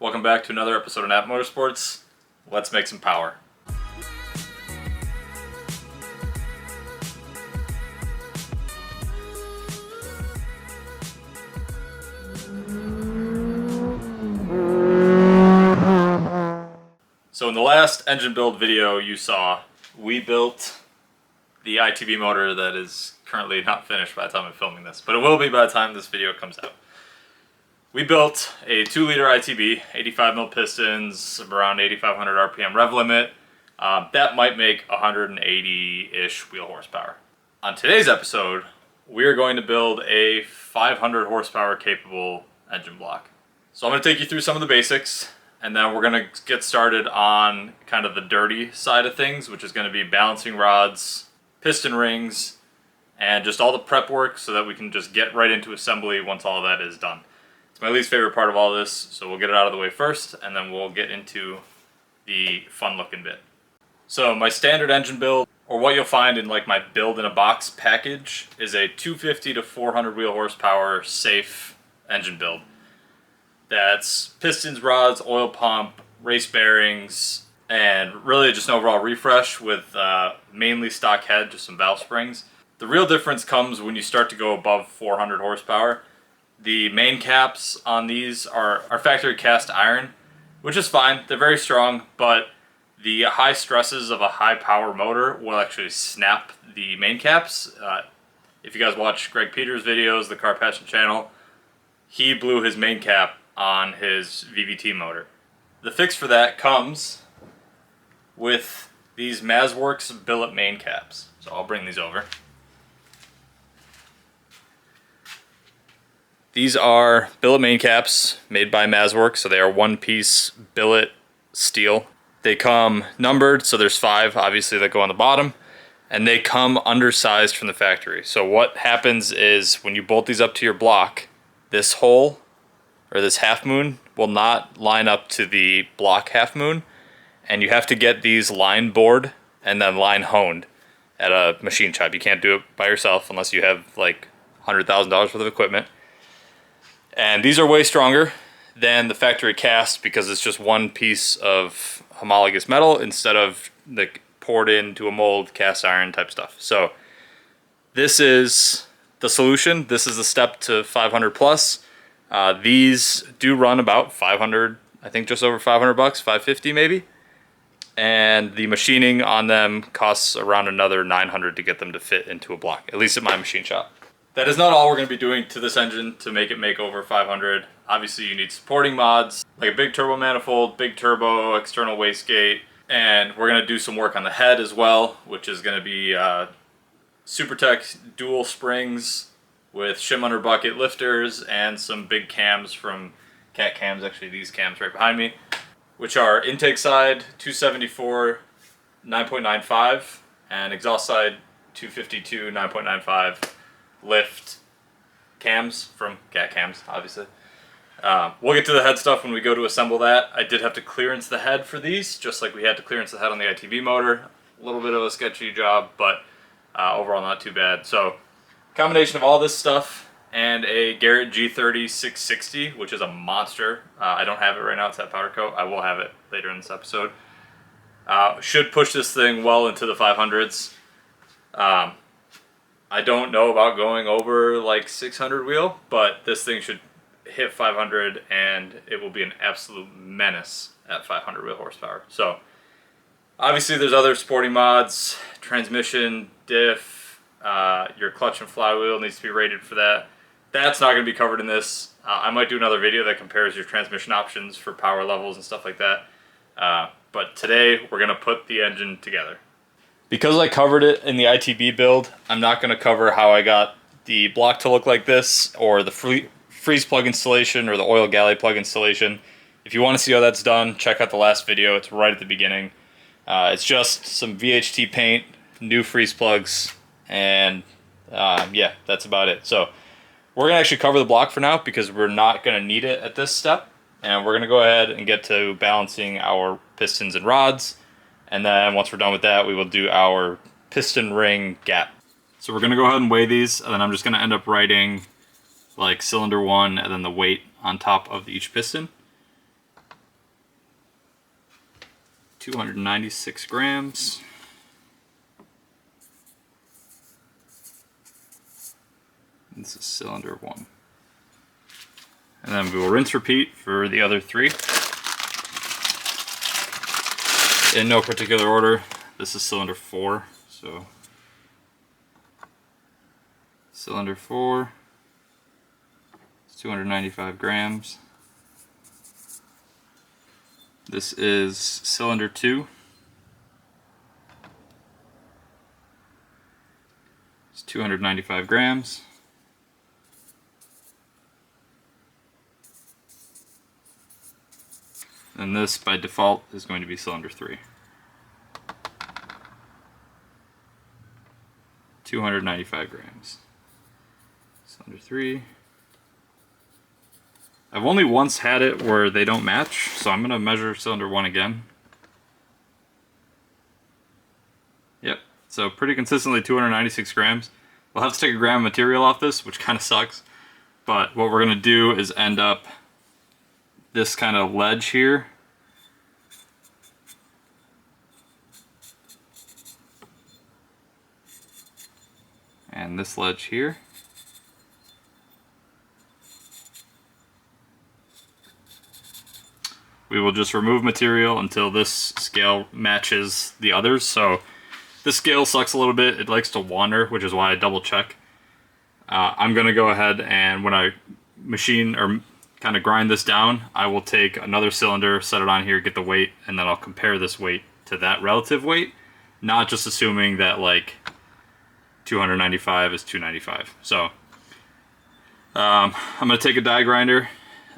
Welcome back to another episode of Napp Motorsports. Let's make some power. So in the last engine build video you saw, we built the ITB motor that is currently not finished by the time I'm filming this, but it will be by the time this video comes out. We built a 2-liter ITB, 85mm pistons, around 8,500 RPM rev limit. That might make 180-ish wheel horsepower. On today's episode, we are going to build a 500 horsepower capable engine block. So I'm going to take you through some of the basics, and then we're going to get started on kind of the dirty side of things, which is going to be balancing rods, piston rings, and just all the prep work so that we can just get right into assembly once all that is done. My least favorite part of all this, so we'll get it out of the way first, and then we'll get into the fun looking bit. So my standard engine build, or what you'll find in like my build in a box package, is a 250 to 400 wheel horsepower safe engine build. That's pistons, rods, oil pump, race bearings, and really just an overall refresh with mainly stock head, just some valve springs. The real difference comes when you start to go above 400 horsepower. The main caps on these are factory cast iron, which is fine. They're very strong, but the high stresses of a high power motor will actually snap the main caps. If you guys watch Greg Peters' videos, the Car Passion channel, he blew his main cap on his VVT motor. The fix for that comes with these Mazworks billet main caps. So I'll bring these over. These are billet main caps made by Mazworks, so they are one-piece billet steel. They come numbered, so there's 5 obviously that go on the bottom, and they come undersized from the factory. So what happens is when you bolt these up to your block, this hole, or this half moon, will not line up to the block half moon, and you have to get these line bored and then line honed at a machine shop. You can't do it by yourself unless you have like $100,000 worth of equipment. And these are way stronger than the factory cast because it's just one piece of homologous metal instead of the poured into a mold cast iron type stuff. So this is the solution. This is the step to 500 plus. These do run about 500, I think just over 500 bucks, 550 maybe. And the machining on them costs around another 900 to get them to fit into a block, at least at my machine shop. That is not all we're going to be doing to this engine to make it make over 500. Obviously you need supporting mods, like a big turbo manifold, big turbo, external wastegate, and we're going to do some work on the head as well, which is going to be Supertech dual springs with shim under bucket lifters and some big cams from Cat Cams, actually these cams right behind me, which are intake side 274 9.95 and exhaust side 252 9.95. lift cams from Cat Cams, obviously. We'll get to the head stuff when we go to assemble that. I did have to clearance the head for these, just like we had to clearance the head on the ITB motor. A little bit of a sketchy job, but overall not too bad. So, combination of all this stuff and a Garrett G30-770, which is a monster. I don't have it right now, it's at powder coat. I will have it later in this episode. Should push this thing well into the 500s. I don't know about going over like 600 wheel, but this thing should hit 500 and it will be an absolute menace at 500 wheel horsepower. So obviously there's other sporting mods, transmission, diff, your clutch and flywheel needs to be rated for that. That's not going to be covered in this. I might do another video that compares your transmission options for power levels and stuff like that. But today we're going to put the engine together. Because I covered it in the ITB build, I'm not going to cover how I got the block to look like this, or the freeze plug installation, or the oil galley plug installation. If you want to see how that's done, check out the last video. It's right at the beginning. It's just some VHT paint, new freeze plugs, and yeah, that's about it. So we're going to actually cover the block for now because we're not going to need it at this step. And we're going to go ahead and get to balancing our pistons and rods. And then once we're done with that, we will do our piston ring gap. So we're going to go ahead and weigh these, and then I'm just going to end up writing like cylinder 1 and then the weight on top of each piston. 296 grams. This is cylinder 1. And then we will rinse repeat for the other 3. In no particular order, this is cylinder 4, so cylinder 4, it's 295 grams. This is cylinder 2. It's 295 grams. And this, by default, is going to be cylinder 3. 295 grams. Cylinder 3. I've only once had it where they don't match, so I'm going to measure cylinder 1 again. Yep, so pretty consistently 296 grams. We'll have to take a gram of material off this, which kind of sucks. But what we're going to do is end up this kind of ledge here. And this ledge here. We will just remove material until this scale matches the others. So this scale sucks a little bit. It likes to wander, which is why I double check. I'm going to go ahead and when I machine or kind of grind this down, I will take another cylinder, set it on here, get the weight, and then I'll compare this weight to that relative weight, not just assuming that like 295 is 295. So I'm going to take a die grinder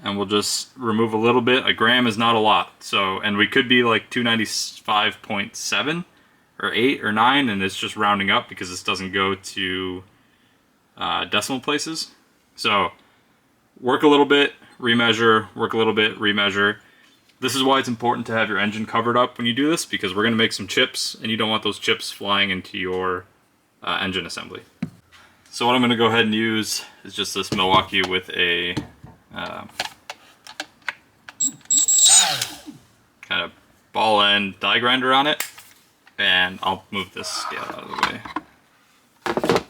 and we'll just remove a little bit. A gram is not a lot. So, and we could be like 295.7 or 8 or 9, and it's just rounding up because this doesn't go to decimal places. So work a little bit, remeasure, work a little bit, remeasure. This is why it's important to have your engine covered up when you do this, because we're going to make some chips and you don't want those chips flying into your engine assembly. So what I'm going to go ahead and use is just this Milwaukee with a kind of ball end die grinder on it, and I'll move this scale out of the way.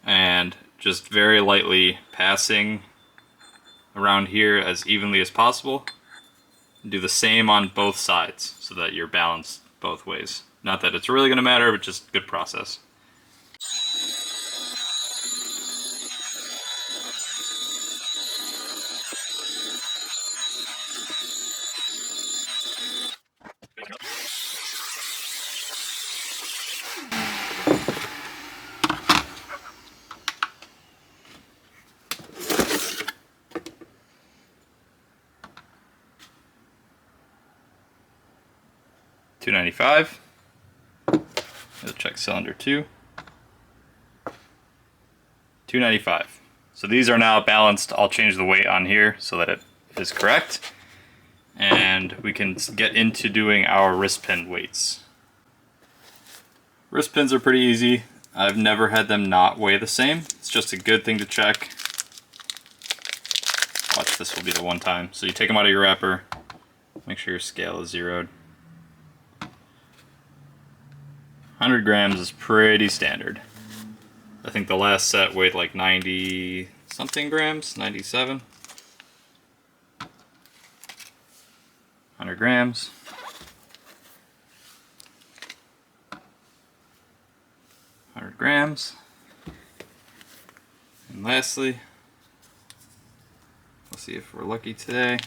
And just very lightly passing around here as evenly as possible. Do the same on both sides so that you're balanced both ways. Not that it's really going to matter, but just good process. $295. Let's check cylinder 2. $295. So these are now balanced. I'll change the weight on here so that it is correct. And we can get into doing our wrist pin weights. Wrist pins are pretty easy. I've never had them not weigh the same. It's just a good thing to check. Watch, this will be the one time. So you take them out of your wrapper. Make sure your scale is zeroed. 100 grams is pretty standard. I think the last set weighed like 90 something grams, 97. 100 grams. 100 grams. And lastly, let's see if we're lucky today.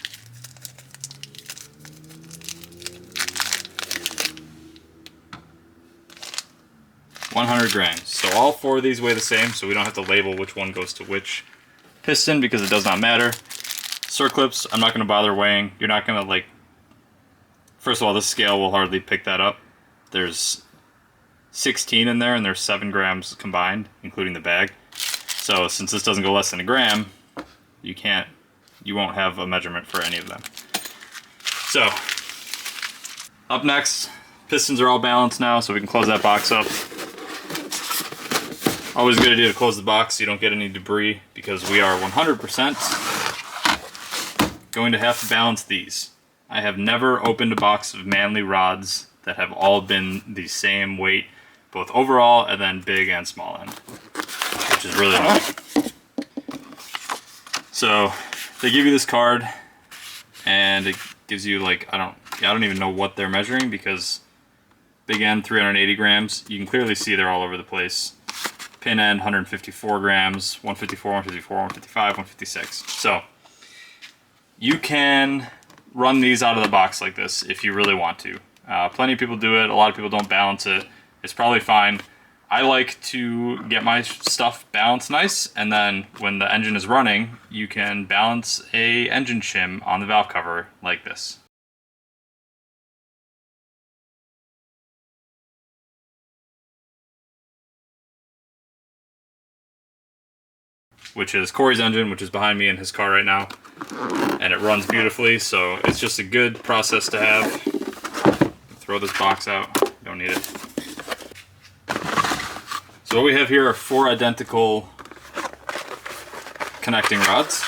100 grams. So all 4 of these weigh the same, so we don't have to label which one goes to which piston because it does not matter. Circlips, I'm not going to bother weighing. You're not going to like, first of all, this scale will hardly pick that up. There's 16 in there and there's 7 grams combined, including the bag. So since this doesn't go less than a gram, you won't have a measurement for any of them. So, up next, pistons are all balanced now, so we can close that box up. Always a good idea to close the box so you don't get any debris, because we are 100% going to have to balance these. I have never opened a box of Manley rods that have all been the same weight, both overall and then big and small end, which is really nice. So they give you this card, and it gives you like, I don't even know what they're measuring, because big end 380 grams. You can clearly see they're all over the place. Pin end 154 grams, 154, 154, 155, 156. So you can run these out of the box like this if you really want to. Plenty of people do it. A lot of people don't balance it. It's probably fine. I like to get my stuff balanced nice, and then when the engine is running, you can balance a engine shim on the valve cover like this. Which is Corey's engine, which is behind me in his car right now. And it runs beautifully, so it's just a good process to have. Throw this box out, don't need it. So what we have here are 4 identical connecting rods.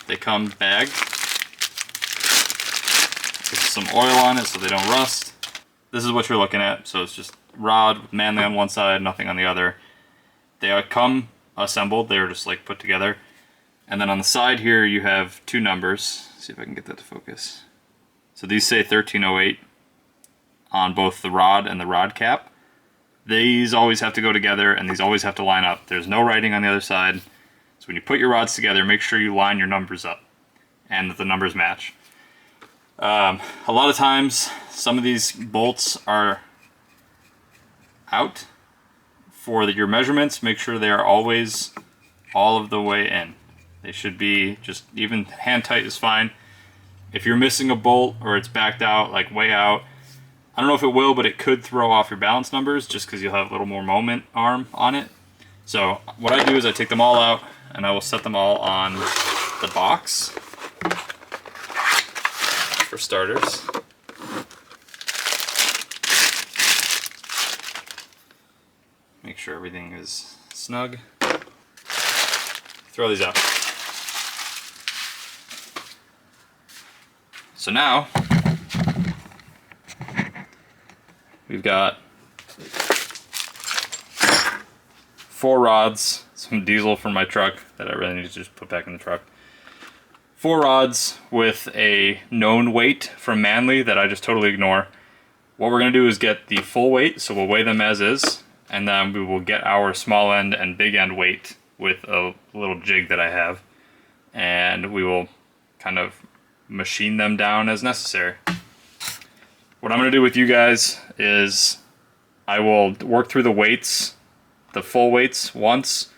They come bagged with some oil on it so they don't rust. This is what you're looking at, so it's just rod with Manley on one side, nothing on the other. They come assembled, they're just like put together. And then on the side here you have 2 numbers. Let's see if I can get that to focus. So these say 1308 on both the rod and the rod cap. These always have to go together, and these always have to line up. There's no writing on the other side. So when you put your rods together, make sure you line your numbers up and that the numbers match. A lot of times, some of these bolts are out. For your measurements, make sure they are always all of the way in. They should be just even hand tight is fine. If you're missing a bolt or it's backed out, like way out, I don't know if it will, but it could throw off your balance numbers just because you'll have a little more moment arm on it. So what I do is I take them all out and I will set them all on the box for starters. Make sure everything is snug. Throw these out. So now we've got 4 rods, some diesel from my truck that I really need to just put back in the truck. 4 rods with a known weight from Manley that I just totally ignore. What we're going to do is get the full weight, so we'll weigh them as is, and then we will get our small end and big end weight with a little jig that I have, and we will kind of machine them down as necessary. What I'm going to do with you guys is I will work through the weights, the full weights once,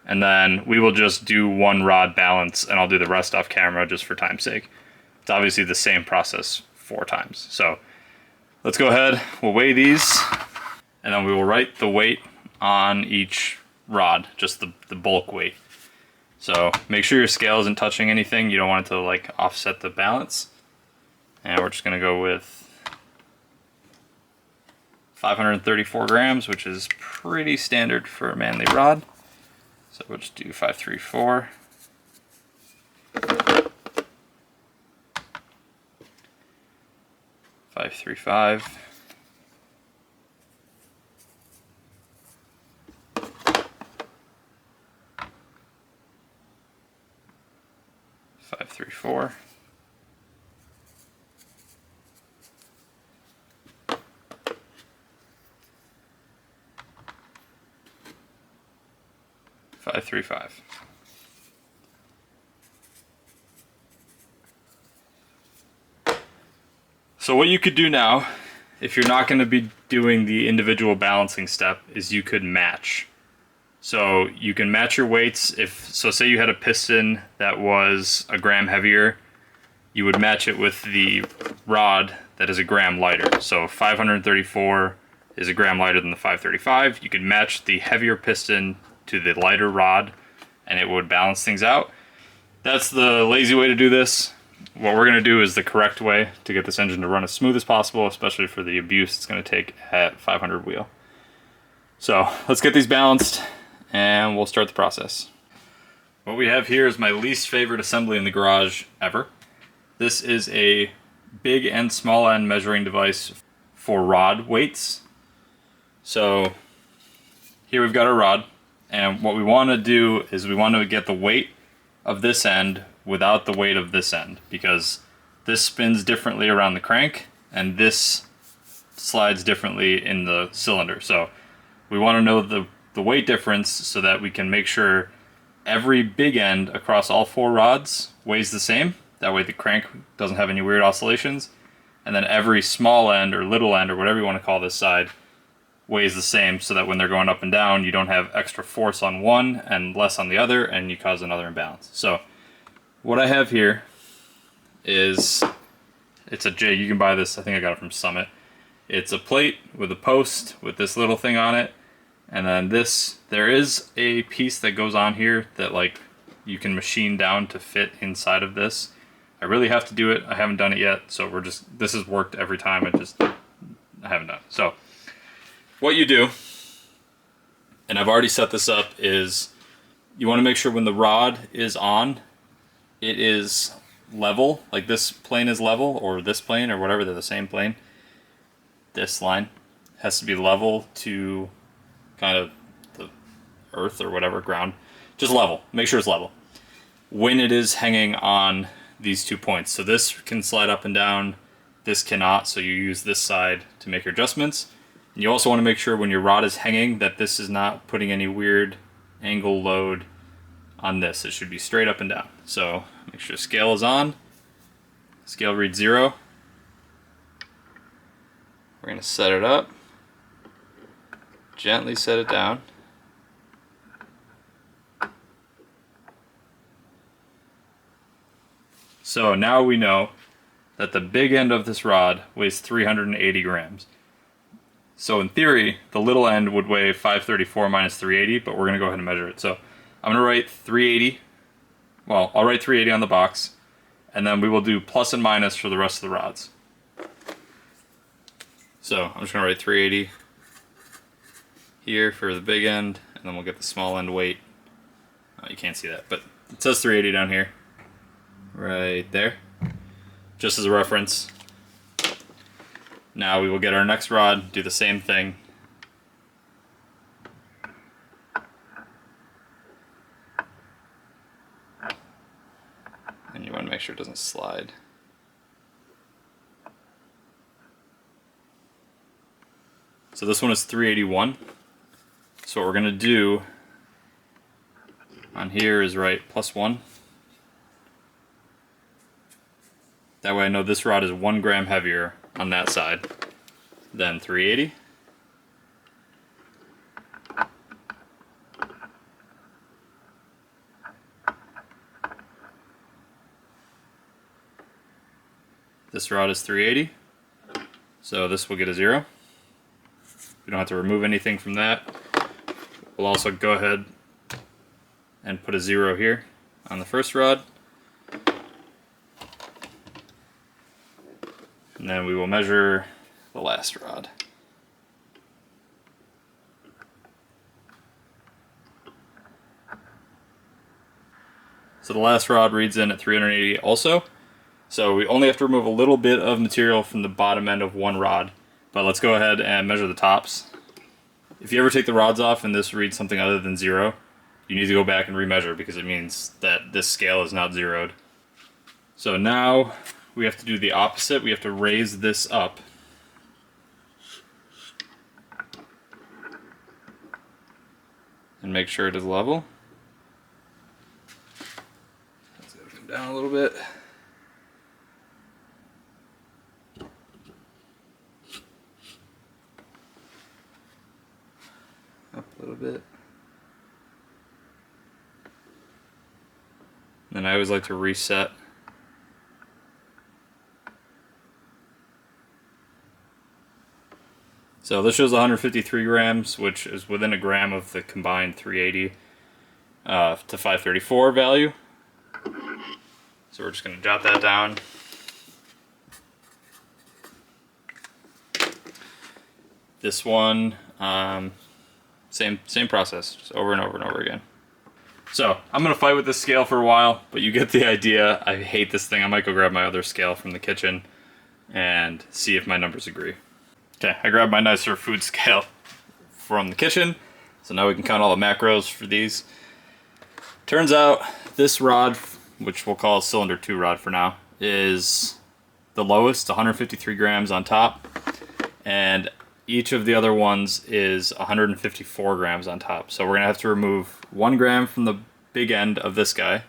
and then we will just do 1 rod balance, and I'll do the rest off camera just for time's sake. It's obviously the same process 4 times. So let's go ahead, we'll weigh these, and then we will write the weight on each rod, just the bulk weight. So make sure your scale isn't touching anything. You don't want it to like offset the balance. And we're just going to go with 534 grams, which is pretty standard for a Manley rod. So we'll just do 534. 535. 534. 535. So what you could do now, if you're not going to be doing the individual balancing step, is you could match. So you can match your weights. So say you had a piston that was a gram heavier, you would match it with the rod that is a gram lighter. So 534 is a gram lighter than the 535. You could match the heavier piston to the lighter rod and it would balance things out. That's the lazy way to do this. What we're going to do is the correct way to get this engine to run as smooth as possible, especially for the abuse it's going to take at 500 wheel. So let's get these balanced and we'll start the process. What we have here is my least favorite assembly in the garage ever. This is a big and small end measuring device for rod weights. So here we've got our rod, and what we want to do is we want to get the weight of this end without the weight of this end, because this spins differently around the crank and this slides differently in the cylinder. So we want to know the weight difference so that we can make sure every big end across all 4 rods weighs the same. That way the crank doesn't have any weird oscillations. And then every small end or little end or whatever you want to call this side weighs the same, so that when they're going up and down, you don't have extra force on one and less on the other, and you cause another imbalance. So what I have here is, it's a J, you can buy this, I think I got it from Summit. It's a plate with a post with this little thing on it, and then this, there is a piece that goes on here that like you can machine down to fit inside of this. I really have to do it, I haven't done it yet, so we're just, this has worked every time, I haven't done it. So what you do, and I've already set this up, is you want to make sure when the rod is on, it is level, like this plane is level, or this plane, or whatever, they're the same plane. This line has to be level to kind of the earth or whatever, ground. Just level, make sure it's level. When it is hanging on these 2 points. So this can slide up and down, this cannot, so you use this side to make your adjustments. And you also want to make sure when your rod is hanging that this is not putting any weird angle load on this. It should be straight up and down. So make sure scale is on. Scale reads 0. We're going to set it up. Gently set it down. So now we know that the big end of this rod weighs 380 grams. So in theory, the little end would weigh 534 minus 380, but we're going to go ahead and measure it. So I'm going to write 380. Well, I'll write 380 on the box, and then we will do plus and minus for the rest of the rods. So I'm just going to write 380 here for the big end, and then we'll get the small end weight. Oh, you can't see that, but it says 380 down here. Right there. Just as a reference. Now we will get our next rod, do the same thing. And you want to make sure it doesn't slide. So this one is 381. So what we're going to do on here is write +1. That way I know this rod is 1 gram heavier on that side than 380. This rod is 380, so this will get a 0. We don't have to remove anything from that. We'll also go ahead and put a 0 here on the first rod. And then we will measure the last rod. So the last rod reads in at 380 also. So we only have to remove a little bit of material from the bottom end of one rod. But let's go ahead and measure the tops. If you ever take the rods off and this reads something other than 0, you need to go back and remeasure, because it means that this scale is not zeroed. So now we have to do the opposite. We have to raise this up. And make sure it is level. Let's go come down a little bit. Up a little bit. And I always like to reset. So this shows 153 grams, which is within a gram of the combined 380 to 534 value. So we're just going to jot that down. This one, same process, just over and over and over again. So I'm gonna fight with this scale for a while, but you get the idea. I hate this thing. I might go grab my other scale from the kitchen and see if my numbers agree. Okay, I grabbed my nicer food scale from the kitchen. So now we can count all the macros for these. Turns out this rod, which we'll call cylinder 2 rod for now, is the lowest, 153 grams on top. And each of the other ones is 154 grams on top. So we're gonna have to remove 1 gram from the big end of this guy,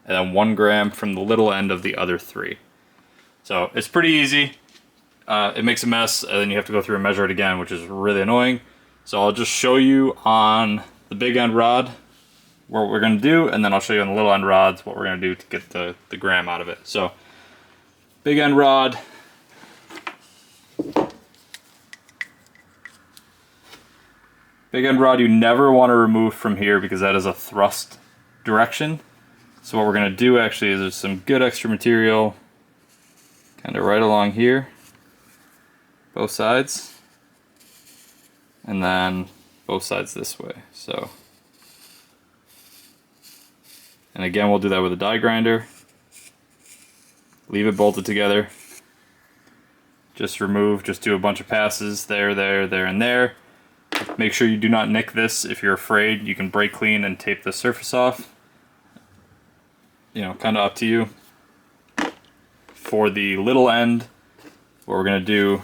and then 1 gram from the little end of the other 3. So it's pretty easy. It makes a mess, and then you have to go through and measure it again, which is really annoying. So I'll just show you on the big end rod what we're gonna do, and then I'll show you on the little end rods what we're gonna do to get the gram out of it. So big end rod. Big end rod you never want to remove from here because that is a thrust direction. So what we're going to do actually is there's some good extra material kind of right along here, both sides, and then both sides this way. So, and again we'll do that with a die grinder. Leave it bolted together. Just remove, just do a bunch of passes there, there, there, and there. Make sure you do not nick this. If you're afraid, you can brake clean and tape the surface off. You know, kind of up to you. For the little end, what we're going to do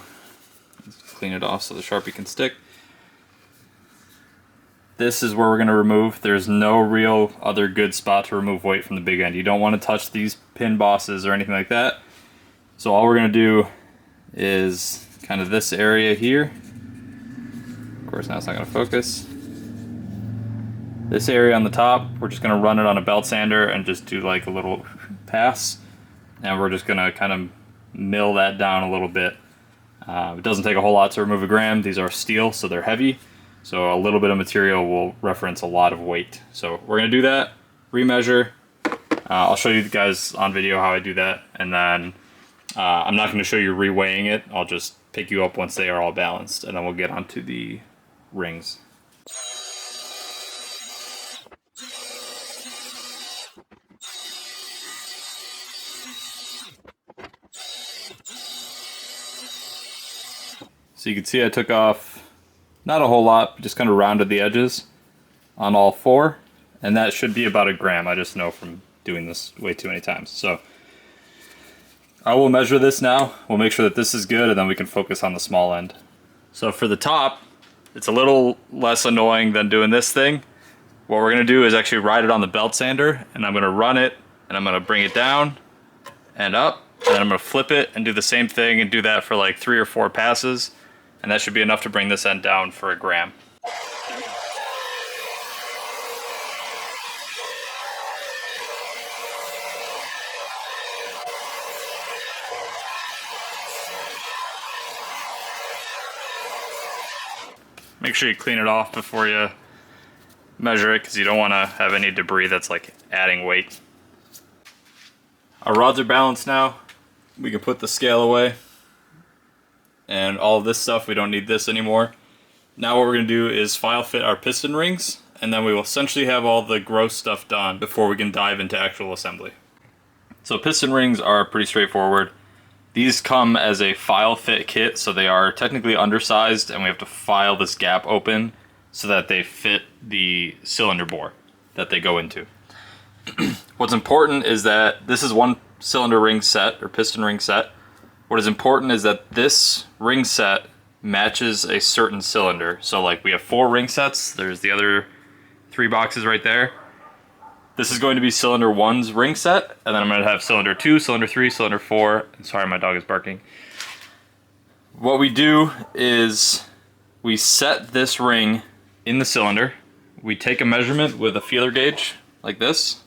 is clean it off so the Sharpie can stick. This is where we're going to remove. There's no real other good spot to remove weight from the big end. You don't want to touch these pin bosses or anything like that. So all we're going to do is kind of this area here. Of course, now it's not going to focus. This area on the top, we're just going to run it on a belt sander and just do like a little pass. And we're just going to kind of mill that down a little bit. It doesn't take a whole lot to remove a gram. These are steel, so they're heavy. So a little bit of material will reference a lot of weight. So we're going to do that, remeasure. I'll show you guys on video how I do that. And then I'm not going to show you reweighing it. I'll just pick you up once they are all balanced. And then we'll get onto the rings. So you can see I took off not a whole lot, but just kind of rounded the edges on all 4, and that should be about a gram. I just know from doing this way too many times. So I will measure this now. We'll make sure that this is good, and then we can focus on the small end. So for the top, it's a little less annoying than doing this thing. What we're gonna do is actually ride it on the belt sander, and I'm gonna run it, and I'm gonna bring it down and up, and then I'm gonna flip it and do the same thing and do that for like 3 or 4 passes, and that should be enough to bring this end down for a gram. Make sure you clean it off before you measure it, because you don't want to have any debris that's like adding weight. Our rods are balanced now. We can put the scale away. And all of this stuff, we don't need this anymore. Now what we're going to do is file fit our piston rings, and then we will essentially have all the gross stuff done before we can dive into actual assembly. So piston rings are pretty straightforward. These come as a file fit kit, so they are technically undersized, and we have to file this gap open so that they fit the cylinder bore that they go into. What's important is that this is one cylinder ring set, or piston ring set. What is important is that this ring set matches a certain cylinder. So like we have 4 ring sets, there's the other 3 boxes right there. This is going to be cylinder 1's ring set, and then I'm going to have cylinder 2, cylinder 3, cylinder 4. Sorry, my dog is barking. What we do is we set this ring in the cylinder. We take a measurement with a feeler gauge like this.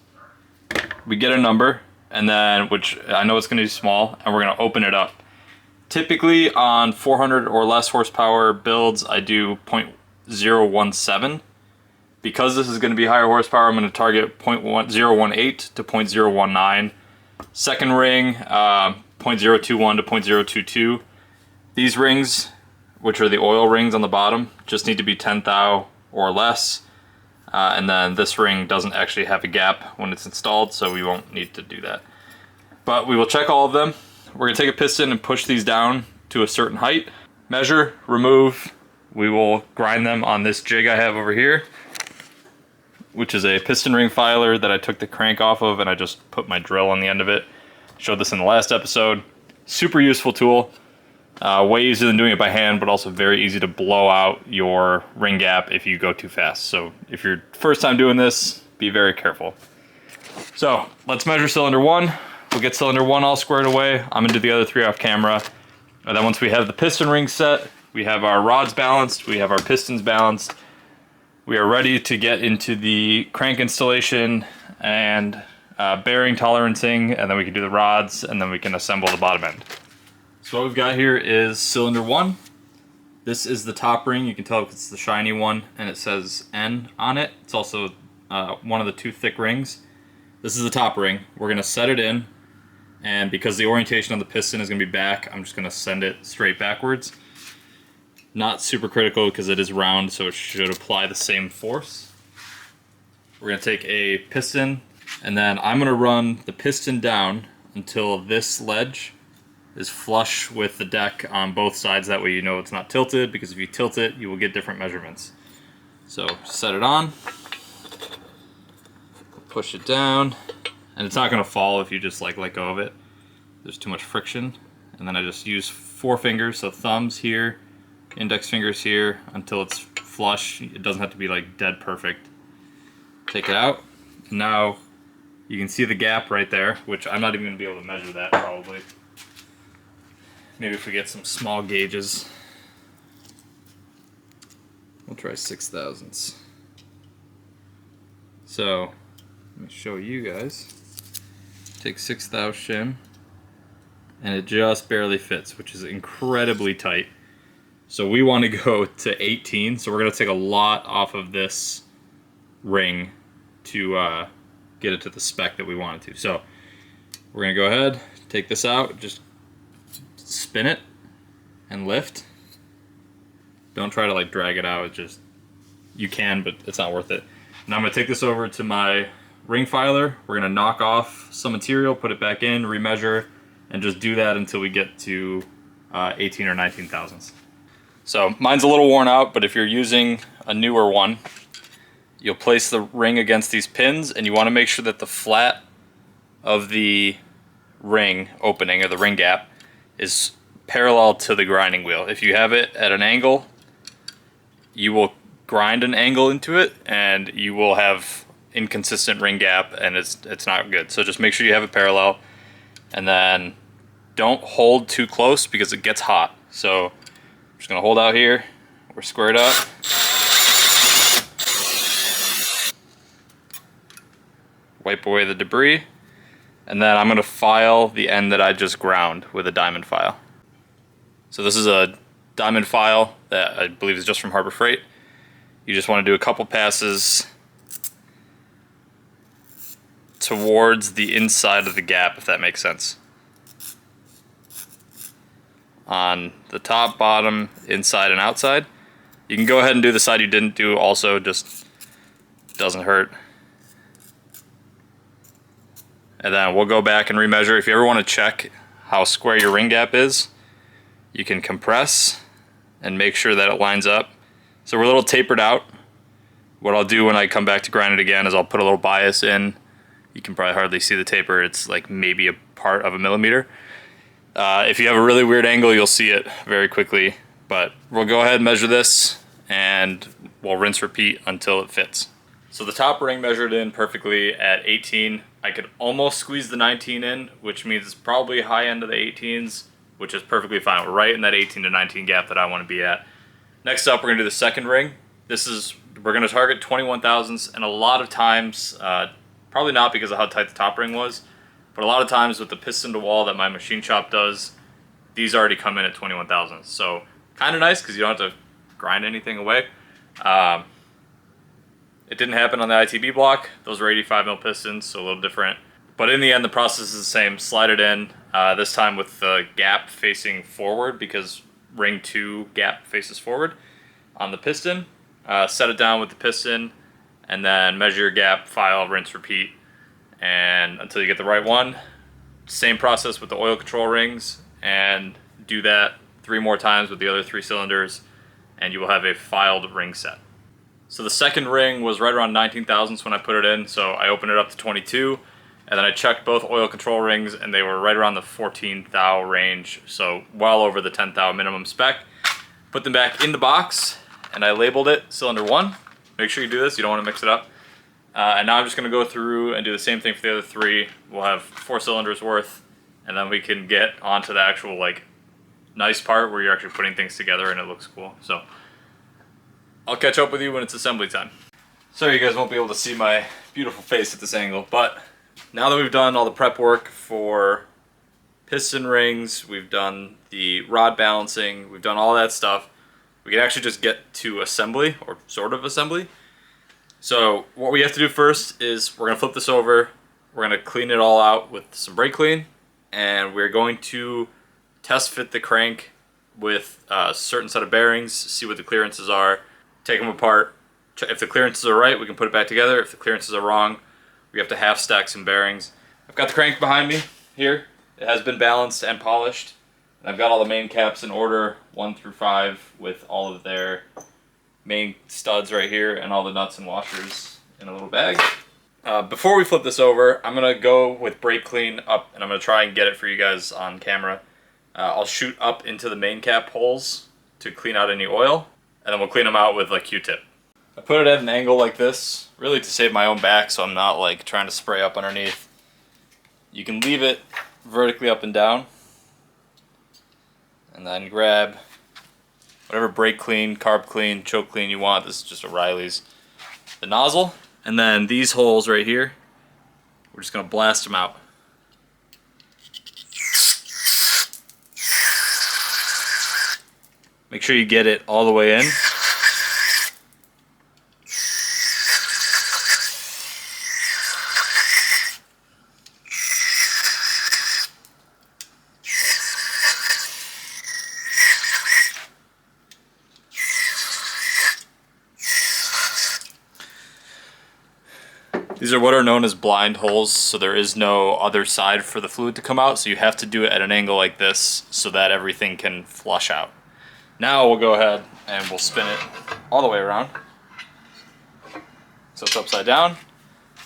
We get a number, and then, which I know it's going to be small, and we're going to open it up. Typically on 400 or less horsepower builds, I do 0.017. Because this is going to be higher horsepower, I'm going to target 0.018 to 0.019. Second ring, 0.021 to 0.022. These rings, which are the oil rings on the bottom, just need to be 10 thou or less. And then this ring doesn't actually have a gap when it's installed, so we won't need to do that. But we will check all of them. We're gonna take a piston and push these down to a certain height, measure, remove. We will grind them on this jig I have over here, which is a piston ring filer that I took the crank off of and I just put my drill on the end of it. Showed this in the last episode. Super useful tool. Way easier than doing it by hand, but also very easy to blow out your ring gap if you go too fast. So if you're first time doing this, be very careful. So let's measure cylinder 1. We'll get cylinder 1 all squared away. I'm gonna do the other 3 off camera. And then once we have the piston ring set, we have our rods balanced, we have our pistons balanced, we are ready to get into the crank installation and bearing tolerancing, and then we can do the rods, and then we can assemble the bottom end. So what we've got here is cylinder 1. This is the top ring. You can tell it's the shiny one, and it says N on it. It's also one of the 2 thick rings. This is the top ring. We're gonna set it in, and because the orientation of the piston is gonna be back, I'm just gonna send it straight backwards. Not super critical because it is round, so it should apply the same force. We're gonna take a piston, and then I'm gonna run the piston down until this ledge is flush with the deck on both sides. That way you know it's not tilted, because if you tilt it, you will get different measurements. So set it on, push it down, and it's not gonna fall if you just let go of it. There's too much friction. And then I just use 4 fingers, so thumbs here, index fingers here, until it's flush. It doesn't have to be dead perfect. Take it out. Now you can see the gap right there, which I'm not even gonna be able to measure that probably. Maybe if we get some small gauges. We'll try 6/1000. So let me show you guys. Take 6/1000 shim, and it just barely fits, which is incredibly tight. So we want to go to 18, so we're going to take a lot off of this ring to get it to the spec that we want it to. So we're going to go ahead, take this out, just spin it and lift. Don't try to drag it out. It just, you can, but it's not worth it. Now I'm going to take this over to my ring filer. We're going to knock off some material, put it back in, remeasure, and just do that until we get to 18 or 19 thousandths. So mine's a little worn out, but if you're using a newer one, you'll place the ring against these pins, and you want to make sure that the flat of the ring opening, or the ring gap, is parallel to the grinding wheel. If you have it at an angle, you will grind an angle into it, and you will have inconsistent ring gap, and it's not good. So just make sure you have it parallel, and then don't hold too close because it gets hot. So I'm just gonna hold out here, we're squared up. Wipe away the debris, and then I'm gonna file the end that I just ground with a diamond file. So this is a diamond file that I believe is just from Harbor Freight. You just want to do a couple passes towards the inside of the gap, if that makes sense. On the top, bottom, inside, and outside. You can go ahead and do the side you didn't do also, just doesn't hurt. And then we'll go back and remeasure. If you ever want to check how square your ring gap is, you can compress and make sure that it lines up. So we're a little tapered out. What I'll do when I come back to grind it again is I'll put a little bias in. You can probably hardly see the taper. It's maybe a part of a millimeter. If you have a really weird angle, you'll see it very quickly. But we'll go ahead and measure this, and we'll rinse repeat until it fits. So the top ring measured in perfectly at 18. I could almost squeeze the 19 in, which means it's probably high end of the 18s, which is perfectly fine. We're right in that 18 to 19 gap that I want to be at. Next up, we're gonna do the second ring. We're gonna target 21 thousandths, and a lot of times, probably not because of how tight the top ring was, but a lot of times with the piston to wall that my machine shop does, these already come in at 21 thousandths. So kind of nice because you don't have to grind anything away. It didn't happen on the ITB block. Those were 85mm pistons, so a little different. But in the end, the process is the same. Slide it in, this time with the gap facing forward, because ring 2 gap faces forward on the piston. Set it down with the piston, and then measure your gap, file, rinse, repeat, and until you get the right one. Same process with the oil control rings, and do that 3 more times with the other 3 cylinders, and you will have a filed ring set. So the second ring was right around 19 thousandths when I put it in, so I opened it up to 22, and then I checked both oil control rings, and they were right around the 14 thou range, so well over the 10 thou minimum spec. Put them back in the box, and I labeled it cylinder 1. Make sure you do this, you don't want to mix it up. And now I'm just going to go through and do the same thing for the other 3. We'll have 4 cylinders worth, and then we can get onto the actual like nice part where you're actually putting things together and it looks cool. So I'll catch up with you when it's assembly time. Sorry you guys won't be able to see my beautiful face at this angle, but now that we've done all the prep work for piston rings, we've done the rod balancing, we've done all that stuff, we can actually just get to assembly, or sort of assembly. So what we have to do first is we're going to flip this over, we're going to clean it all out with some brake clean, and we're going to test fit the crank with a certain set of bearings, see what the clearances are, take them apart. If the clearances are right, we can put it back together. If the clearances are wrong, we have to half stack some bearings. I've got the crank behind me here. It has been balanced and polished. And I've got all the main caps in order, 1 through 5, with all of their main studs right here and all the nuts and washers in a little bag. Before we flip this over, I'm going to go with brake clean up, and I'm going to try and get it for you guys on camera. I'll shoot up into the main cap holes to clean out any oil, and then we'll clean them out with a Q-tip. I put it at an angle like this, really to save my own back so I'm not like trying to spray up underneath. You can leave it vertically up and down, and then grab whatever brake clean, carb clean, choke clean you want. This is just O'Reilly's. The nozzle, and then these holes right here, we're just going to blast them out. Make sure you get it all the way in. These are what are known as blind holes, so there is no other side for the fluid to come out, so you have to do it at an angle like this so that everything can flush out. Now we'll go ahead and we'll spin it all the way around, so it's upside down,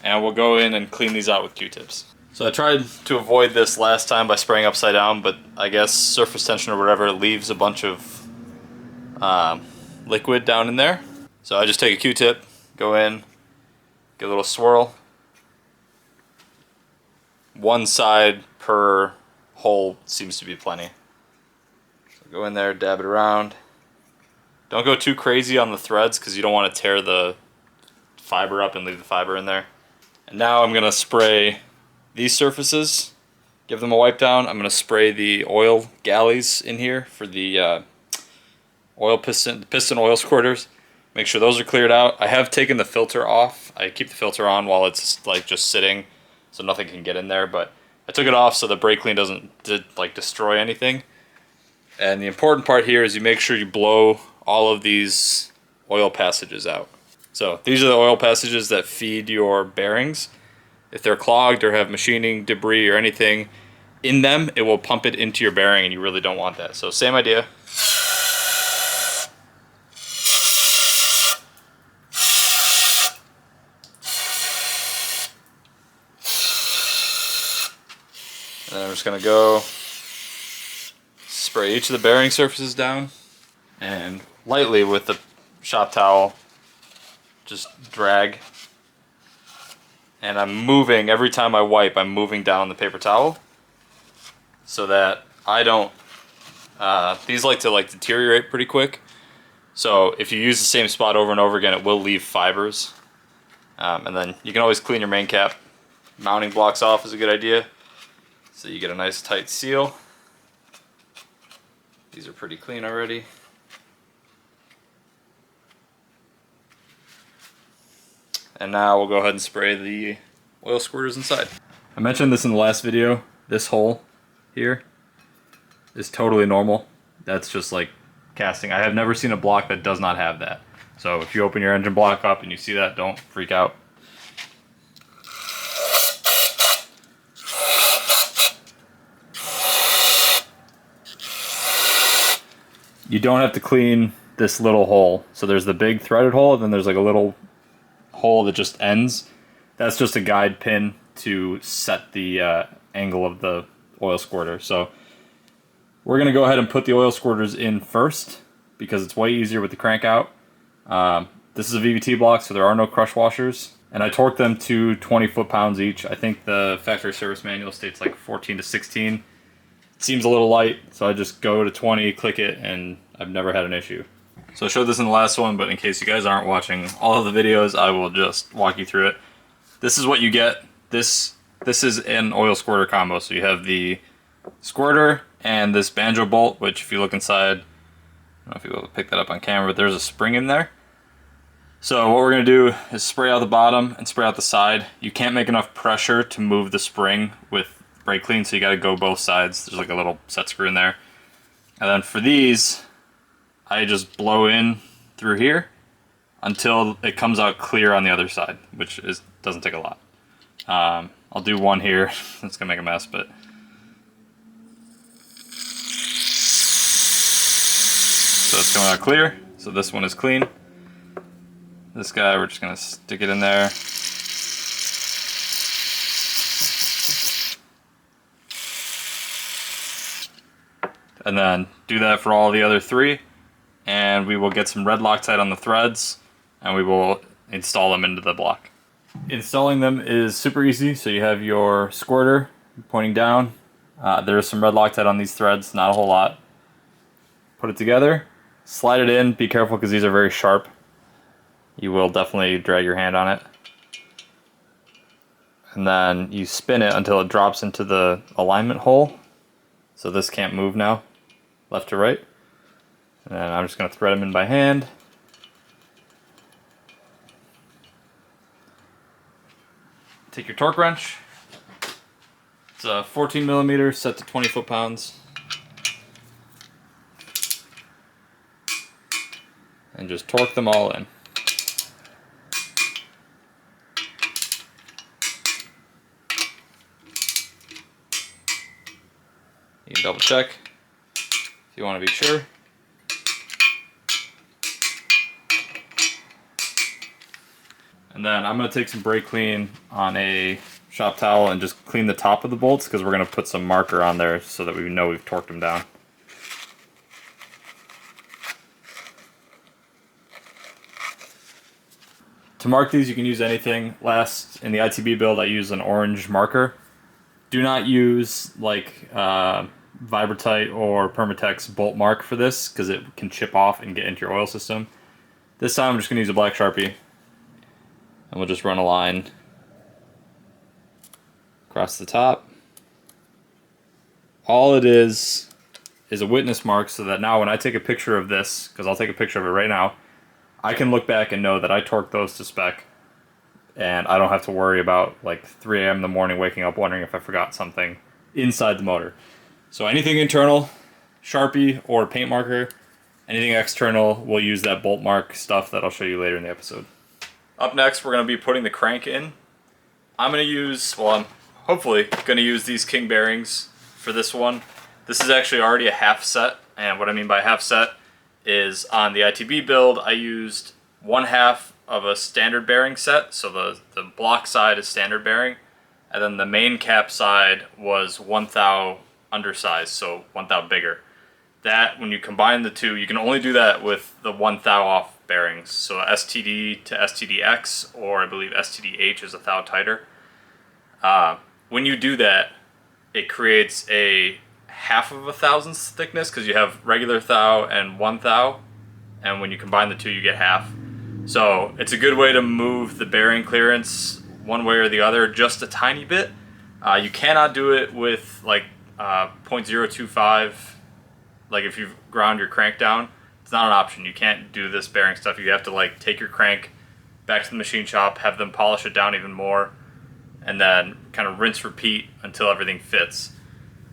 and we'll go in and clean these out with Q-tips. So I tried to avoid this last time by spraying upside down, but I guess surface tension or whatever leaves a bunch of liquid down in there. So I just take a Q-tip, go in, get a little swirl. One side per hole seems to be plenty. So go in there, dab it around. Don't go too crazy on the threads because you don't want to tear the fiber up and leave the fiber in there. And now I'm going to spray these surfaces, give them a wipe down. I'm going to spray the oil galleys in here for the oil piston oil squirters. Make sure those are cleared out. I have taken the filter off. I keep the filter on while it's like just sitting, so nothing can get in there. But I took it off so the brake clean doesn't destroy anything. And the important part here is you make sure you blow all of these oil passages out. So these are the oil passages that feed your bearings. If they're clogged or have machining debris or anything in them, it will pump it into your bearing, and you really don't want that. So same idea. And then I'm just going to go spray each of the bearing surfaces down, and lightly with the shop towel just drag. And I'm moving, every time I wipe, I'm moving down the paper towel so that I don't, these like to deteriorate pretty quick. So if you use the same spot over and over again, it will leave fibers. And then you can always clean your main cap. Mounting blocks off is a good idea, so you get a nice tight seal. These are pretty clean already. And now we'll go ahead and spray the oil squirters inside. I mentioned this in the last video. This hole here is totally normal. That's just like casting. I have never seen a block that does not have that. So if you open your engine block up and you see that, don't freak out. You don't have to clean this little hole. So there's the big threaded hole, and then there's like a little hole that just ends. That's just a guide pin to set the angle of the oil squirter. So we're going to go ahead and put the oil squirters in first because it's way easier with the crank out. This is a VVT block, so there are no crush washers. And I torqued them to 20 foot-pounds each. I think the factory service manual states like 14 to 16. It seems a little light, so I just go to 20, click it, and I've never had an issue. So I showed this in the last one, but in case you guys aren't watching all of the videos, I will just walk you through it. This is what you get. This is an oil squirter combo. So you have the squirter and this banjo bolt, which if you look inside, I don't know if you'll be able to pick that up on camera, but there's a spring in there. So what we're going to do is spray out the bottom and spray out the side. You can't make enough pressure to move the spring with brake clean, so you got to go both sides. There's like a little set screw in there. And then for these, I just blow in through here until it comes out clear on the other side, which doesn't take a lot. I'll do one here. It's gonna make a mess, but so it's coming out clear. So this one is clean. This guy, we're just gonna stick it in there. And then do that for all the other three, and we will get some red Loctite on the threads, and we will install them into the block. Installing them is super easy. So you have your squirter pointing down. There's some red Loctite on these threads, not a whole lot. Put it together, slide it in. Be careful because these are very sharp. You will definitely drag your hand on it. And then you spin it until it drops into the alignment hole. So this can't move now, left to right. And then I'm just going to thread them in by hand. Take your torque wrench. It's a 14 millimeter set to 20 foot-pounds. And just torque them all in. You can double check if you want to be sure. And then I'm going to take some brake clean on a shop towel and just clean the top of the bolts because we're going to put some marker on there so that we know we've torqued them down. To mark these, you can use anything. Last, in the ITB build, I used an orange marker. Do not use like Vibratite or Permatex bolt mark for this because it can chip off and get into your oil system. This time I'm just going to use a black Sharpie. And we'll just run a line across the top. All it is a witness mark so that now when I take a picture of this, because I'll take a picture of it right now, I can look back and know that I torqued those to spec, and I don't have to worry about like 3 a.m. in the morning waking up wondering if I forgot something inside the motor. So anything internal, Sharpie or paint marker. Anything external, we'll use that bolt mark stuff that I'll show you later in the episode. Up next, we're going to be putting the crank in. I'm going to use, well, I'm hopefully going to use these king bearings for this one. This is actually already a half set, and what I mean by half set is on the ITB build, I used 1/2 of a standard bearing set, so the block side is standard bearing, and then the main cap side was 1 thou undersized, so 1 thou bigger. That, when you combine the two, you can only do that with the 1 thou off bearings. So STD to STDX, or I believe STDH is 1 thou tighter. When you do that, it creates a 1/2 thousandths thickness because you have regular thou and 1 thou, and when you combine the two, you get half. So it's a good way to move the bearing clearance one way or the other just a tiny bit. You cannot do it with like 0.025. Like if you've ground your crank down, it's not an option. You can't do this bearing stuff. You have to like take your crank back to the machine shop, have them polish it down even more, and then kind of rinse repeat until everything fits.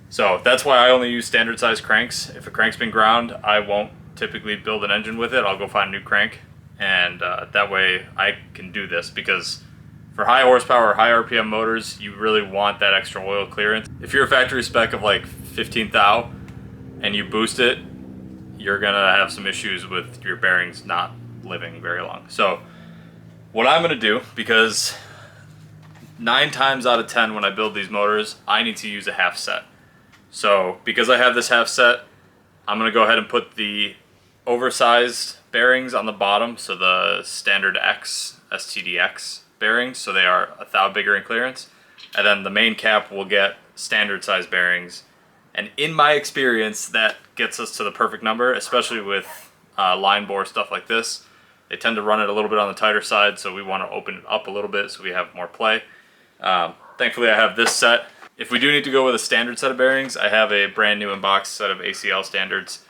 So that's why I only use standard size cranks. If a crank's been ground, I won't typically build an engine with it. I'll go find a new crank and that way I can do this, because for high horsepower, high RPM motors, you really want that extra oil clearance. If you're a factory spec of like 15 thou and you boost it, you're gonna have some issues with your bearings not living very long. So what I'm gonna do, because 9 times out of 10 when I build these motors, I need to use a half set. So because I have this half set, I'm gonna go ahead and put the oversized bearings on the bottom, so the standard X, STDX bearings, so they are a thou bigger in clearance. And then the main cap will get standard size bearings. And in my experience, that gets us to the perfect number, especially with line bore stuff like this. They tend to run it a little bit on the tighter side, so we want to open it up a little bit so we have more play. Thankfully I have this set. If we do need to go with a standard set of bearings, I have a brand new in-box set of ACL standards.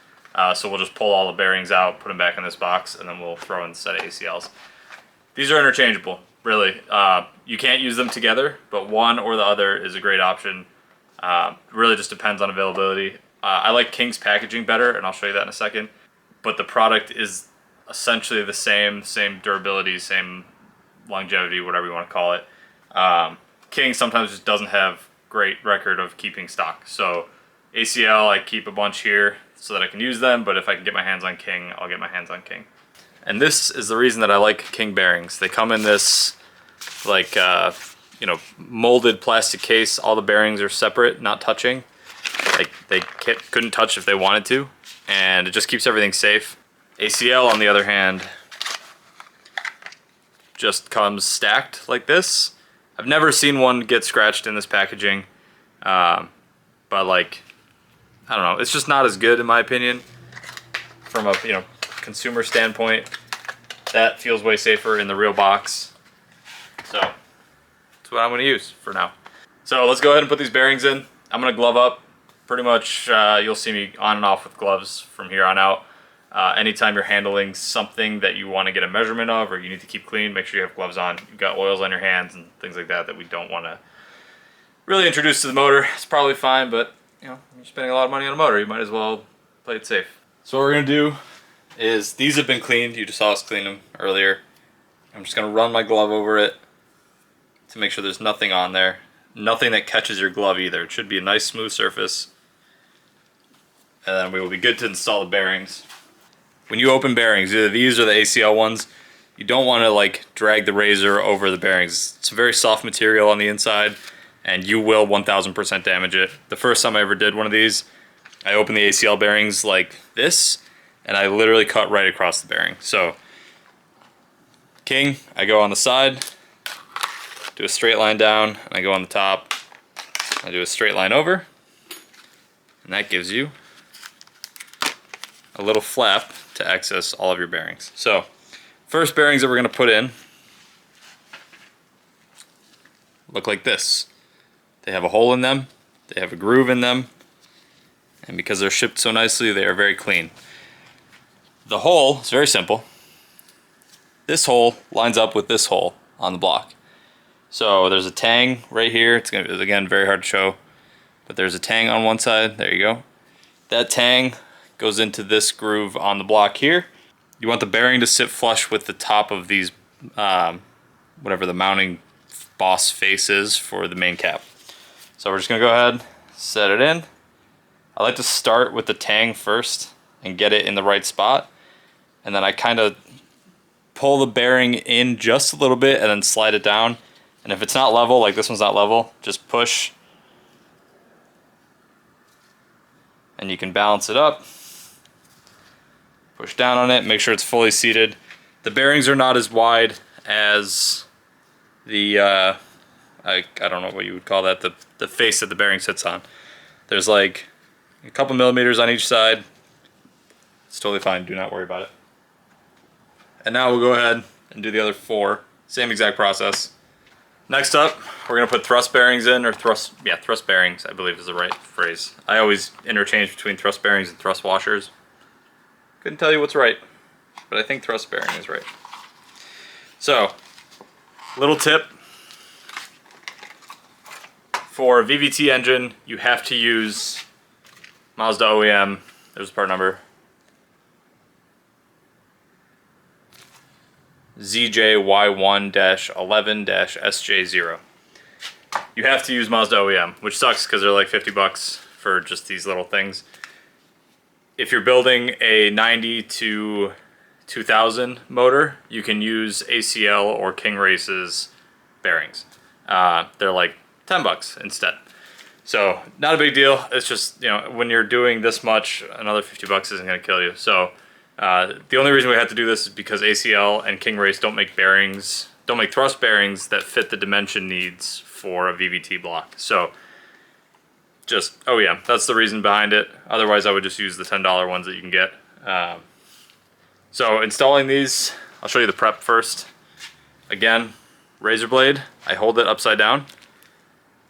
So we'll just pull all the bearings out, put them back in this box, and then we'll throw in the set of ACLs. These are interchangeable, really. You can't use them together, but one or the other is a great option. Really just depends on availability. I like King's packaging better, and I'll show you that in a second. But the product is essentially the same durability, same longevity, whatever you want to call it. King sometimes just doesn't have great record of keeping stock. So ACL, I keep a bunch here so that I can use them, but if I can get my hands on King, I'll get my hands on King. And this is the reason that I like King bearings. They come in this like molded plastic case. All the bearings are separate, not touching. Like they couldn't touch if they wanted to, and it just keeps everything safe. ACL, on the other hand, just comes stacked like this. I've never seen one get scratched in this packaging, but like, I don't know, it's just not as good in my opinion from a consumer standpoint. That feels way safer in the real box, so that's what I'm going to use for now. So let's go ahead and put these bearings in. I'm going to glove up. Pretty much you'll see me on and off with gloves from here on out. Anytime you're handling something that you want to get a measurement of or you need to keep clean, make sure you have gloves on. You've got oils on your hands and things like that we don't want to really introduce to the motor. It's probably fine, but you're spending a lot of money on a motor. You might as well play it safe. So what we're going to do is, these have been cleaned. You just saw us clean them earlier. I'm just going to run my glove over it to make sure there's nothing on there. Nothing that catches your glove either. It should be a nice smooth surface. And then we will be good to install the bearings. When you open bearings, either these or the ACL ones, you don't want to like drag the razor over the bearings. It's a very soft material on the inside, and you will 1000% damage it. The first time I ever did one of these, I opened the ACL bearings like this, and I literally cut right across the bearing. So, King, I go on the side, do a straight line down, and I go on the top, I do a straight line over, and that gives you a little flap to access all of your bearings. So, first bearings that we're going to put in look like this. They have a hole in them, they have a groove in them, and because they're shipped so nicely, they are very clean. The hole is very simple. This hole lines up with this hole on the block. So there's a tang right here. It's going to be, again, very hard to show, but there's a tang on one side. There you go. That tang goes into this groove on the block here. You want the bearing to sit flush with the top of these, whatever the mounting boss face is for the main cap. So we're just going to go ahead, set it in. I like to start with the tang first and get it in the right spot. And then I kind of pull the bearing in just a little bit and then slide it down. And if it's not level, like this one's not level, just push. And you can balance it up. Push down on it, make sure it's fully seated. The bearings are not as wide as the, I don't know what you would call that, the face that the bearing sits on. There's like a couple millimeters on each side. It's totally fine, do not worry about it. And now we'll go ahead and do the other 4. Same exact process. Next up, we're going to put thrust bearings in, or thrust bearings, I believe is the right phrase. I always interchange between thrust bearings and thrust washers. Couldn't tell you what's right, but I think thrust bearing is right. So, little tip. For a VVT engine, you have to use Mazda OEM, there's the part number, ZJY1-11-SJ0. You have to use Mazda OEM, which sucks because they're like 50 bucks for just these little things. If you're building a 90 to 2000 motor, you can use ACL or King Race's bearings. They're like 10 bucks instead. So not a big deal. It's just, you know, when you're doing this much, another 50 bucks isn't going to kill you. So the only reason we had to do this is because ACL and King Race don't make thrust bearings that fit the dimension needs for a VVT block. So just, oh yeah, that's the reason behind it. Otherwise I would just use the $10 ones that you can get. So installing these, I'll show you the prep first. Again, razor blade, I hold it upside down,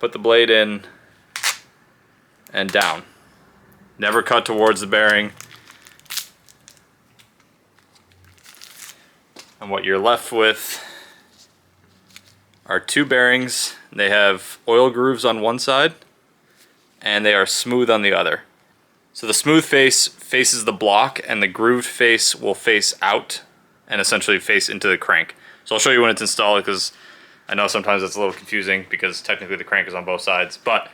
put the blade in and down. Never cut towards the bearing. And what you're left with are two bearings. They have oil grooves on one side and they are smooth on the other. So the smooth face faces the block and the grooved face will face out and essentially face into the crank. So I'll show you when it's installed because I know sometimes it's a little confusing because technically the crank is on both sides, but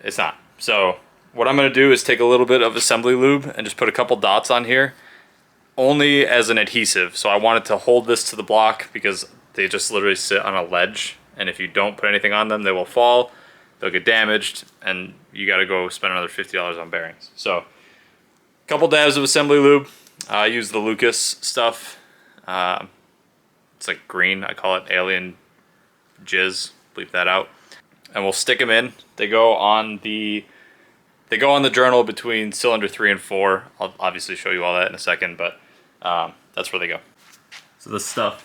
it's not. So what I'm going to do is take a little bit of assembly lube and just put a couple dots on here only as an adhesive. So I wanted to hold this to the block because they just literally sit on a ledge, and if you don't put anything on them, they will fall, they'll get damaged, and you got to go spend another $50 on bearings. So a couple dabs of assembly lube. I use the Lucas stuff. It's like green. I call it Alien Jizz. Bleep that out. And we'll stick them in. They go on the journal between cylinder 3 and 4. I'll obviously show you all that in a second, but that's where they go. So this stuff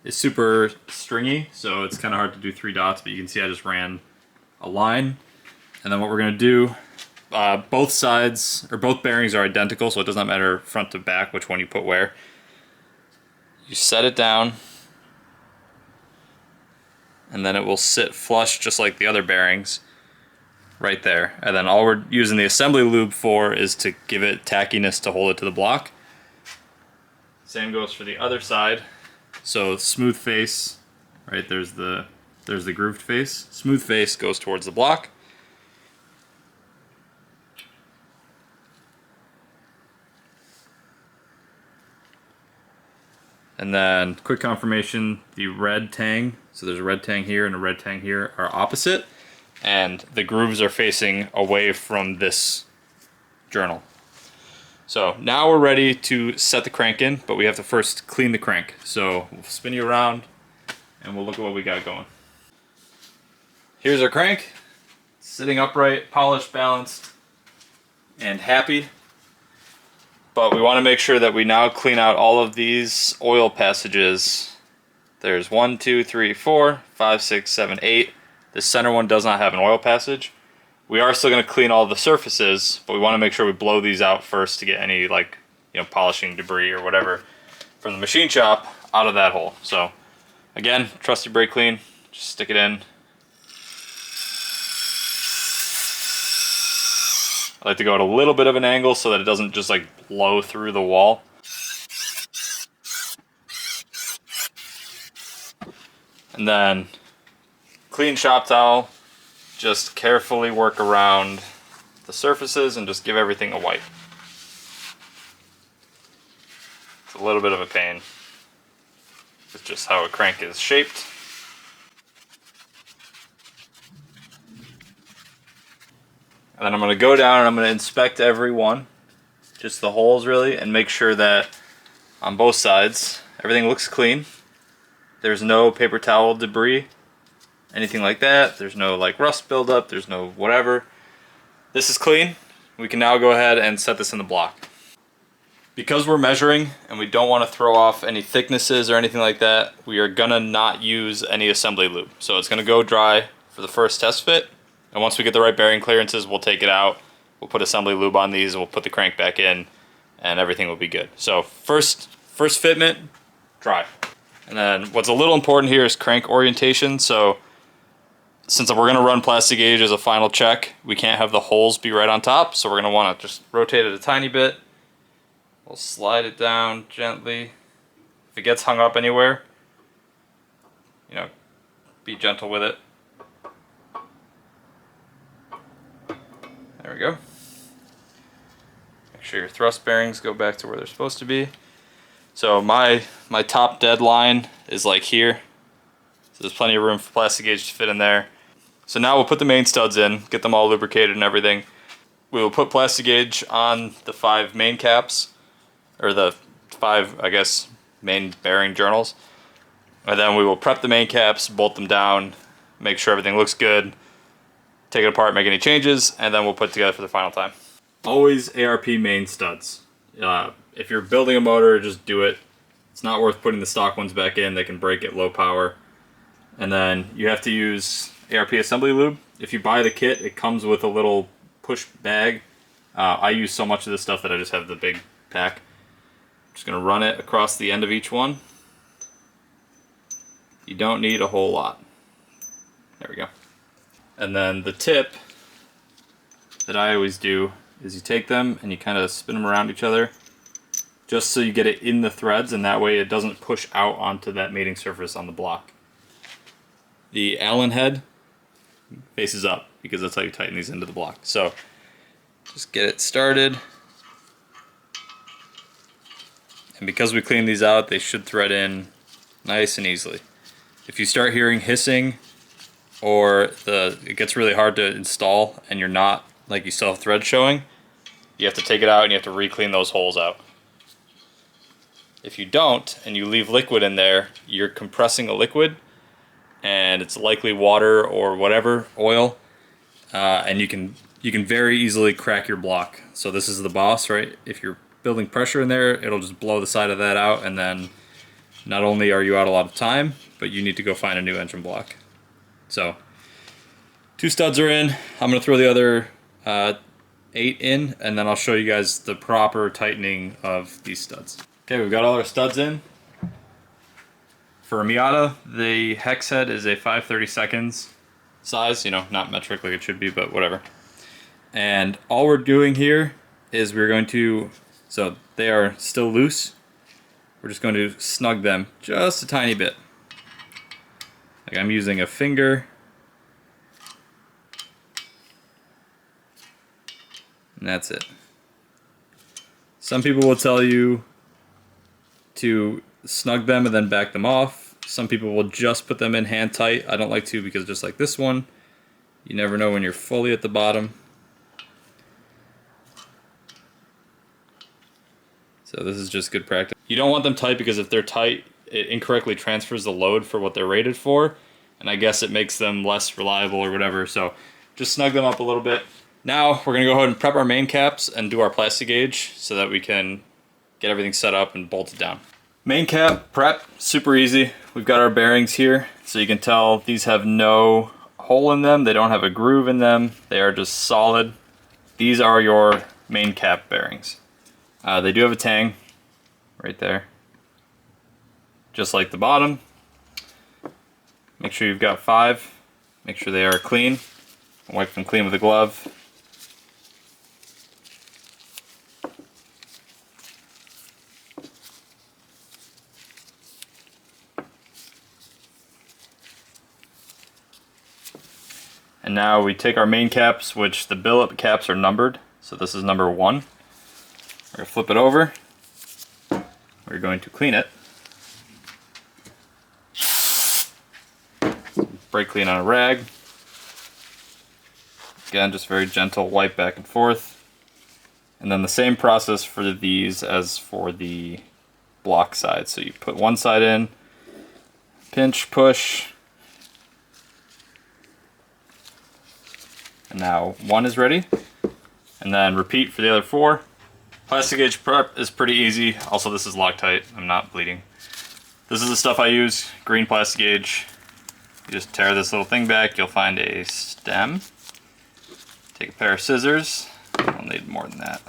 is super stringy, so it's kind of hard to do 3 dots, but you can see I just ran a line. And then what we're going to do, both sides, or both bearings are identical, so it does not matter front to back which one you put where. You set it down, and then it will sit flush just like the other bearings right there. And then all we're using the assembly lube for is to give it tackiness to hold it to the block. Same goes for the other side. So smooth face, right, there's the grooved face. Smooth face goes towards the block. And then quick confirmation, the red tang, so there's a red tang here and a red tang here, are opposite, and the grooves are facing away from this journal. So now we're ready to set the crank in, but we have to first clean the crank. So we'll spin you around and we'll look at what we got going. Here's our crank, sitting upright, polished, balanced, and happy. But we want to make sure that we now clean out all of these oil passages. There's 1, 2, 3, 4, 5, 6, 7, 8. The center one does not have an oil passage. We are still going to clean all the surfaces, but we want to make sure we blow these out first to get any, like, you know, polishing debris or whatever from the machine shop out of that hole. So again, trusty brake clean, just stick it in. I like to go at a little bit of an angle so that it doesn't just like blow through the wall. And then clean shop towel, just carefully work around the surfaces and just give everything a wipe. It's a little bit of a pain. It's just how a crank is shaped. And then I'm going to go down and I'm going to inspect every one, just the holes really, and make sure that on both sides everything looks clean. There's no paper towel debris, anything like that. There's no like rust buildup, there's no whatever. This is clean. We can now go ahead and set this in the block. Because we're measuring and we don't want to throw off any thicknesses or anything like that, we are going to not use any assembly lube. So it's going to go dry for the first test fit. And once we get the right bearing clearances, we'll take it out, we'll put assembly lube on these, and we'll put the crank back in, and everything will be good. So first fitment, dry. And then what's a little important here is crank orientation. So since we're going to run plastic gauge as a final check, we can't have the holes be right on top, so we're going to want to just rotate it a tiny bit, We'll slide it down gently. If it gets hung up anywhere, you know, be gentle with it. There we go. Make sure your thrust bearings go back to where they're supposed to be. So my top dead line is like here. So there's plenty of room for plastic gauge to fit in there. So now we'll put the main studs in, get them all lubricated and everything. We will put plastic gauge on the 5 main caps, or the 5, I guess, main bearing journals. And then we will prep the main caps, bolt them down, make sure everything looks good, take it apart, make any changes, and then we'll put it together for the final time. Always ARP main studs. If you're building a motor, just do it. It's not worth putting the stock ones back in. They can break at low power. And then you have to use ARP assembly lube. If you buy the kit, it comes with a little push bag. I use so much of this stuff that I just have the big pack. I'm just going to run it across the end of each one. You don't need a whole lot. There we go. And then the tip that I always do is you take them and you kind of spin them around each other just so you get it in the threads, and that way it doesn't push out onto that mating surface on the block. The Allen head faces up because that's how you tighten these into the block. So just get it started. And because we cleaned these out, they should thread in nice and easily. If you start hearing hissing or it gets really hard to install and you're not, like you still have thread showing, you have to take it out and you have to re-clean those holes out. If you don't and you leave liquid in there, you're compressing a liquid and it's likely water or whatever, oil, and you can very easily crack your block. So this is the boss, right? If you're building pressure in there, it'll just blow the side of that out, and then not only are you out a lot of time, but you need to go find a new engine block. So 2 studs are in. I'm going to throw the other 8 in, and then I'll show you guys the proper tightening of these studs. Okay, we've got all our studs in. For a Miata, the hex head is a 5/32 size, you know, not metric like it should be, but whatever. And all we're doing here is we're going to, so they are still loose, we're just going to snug them just a tiny bit. Like I'm using a finger. And that's it. Some people will tell you to snug them and then back them off. Some people will just put them in hand tight. I don't like to, because just like this one, you never know when you're fully at the bottom. So this is just good practice. You don't want them tight because if they're tight, it incorrectly transfers the load for what they're rated for, and I guess it makes them less reliable or whatever. So just snug them up a little bit. Now we're gonna go ahead and prep our main caps and do our plastic gauge so that we can get everything set up and bolted down. Main cap prep, super easy. We've got our bearings here, so you can tell these have no hole in them. They don't have a groove in them. They are just solid. These are your main cap bearings. They do have a tang right there, just like the bottom. Make sure you've got 5. Make sure they are clean. Wipe them clean with a glove. And now we take our main caps, which the billet caps are numbered. So this is number 1. We're going to flip it over. We're going to clean it. Brake clean on a rag. Again, just very gentle wipe back and forth. And then the same process for these as for the block side. So you put one side in, pinch, push. And now one is ready. And then repeat for the other 4. Plastic gauge prep is pretty easy. Also, this is Loctite. I'm not bleeding. This is the stuff I use, green plastic gauge. You just tear this little thing back, you'll find a stem. Take a pair of scissors. I'll need more than that.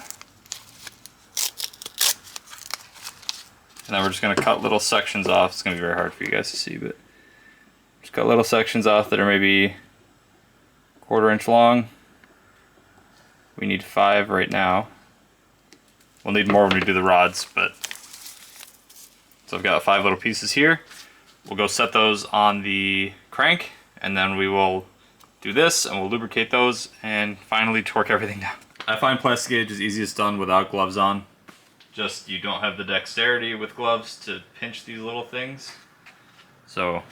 And then we're just going to cut little sections off. It's going to be very hard for you guys to see, but just cut little sections off that are maybe 1/4 inch long. We need 5 right now. We'll need more when we do the rods, but so I've got 5 little pieces here. We'll go set those on the crank, and then we will do this and we'll lubricate those and finally torque everything down. I find plastic gauge is easiest done without gloves on. Just you don't have the dexterity with gloves to pinch these little things. So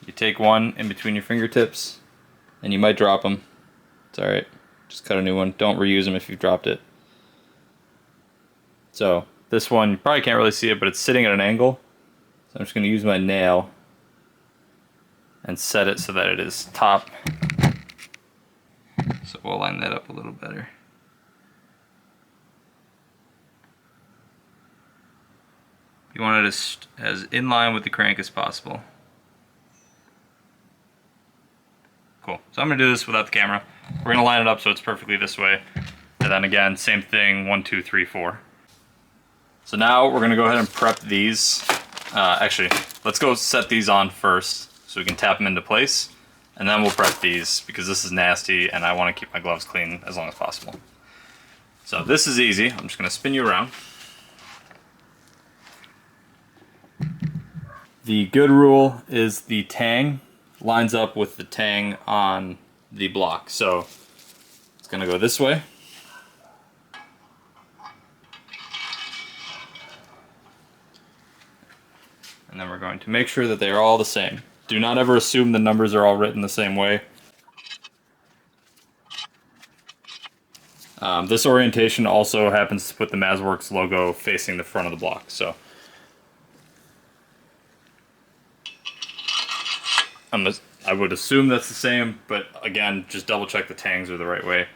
you take one in between your fingertips and you might drop them. It's alright. Just cut a new one. Don't reuse them if you've dropped it. So this one, you probably can't really see it, but it's sitting at an angle. So I'm just going to use my nail and set it so that it is top. So we'll line that up a little better. You want it as in line with the crank as possible. Cool. So I'm going to do this without the camera. We're going to line it up so it's perfectly this way. And then again, same thing, 1, 2, 3, 4. So now we're going to go ahead and prep these. Actually, let's go set these on first so we can tap them into place. And then we'll prep these because this is nasty and I want to keep my gloves clean as long as possible. So this is easy. I'm just going to spin you around. The good rule is the tang lines up with the tang on the block. So it's going to go this way. And then we're going to make sure that they are all the same. Do not ever assume the numbers are all written the same way. This orientation also happens to put the MazWorks logo facing the front of the block. So I would assume that's the same, but again, just double check the tangs are the right way.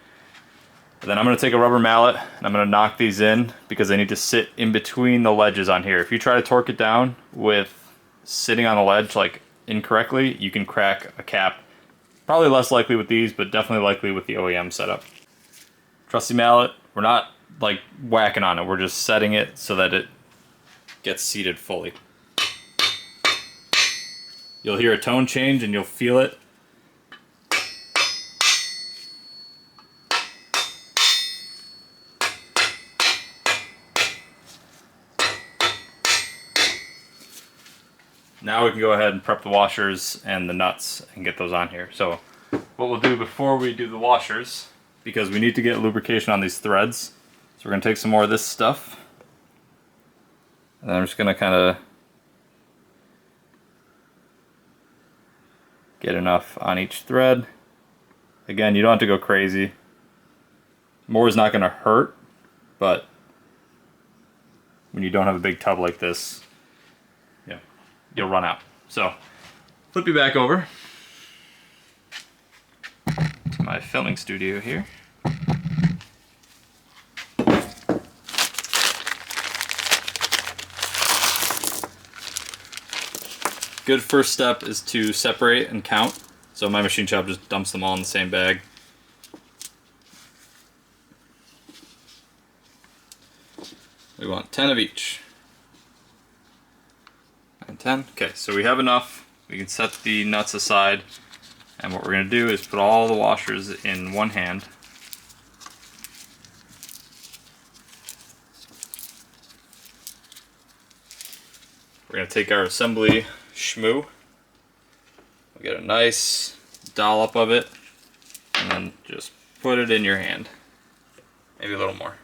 And then I'm going to take a rubber mallet and I'm going to knock these in because they need to sit in between the ledges on here. If you try to torque it down with sitting on the ledge like incorrectly, you can crack a cap. Probably less likely with these, but definitely likely with the OEM setup. Trusty mallet, we're not like whacking on it, we're just setting it so that it gets seated fully. You'll hear a tone change and you'll feel it. Now we can go ahead and prep the washers and the nuts and get those on here. So what we'll do before we do the washers, because we need to get lubrication on these threads, so we're going to take some more of this stuff. And then I'm just going to kind of get enough on each thread. Again, you don't have to go crazy. More is not going to hurt, but when you don't have a big tub like this, you'll run out. So, flip you back over to my filming studio here. Good first step is to separate and count. So my machine shop just dumps them all in the same bag. We want 10 of each. 10. Okay, so we have enough. We can set the nuts aside, and what we're going to do is put all the washers in one hand. We're going to take our assembly shmoo. We'll get a nice dollop of it, and then just put it in your hand. Maybe a little more.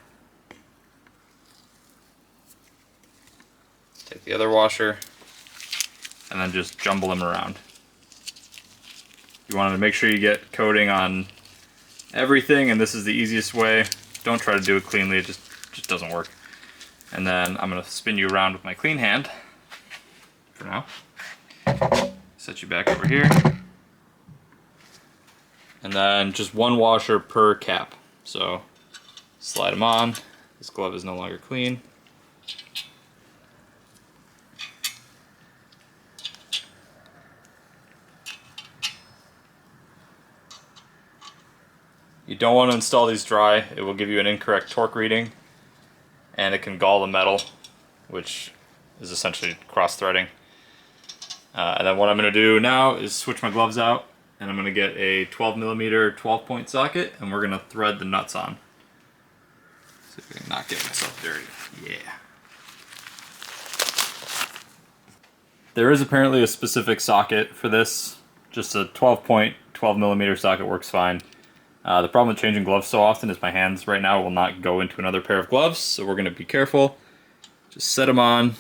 Take the other washer, and then just jumble them around. You want to make sure you get coating on everything, and this is the easiest way. Don't try to do it cleanly, it just doesn't work. And then I'm going to spin you around with my clean hand for now. Set you back over here. And then just one washer per cap. So slide them on. This glove is no longer clean. You don't want to install these dry. It will give you an incorrect torque reading, and it can gall the metal, which is essentially cross-threading. And then what I'm going to do now is switch my gloves out, and I'm going to get a 12mm 12-point socket, and we're going to thread the nuts on. See if I can not get myself dirty. Yeah. There is apparently a specific socket for this. Just a 12 millimeter socket works fine. The problem with changing gloves so often is my hands right now will not go into another pair of gloves, so we're going to be careful. Just set them on,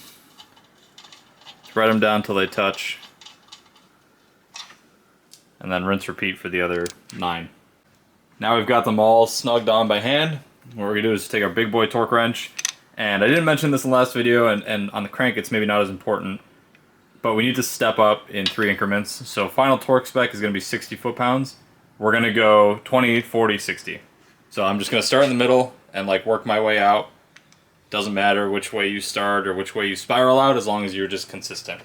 thread them down till they touch, and then rinse repeat for the other 9. Now we've got them all snugged on by hand. What we're going to do is take our big boy torque wrench, and I didn't mention this in the last video, and on the crank it's maybe not as important, but we need to step up in 3 increments. So final torque spec is going to be 60 foot-pounds. We're going to go 20, 40, 60. So I'm just going to start in the middle and like work my way out. Doesn't matter which way you start or which way you spiral out, as long as you're just consistent.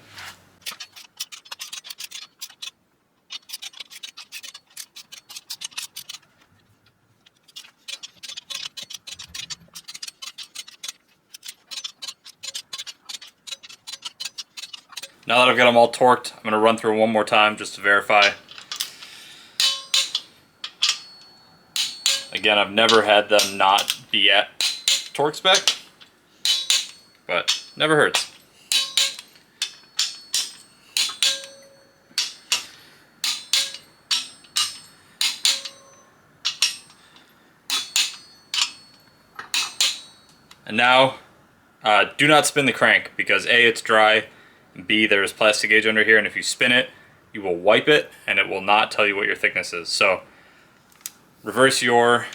Now that I've got them all torqued, I'm going to run through one more time just to verify. Again, I've never had them not be at torque spec, but never hurts. And now, do not spin the crank, because A, it's dry, and B, there's plastic gauge under here, and if you spin it, you will wipe it, and it will not tell you what your thickness is. So, reverse your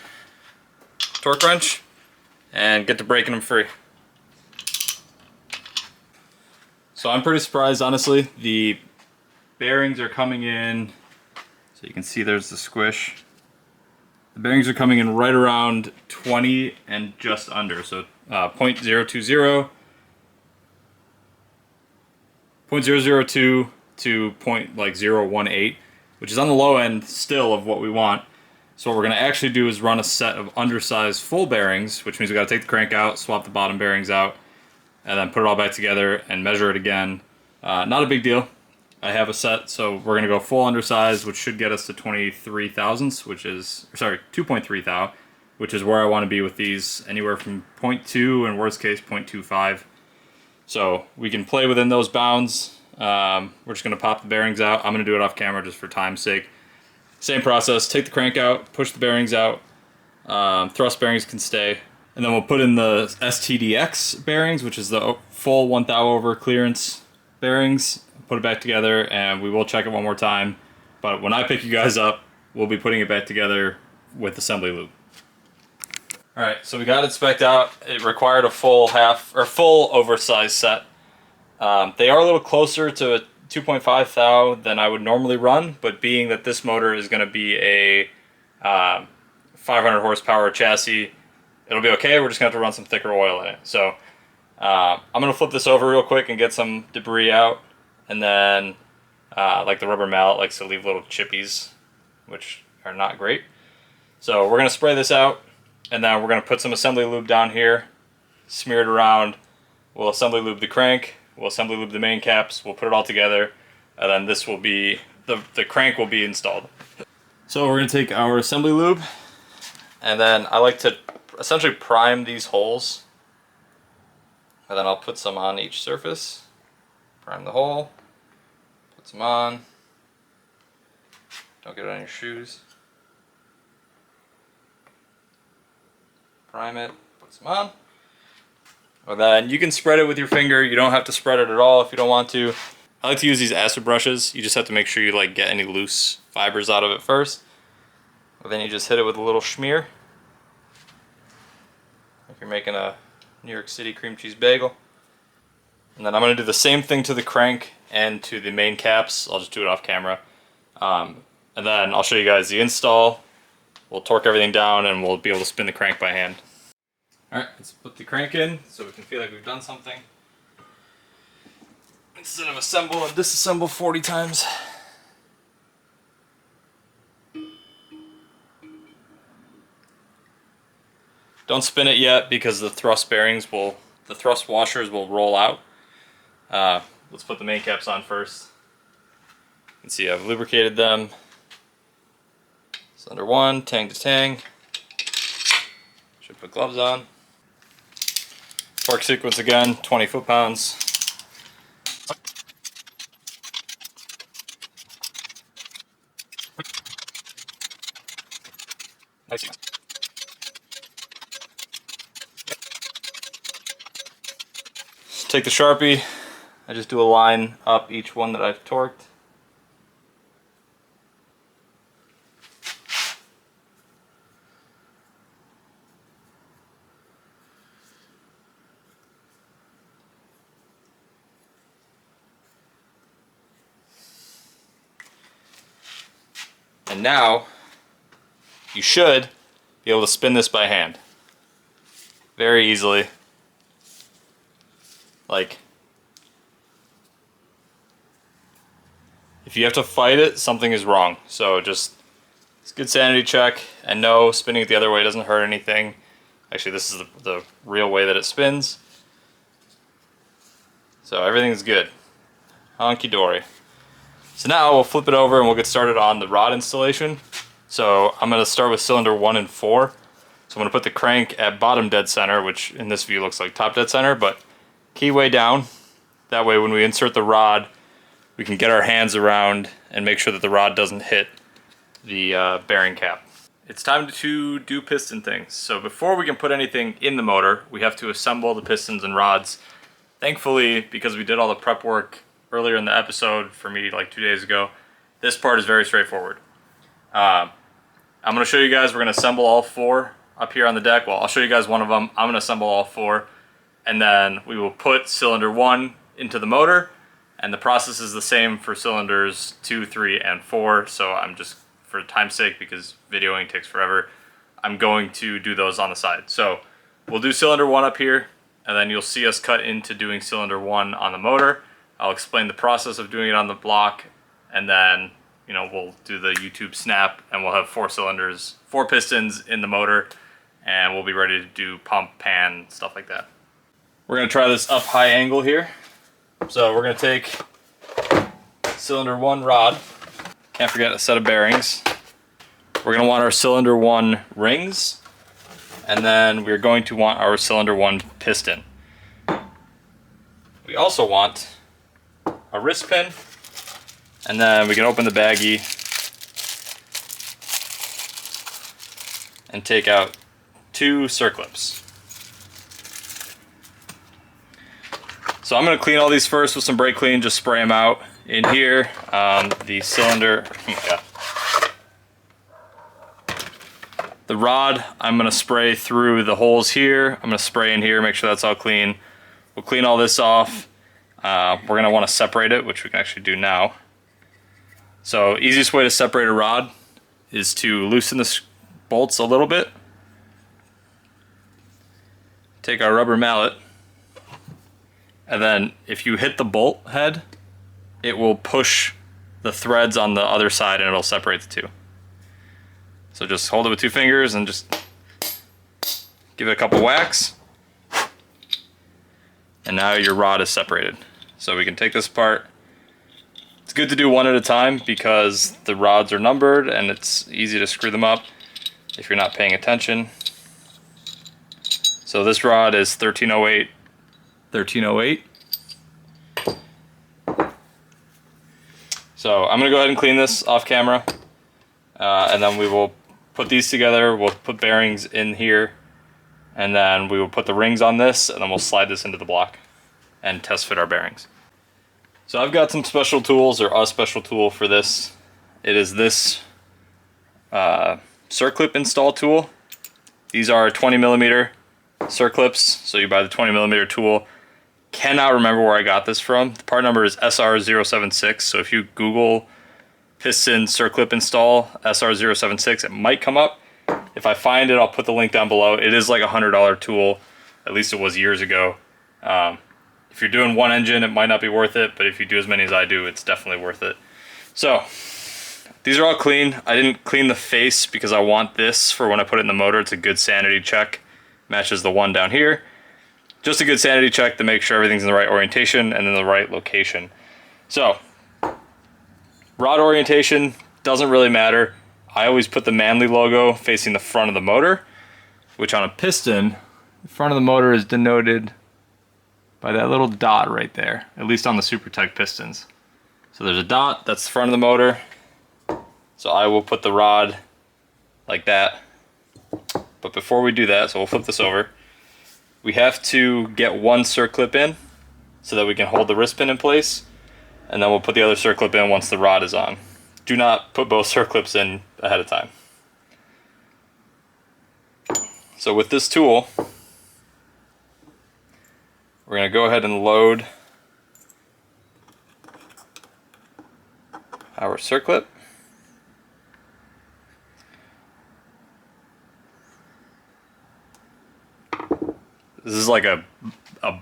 torque wrench, and get to breaking them free. So I'm pretty surprised, honestly. The bearings are coming in, so you can see there's the squish. The bearings are coming in right around 20 and just under, so 0.020, 0.002 to 0.018, which is on the low end still of what we want. So what we're going to actually do is run a set of undersized full bearings, which means we got to take the crank out, swap the bottom bearings out, and then put it all back together and measure it again. Not a big deal. I have a set, so we're going to go full undersized, which should get us to 23 thousandths, which is, sorry, 2.3 thou, which is where I want to be with these, anywhere from 0.2 and worst case 0.25. So we can play within those bounds. We're just going to pop the bearings out. I'm going to do it off camera just for time's sake. Same process, take the crank out, push the bearings out, thrust bearings can stay, and then we'll put in the STDX bearings, which is the full 1 thou over clearance bearings, put it back together, and we will check it one more time. But when I pick you guys up, we'll be putting it back together with assembly lube. Alright, so we got it spec'd out. It required a full oversized set. They are a little closer to a 2.5 thou than I would normally run, but being that this motor is going to be a 500 horsepower chassis, it'll be okay. We're just going to have to run some thicker oil in it. So I'm going to flip this over real quick and get some debris out, and then like the rubber mallet likes to leave little chippies, which are not great. So we're going to spray this out, and then we're going to put some assembly lube down here, smear it around. We'll assembly lube the crank, we'll assembly lube the main caps, we'll put it all together, and then this will be, the crank will be installed. So we're going to take our assembly lube, and then I like to essentially prime these holes, and then I'll put some on each surface. Prime the hole, put some on, don't get it on your shoes. Prime it, put some on. And then you can spread it with your finger. You don't have to spread it at all if you don't want to. I like to use these acid brushes. You just have to make sure you like get any loose fibers out of it first. And then you just hit it with a little schmear. If you're making a New York City cream cheese bagel. And then I'm going to do the same thing to the crank and to the main caps. I'll just do it off camera. And then I'll show you guys the install. We'll torque everything down and we'll be able to spin the crank by hand. Alright, let's put the crank in so we can feel like we've done something. Instead of assemble and disassemble 40 times. Don't spin it yet because the thrust bearings will, the thrust washers will roll out. Let's put the main caps on first. You can see I've lubricated them. It's under one, tang to tang. Should put gloves on. Torque sequence again, 20 foot-pounds. Nice. Take the Sharpie, I just do a line up each one that I've torqued. And now, you should be able to spin this by hand. Very easily. Like, if you have to fight it, something is wrong. So just, it's a good sanity check, and no, spinning it the other way doesn't hurt anything. Actually, this is the real way that it spins. So everything's good. Honky dory. So now we'll flip it over and we'll get started on the rod installation. So I'm going to start with cylinder 1 and 4. So I'm going to put the crank at bottom dead center, which in this view looks like top dead center, but key way down. That way when we insert the rod, we can get our hands around and make sure that the rod doesn't hit the bearing cap. It's time to do piston things. So before we can put anything in the motor, we have to assemble the pistons and rods. Thankfully, because we did all the prep work earlier in the episode, for me like 2 days ago, this part is very straightforward. I'm going to show you guys, we're going to assemble all 4 up here on the deck. Well, I'll show you guys one of them. I'm going to assemble all 4, and then we will put cylinder 1 into the motor, and the process is the same for cylinders 2, 3, and 4. So I'm just, for time's sake, because videoing takes forever, I'm going to do those on the side. So we'll do cylinder 1 up here, and then you'll see us cut into doing cylinder 1 on the motor. I'll explain the process of doing it on the block, and then, you know, we'll do the YouTube snap, and we'll have 4 cylinders, 4 pistons in the motor, and we'll be ready to do pump, pan, stuff like that. We're going to try this up high angle here. So we're going to take cylinder 1 rod. Can't forget a set of bearings. We're going to want our cylinder 1 rings, and then we're going to want our cylinder 1 piston. We also want a wrist pin, and then we can open the baggie and take out 2 circlips. So I'm going to clean all these first with some brake clean, just spray them out. In here, the cylinder, oh my God. The rod, I'm going to spray through the holes here. I'm going to spray in here, make sure that's all clean. We'll clean all this off. We're going to want to separate it, which we can actually do now. So easiest way to separate a rod is to loosen the bolts a little bit. Take our rubber mallet, and then if you hit the bolt head, it will push the threads on the other side and it'll separate the two. So just hold it with 2 fingers and just give it a couple whacks, and now your rod is separated. So we can take this apart. It's good to do one at a time because the rods are numbered and it's easy to screw them up if you're not paying attention. So this rod is 1308, 1308. So I'm going to go ahead and clean this off camera, and then we will put these together. We'll put bearings in here, and then we will put the rings on this, and then we'll slide this into the block and test fit our bearings. So I've got some special tools, or a special tool for this. It is this circlip install tool. These are 20mm circlips, so you buy the 20mm tool. Cannot remember where I got this from. The part number is SR076, so if you Google piston circlip install SR076, it might come up. If I find it, I'll put the link down below. It is like a $100 tool, at least it was years ago. If you're doing one engine, it might not be worth it, but if you do as many as I do, it's definitely worth it. So these are all clean. I didn't clean the face because I want this for when I put it in the motor. It's a good sanity check. Matches the one down here. Just a good sanity check to make sure everything's in the right orientation and in the right location. So, rod orientation doesn't really matter. I always put the Manly logo facing the front of the motor, which on a piston, the front of the motor is denoted by that little dot right there, at least on the super tight pistons. So there's a dot, that's the front of the motor. So I will put the rod like that. But before we do that, so we'll flip this over, we have to get one circlip in so that we can hold the wrist pin in place, and then we'll put the other circlip in once the rod is on. Do not put both circlips in ahead of time. So with this tool, we're going to go ahead and load our circlip. This is like a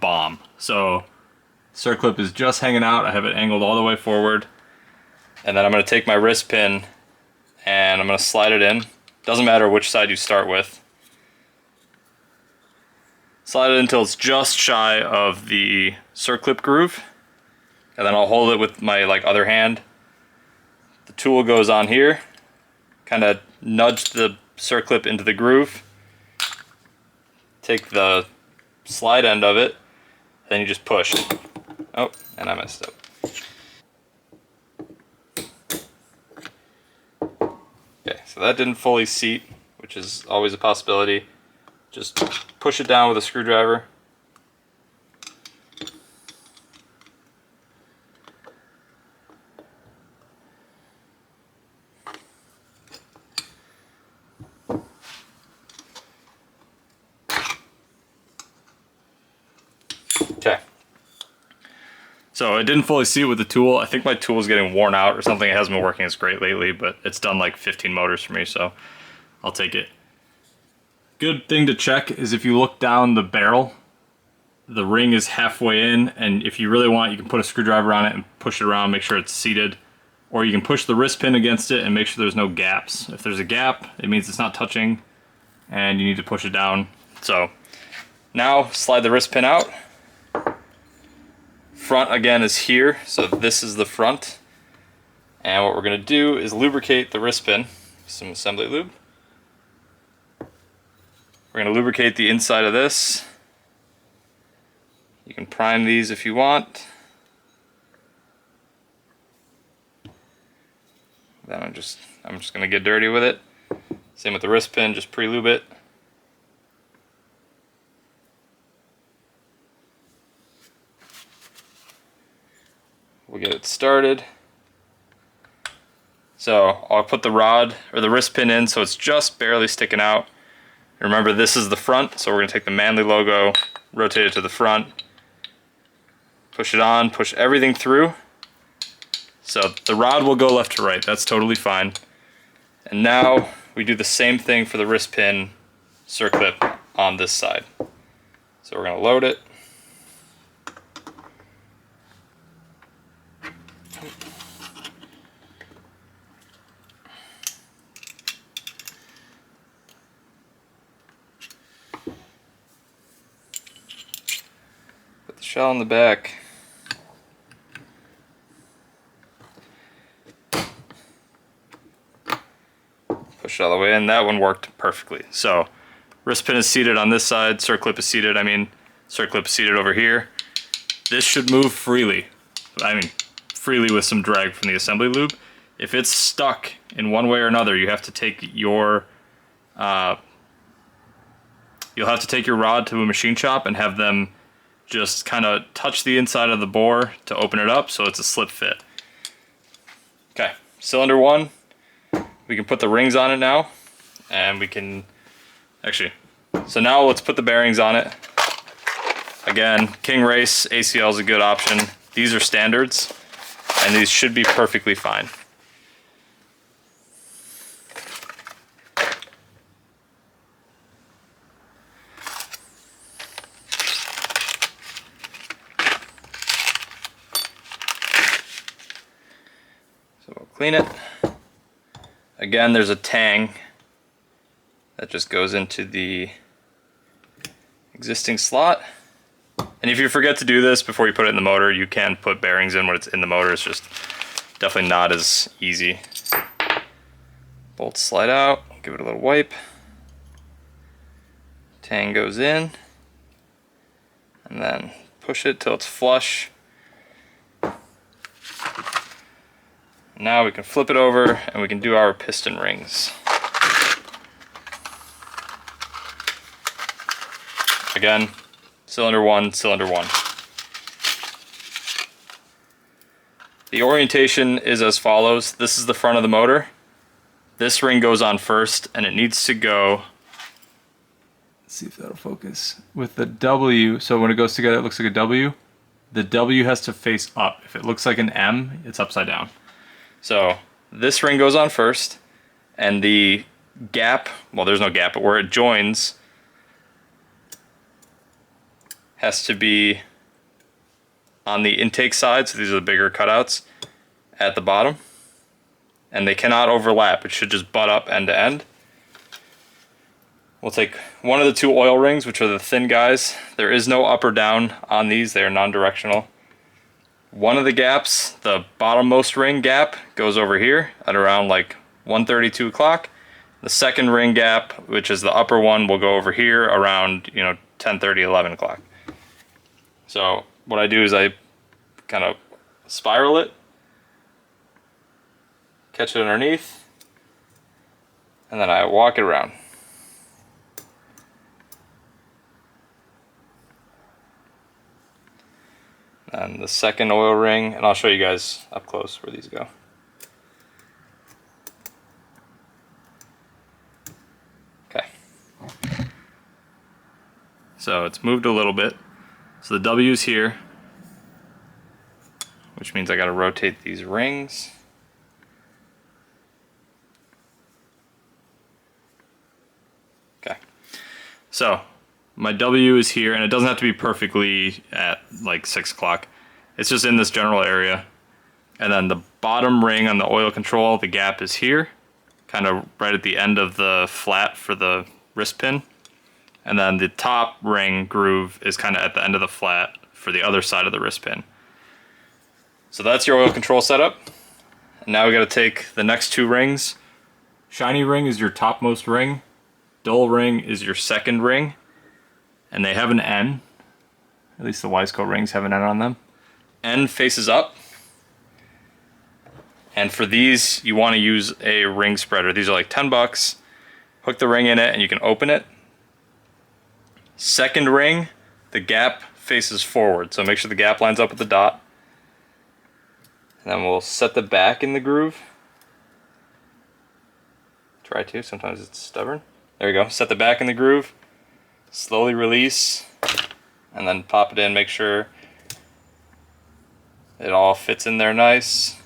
bomb. So circlip is just hanging out. I have it angled all the way forward. And then I'm going to take my wrist pin and I'm going to slide it in. Doesn't matter which side you start with. Slide it until it's just shy of the circlip groove. And then I'll hold it with my other hand. The tool goes on here. Kind of nudge the circlip into the groove. Take the slide end of it, then you just push. Oh, and I messed up. Okay, so that didn't fully seat, which is always a possibility. Just push it down with a screwdriver. Okay. So it didn't fully seat with the tool. I think my tool is getting worn out or something. It hasn't been working as great lately, but it's done like 15 motors for me, so I'll take it. Good thing to check is if you look down the barrel, the ring is halfway in, and if you really want, you can put a screwdriver on it and push it around, make sure it's seated. Or you can push the wrist pin against it and make sure there's no gaps. If there's a gap, it means it's not touching, and you need to push it down. So now slide the wrist pin out. Front again is here, so this is the front. And what we're going to do is lubricate the wrist pin with some assembly lube. We're going to lubricate the inside of this. You can prime these if you want. Then I'm just going to get dirty with it. Same with the wrist pin, just pre-lube it. We'll get it started. So I'll put the rod or the wrist pin in so it's just barely sticking out. Remember, this is the front, so we're going to take the Manly logo, rotate it to the front, push it on, push everything through. So the rod will go left to right, that's totally fine. And now we do the same thing for the wrist pin circlip on this side. So we're going to load it. Put the shell in the back. Push it all the way in. That one worked perfectly. So wrist pin is seated on this side, circlip is seated, circlip is seated over here. This should move freely. Freely with some drag from the assembly lube. If it's stuck in one way or another, you have to take your rod to a machine shop and have them just kind of touch the inside of the bore to open it up so it's a slip fit. Okay, cylinder one. We can put the rings on it now, and we can so now let's put the bearings on it. Again, King Race ACL is a good option. These are standards, and these should be perfectly fine. So we'll clean it. Again, there's a tang that just goes into the existing slot. And if you forget to do this before you put it in the motor, you can put bearings in when it's in the motor. It's just definitely not as easy. Bolts slide out, give it a little wipe. Tang goes in, and then push it till it's flush. Now we can flip it over and we can do our piston rings. Again, cylinder 1, cylinder 1. The orientation is as follows. This is the front of the motor. This ring goes on first, and it needs to go, let's see if that'll focus, with the W. So when it goes together, it looks like a W. The W has to face up. If it looks like an M, it's upside down. So this ring goes on first, and the gap, well, there's no gap, but where it joins has to be on the intake side. So these are the bigger cutouts at the bottom, and they cannot overlap. It should just butt up end to end. We'll take one of the 2 oil rings, which are the thin guys. There is no up or down on these. They are non-directional. One of the gaps, the bottommost ring gap, goes over here at around like 1:30, 2 o'clock. The second ring gap, which is the upper one, will go over here around 10:30, 11 o'clock. So what I do is I kind of spiral it, catch it underneath, and then I walk it around. And the second oil ring, and I'll show you guys up close where these go. Okay. So it's moved a little bit. So the W's here, which means I gotta rotate these rings. Okay. So my W is here, and it doesn't have to be perfectly at like 6 o'clock. It's just in this general area. And then the bottom ring on the oil control, the gap is here, kind of right at the end of the flat for the wrist pin. And then the top ring groove is kind of at the end of the flat for the other side of the wrist pin. So that's your oil control setup. And now we got to take the next 2 rings. Shiny ring is your topmost ring. Dull ring is your second ring. And they have an N. At least the Wiseco rings have an N on them. N faces up. And for these, you want to use a ring spreader. These are like 10 bucks. Hook the ring in it and you can open it. Second ring, the gap faces forward. So make sure the gap lines up with the dot. And then we'll set the back in the groove. Try to, sometimes it's stubborn. There we go, set the back in the groove. Slowly release, and then pop it in, make sure it all fits in there nice.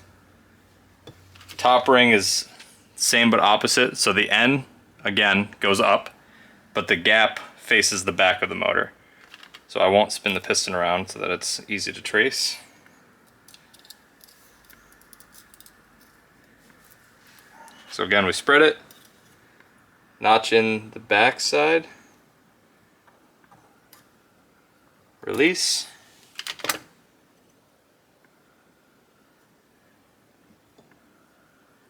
Top ring is same but opposite, so the N, again, goes up, but the gap faces the back of the motor. So I won't spin the piston around so that it's easy to trace. So again, we spread it, notch in the back side, release,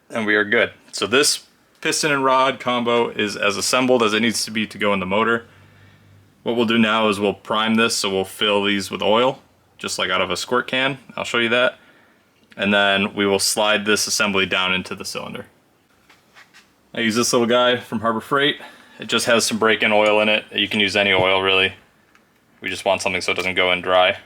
and we are good. So this piston and rod combo is as assembled as it needs to be to go in the motor. What we'll do now is we'll prime this, so we'll fill these with oil, just like out of a squirt can. I'll show you that. And then we will slide this assembly down into the cylinder. I use this little guy from Harbor Freight. It just has some break-in oil in it. You can use any oil, really. We just want something so it doesn't go in dry.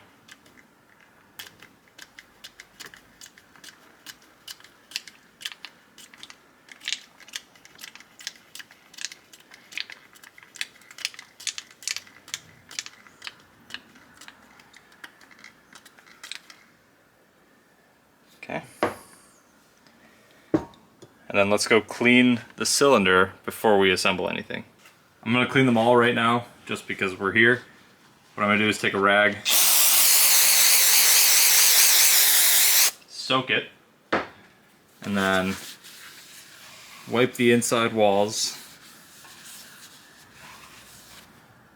Okay. And then let's go clean the cylinder before we assemble anything. I'm gonna clean them all right now, just because we're here. What I'm gonna do is take a rag, soak it, and then wipe the inside walls.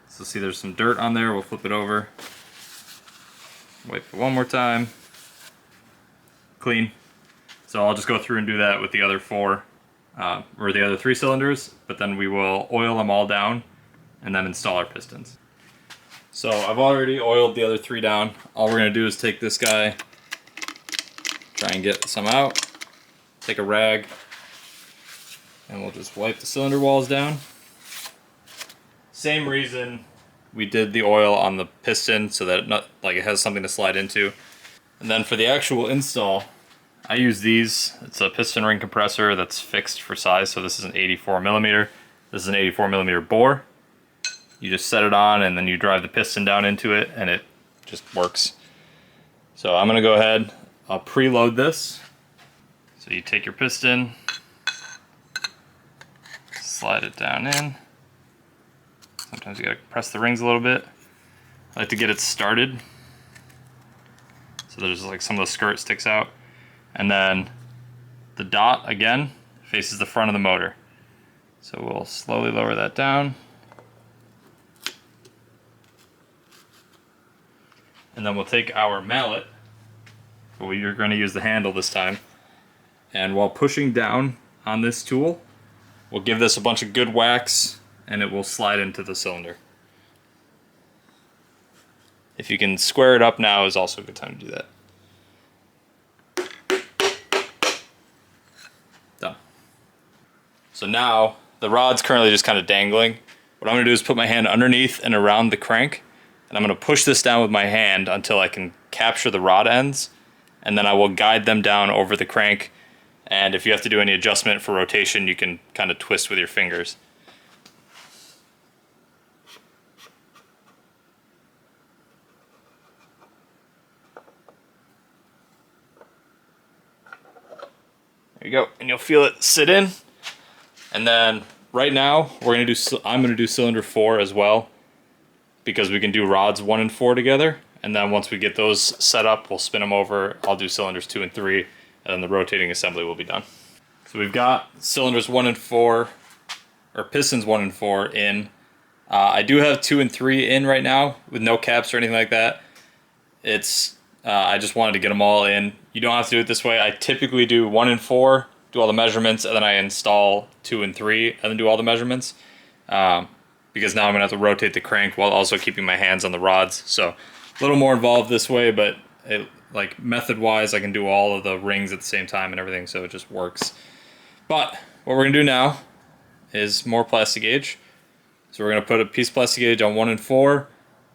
So see there's some dirt on there, we'll flip it over. Wipe it one more time. Clean. So I'll just go through and do that with the other 4, or the other 3 cylinders, but then we will oil them all down and then install our pistons. So I've already oiled the other 3 down. All we're gonna do is take this guy, try and get some out, take a rag, and we'll just wipe the cylinder walls down. Same reason we did the oil on the piston, so that it has something to slide into. And then for the actual install, I use these. It's a piston ring compressor that's fixed for size, so this is an 84 millimeter. This is an 84 millimeter bore. You just set it on and then you drive the piston down into it and it just works. So I'm gonna go ahead, I'll preload this. So you take your piston, slide it down in. Sometimes you gotta press the rings a little bit. I like to get it started. So there's like some of the skirt sticks out. And then the dot, again, faces the front of the motor. So we'll slowly lower that down. And then we'll take our mallet, but we're going to use the handle this time. And while pushing down on this tool, we'll give this a bunch of good whacks and it will slide into the cylinder. If you can square it up now is also a good time to do that. Done. So now the rod's currently just kind of dangling. What I'm going to do is put my hand underneath and around the crank, and I'm going to push this down with my hand until I can capture the rod ends, and then I will guide them down over the crank. And if you have to do any adjustment for rotation, you can kind of twist with your fingers. There you go, and you'll feel it sit in. And then right now I'm gonna do cylinder 4 as well, because we can do rods 1 and 4 together. And then once we get those set up, we'll spin them over. I'll do cylinders 2 and 3, and then the rotating assembly will be done. So we've got cylinders 1 and 4, or pistons 1 and 4 in. I do have 2 and 3 in right now with no caps or anything like that. I just wanted to get them all in. You don't have to do it this way. I typically do 1 and 4, do all the measurements, and then I install 2 and 3, and then do all the measurements. Because now I'm gonna have to rotate the crank while also keeping my hands on the rods. So a little more involved this way, but like method-wise, I can do all of the rings at the same time and everything, so it just works. But what we're gonna do now is more plastic gauge. So we're gonna put a piece of plastic gauge on 1 and 4,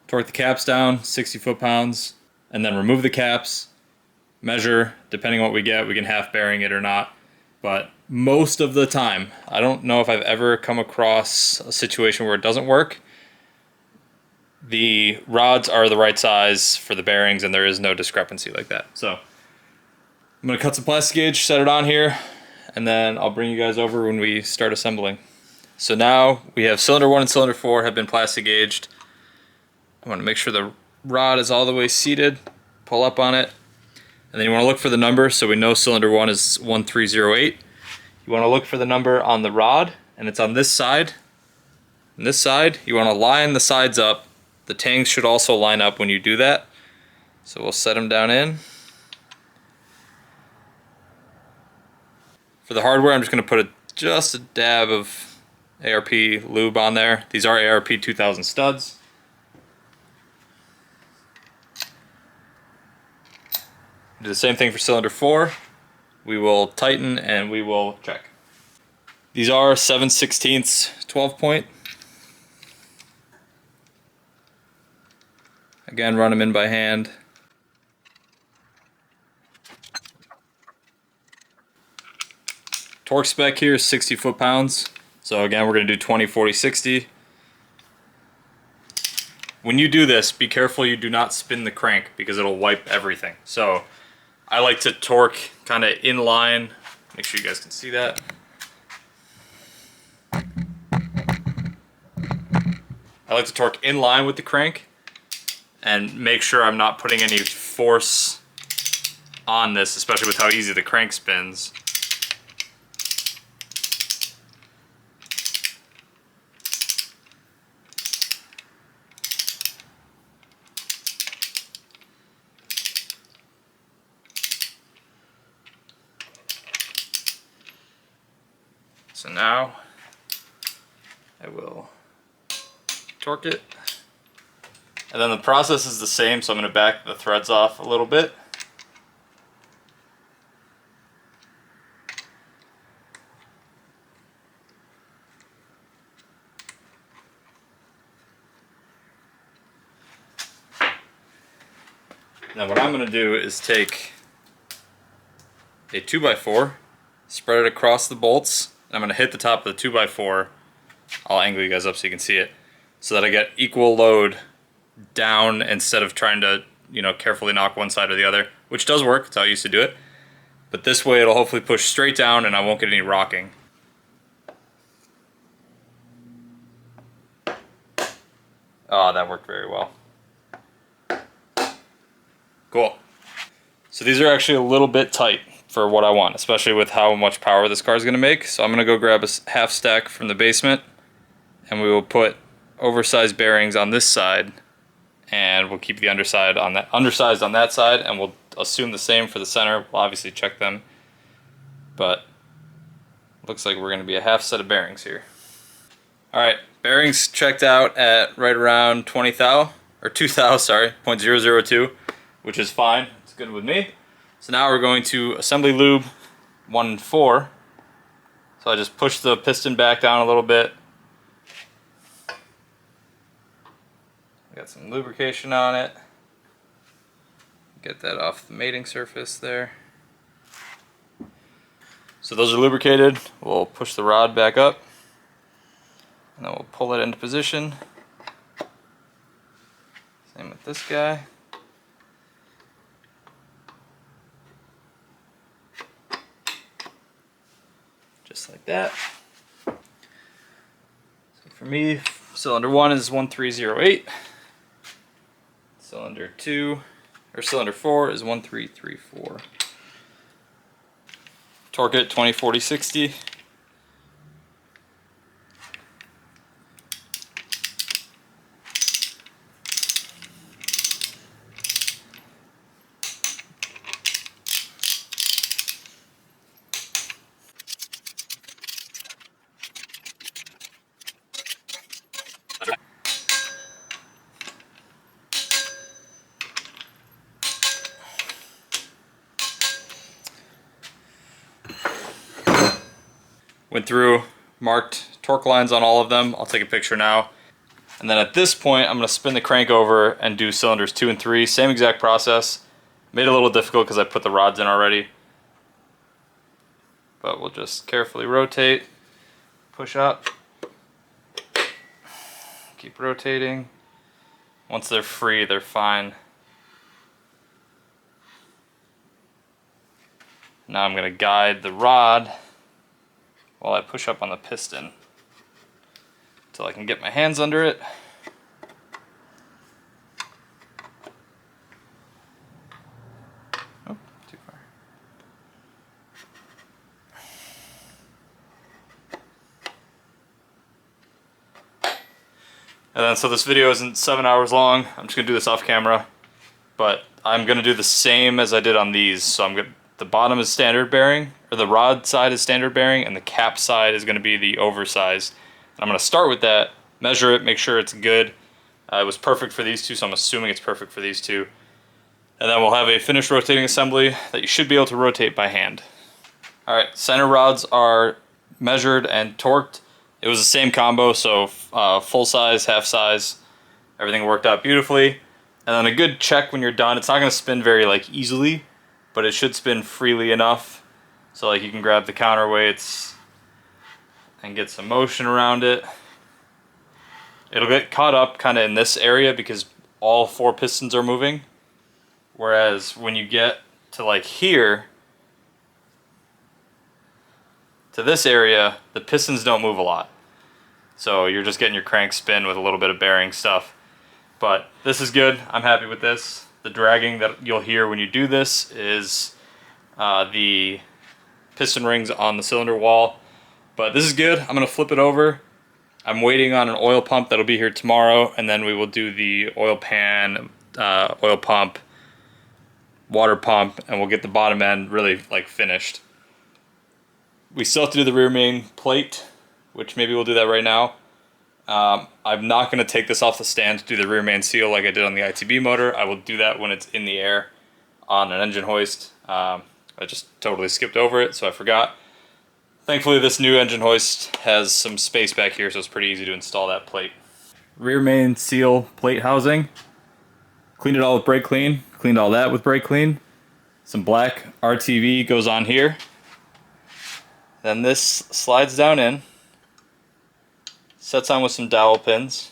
torque the caps down, 60 foot-pounds, and then remove the caps, measure. Depending on what we get, we can half bearing it or not. But most of the time, I don't know if I've ever come across a situation where it doesn't work. The rods are the right size for the bearings and there is no discrepancy like that. So I'm gonna cut some plastic gauge, set it on here, and then I'll bring you guys over when we start assembling. So now we have cylinder 1 and cylinder 4 have been plastic gauged. I want to make sure the rod is all the way seated, pull up on it, and then you want to look for the number. So we know cylinder 1 is 1308. You want to look for the number on the rod, and it's on this side. On this side, you want to line the sides up. The tanks should also line up when you do that. So we'll set them down in. For the hardware, I'm just going to put just a dab of ARP lube on there. These are ARP 2000 studs. Do the same thing for cylinder 4. We will tighten and we will check. These are 7/16 12 point. Again, run them in by hand. Torque spec here is 60 foot-pounds. So again, we're going to do 20, 40, 60. When you do this, be careful you do not spin the crank because it'll wipe everything. So I like to torque kind of in line. Make sure you guys can see that. I like to torque in line with the crank and make sure I'm not putting any force on this, especially with how easy the crank spins. So now I will torque it. And then the process is the same, so I'm going to back the threads off a little bit. Now what I'm going to do is take a 2x4, spread it across the bolts, and I'm going to hit the top of the 2x4. I'll angle you guys up so you can see it, so that I get equal load down instead of trying to, you know, carefully knock one side or the other, which does work. That's how I used to do it. But this way it'll hopefully push straight down and I won't get any rocking. Oh, that worked very well. Cool. So these are actually a little bit tight for what I want, especially with how much power this car is going to make. So I'm going to go grab a half stack from the basement, and we will put oversized bearings on this side, and we'll keep the undersized on that side, and we'll assume the same for the center. We'll obviously check them, but looks like we're going to be a half set of bearings here. All right, bearings checked out at right around 20 thou, or 2 thou, sorry, 0.002, which is fine. It's good with me. So now we're going to assembly lube 1 and 4. So I just push the piston back down a little bit. Got some lubrication on it. Get that off the mating surface there. So those are lubricated. We'll push the rod back up, and then we'll pull it into position. Same with this guy. Just like that. So for me, cylinder 1 is 1308. Cylinder 2, or cylinder 4 is 1334. Torque it 20, 40, 60. Went through, marked torque lines on all of them. I'll take a picture now. And then at this point, I'm going to spin the crank over and do cylinders 2 and 3. Same exact process. Made it a little difficult because I put the rods in already. But we'll just carefully rotate, push up, keep rotating. Once they're free, they're fine. Now I'm going to guide the rod while I push up on the piston until I can get my hands under it. Oh, too far. And then, so this video isn't 7 hours long. I'm just gonna do this off camera, but I'm gonna do the same as I did on these. So the bottom is standard bearing, or the rod side is standard bearing, and the cap side is going to be the oversized. And I'm going to start with that, measure it, make sure it's good. It was perfect for these two, so I'm assuming it's perfect for these two. And then we'll have a finished rotating assembly that you should be able to rotate by hand. Alright, center rods are measured and torqued. It was the same combo, so full size, half size, everything worked out beautifully. And then a good check when you're done. It's not going to spin very easily, but it should spin freely enough so you can grab the counterweights and get some motion around it. It'll get caught up kind of in this area because all 4 pistons are moving, whereas when you get to here to this area, the pistons don't move a lot, so you're just getting your crank spin with a little bit of bearing stuff. But this is good. I'm happy with this. The dragging that you'll hear when you do this is the piston rings on the cylinder wall. But this is good. I'm going to flip it over. I'm waiting on an oil pump that'll be here tomorrow, and then we will do the oil pan, oil pump, water pump, and we'll get the bottom end really finished. We still have to do the rear main plate, which maybe we'll do that right now. I'm not going to take this off the stand to do the rear main seal like I did on the ITB motor. I will do that when it's in the air on an engine hoist. I just totally skipped over it, so I forgot. Thankfully, this new engine hoist has some space back here, so it's pretty easy to install that plate. Rear main seal plate housing. Cleaned it all with brake clean. Cleaned all that with brake clean. Some black RTV goes on here. Then this slides down in. Sets on with some dowel pins.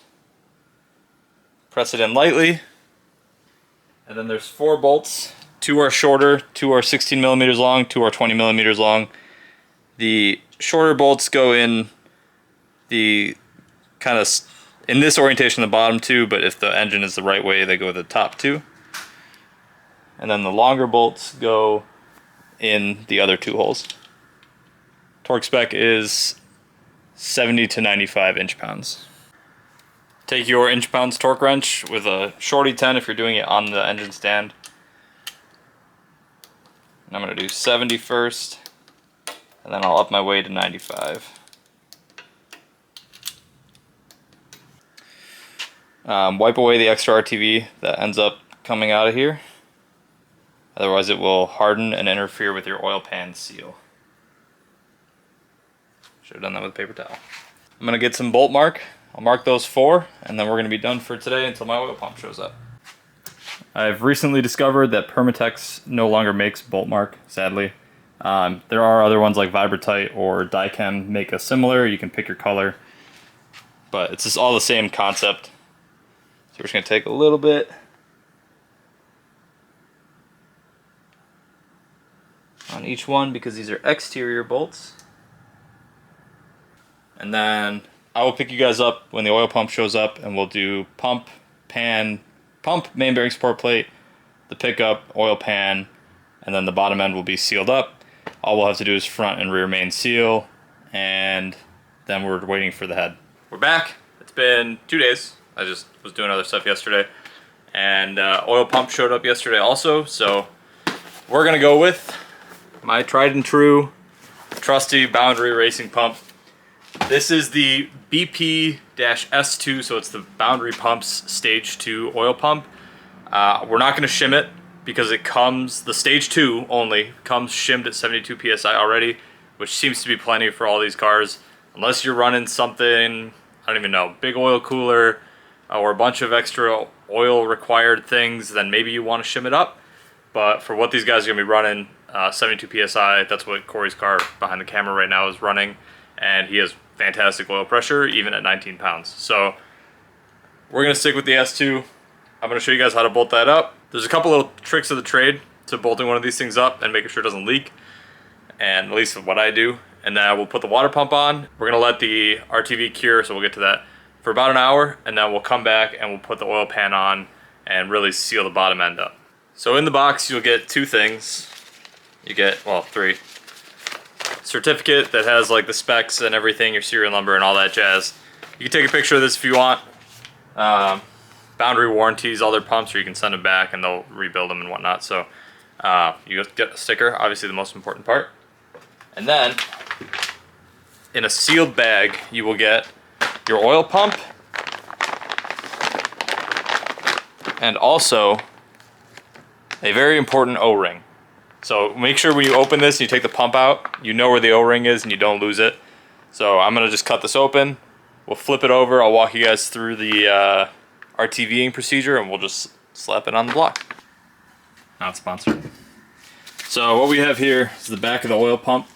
Press it in lightly. And then there's 4 bolts. 2 are shorter, 2 are 16 millimeters long, 2 are 20 millimeters long. The shorter bolts go in the kind of in this orientation, the bottom 2, but if the engine is the right way, they go the top 2. And then the longer bolts go in the other 2 holes. Torque spec is 70 to 95 inch-pounds. Take your inch-pounds torque wrench with a shorty 10 if you're doing it on the engine stand. And I'm going to do 70 first, and then I'll up my way to 95. Wipe away the extra RTV that ends up coming out of here. Otherwise it will harden and interfere with your oil pan seal. Should have done that with a paper towel. I'm going to get some bolt mark. I'll mark those 4, and then we're going to be done for today until my oil pump shows up. I've recently discovered that Permatex no longer makes bolt mark, sadly. There are other ones like Vibratite or Dichem make a similar. You can pick your color, but it's just all the same concept. So we're just going to take a little bit on each one because these are exterior bolts. And then I will pick you guys up when the oil pump shows up, and we'll do pump, main bearing support plate, the pickup, oil pan, and then the bottom end will be sealed up. All we'll have to do is front and rear main seal, and then we're waiting for the head. We're back. It's been 2 days. I just was doing other stuff yesterday, and oil pump showed up yesterday also, so we're gonna go with my tried and true trusty Boundary racing pump. This is the BP-S2, so it's the Boundary Pumps Stage 2 oil pump. We're not going to shim it because it comes, the Stage 2 only, comes shimmed at 72 PSI already, which seems to be plenty for all these cars. Unless you're running something, I don't even know, big oil cooler or a bunch of extra oil required things, then maybe you want to shim it up. But for what these guys are going to be running, 72 PSI, that's what Corey's car behind the camera right now is running. And he has fantastic oil pressure, even at 19 pounds. So we're going to stick with the S2. I'm going to show you guys how to bolt that up. There's a couple little tricks of the trade to bolting one of these things up and making sure it doesn't leak, and at least what I do. And then we'll put the water pump on. We're going to let the RTV cure, so we'll get to that, for about an hour, and then we'll come back and we'll put the oil pan on and really seal the bottom end up. So in the box you'll get 2 things. You get, well, 3. Certificate that has like the specs and everything, your serial number and all that jazz. You can take a picture of this if you want. Boundary warranties all their pumps, or you can send them back and they'll rebuild them and whatnot. So you get a sticker, obviously the most important part. And then in a sealed bag you will get your oil pump and also a very important O-ring. So make sure when you open this and you take the pump out, you know where the O-ring is and you don't lose it. So I'm going to just cut this open. We'll flip it over. I'll walk you guys through the RTVing procedure, and we'll just slap it on the block. Not sponsored. So what we have here is the back of the oil pump.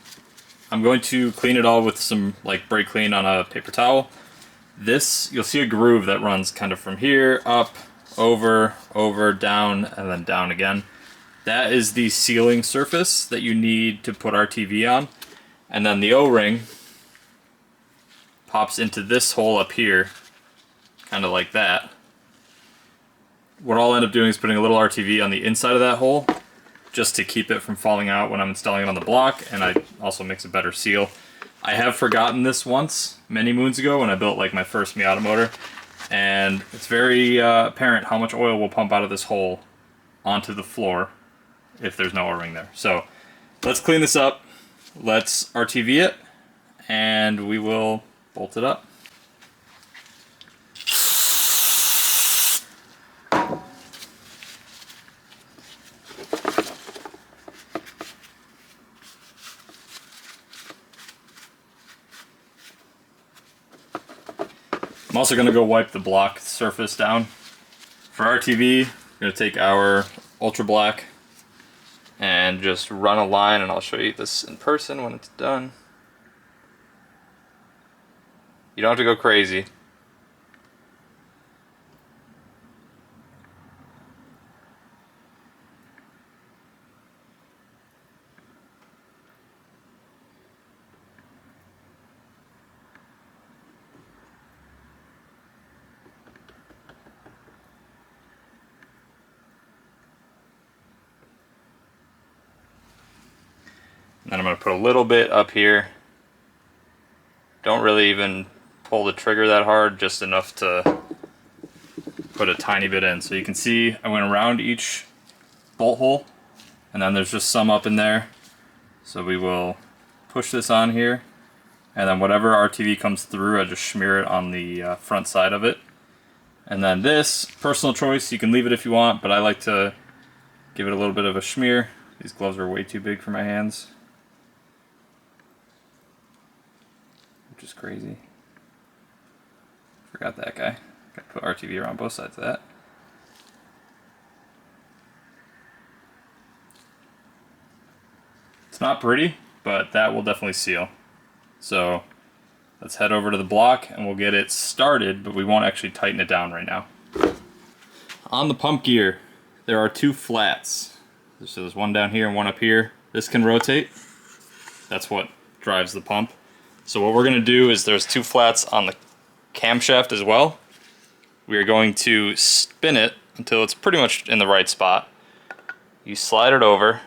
I'm going to clean it all with some like brake clean on a paper towel. This, you'll see a groove that runs kind of from here, up, over, down, and then down again. That is the sealing surface that you need to put RTV on. And then the O-ring pops into this hole up here, kind of like that. What I'll end up doing is putting a little RTV on the inside of that hole, just to keep it from falling out when I'm installing it on the block, and I also makes a better seal. I have forgotten this once, many moons ago, when I built like my first Miata motor, and it's very apparent how much oil will pump out of this hole onto the floor if there's no O-ring there. So let's clean this up, let's RTV it, and we will bolt it up. also gonna go wipe the block surface down. For RTV, we're gonna take our Ultra Black and just run a line, and I'll show you this in person when it's done. You don't have to go crazy. And then I'm going to put a little bit up here. Don't really even pull the trigger that hard, just enough to put a tiny bit in. So you can see I went around each bolt hole, and then there's just some up in there. So we will push this on here, and then whatever RTV comes through, I just smear it on the front side of it. And then this, personal choice, you can leave it if you want, but I like to give it a little bit of a smear. These gloves are way too big for my hands, which is crazy. Forgot that guy. Gotta put RTV around both sides of that. It's not pretty, but that will definitely seal. So let's head over to the block and we'll get it started, but we won't actually tighten it down right now. On the pump gear, there are 2 flats. So there's one down here and one up here. This can rotate. That's what drives the pump. So what we're gonna do is there's 2 flats on the camshaft as well. We are going to spin it until it's pretty much in the right spot. You slide it over.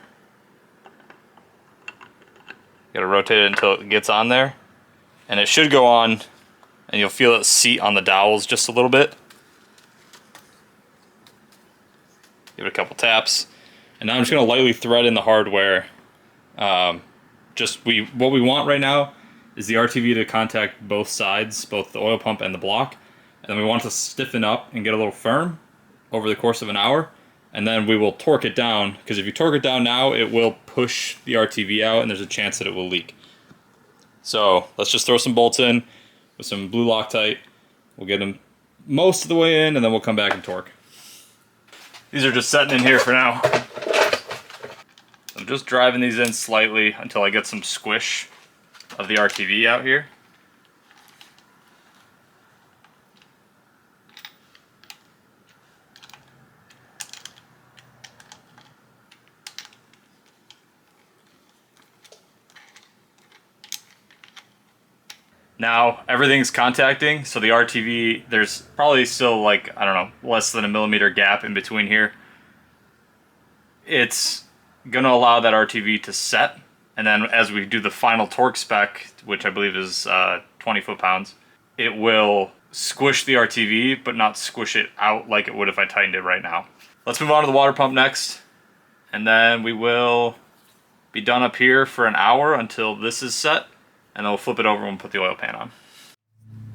You gotta rotate it until it gets on there. And it should go on, and you'll feel it seat on the dowels just a little bit. Give it a couple taps. And now I'm just gonna lightly thread in the hardware. What we want right now is the RTV to contact both sides, both the oil pump and the block. And then we want it to stiffen up and get a little firm over the course of an hour. And then we will torque it down, because if you torque it down now, it will push the RTV out and there's a chance that it will leak. So let's just throw some bolts in with some blue Loctite. We'll get them most of the way in, and then we'll come back and torque. These are just setting in here for now. I'm just driving these in slightly until I get some squish of the RTV out here. Now everything's contacting, so the RTV, there's probably still like, I don't know, less than a millimeter gap in between here. It's gonna allow that RTV to set, and then as we do the final torque spec, which I believe is 20 foot-pounds, it will squish the RTV, but not squish it out like it would if I tightened it right now. Let's move on to the water pump next, and then we will be done up here for an hour until this is set, and then we'll flip it over and put the oil pan on.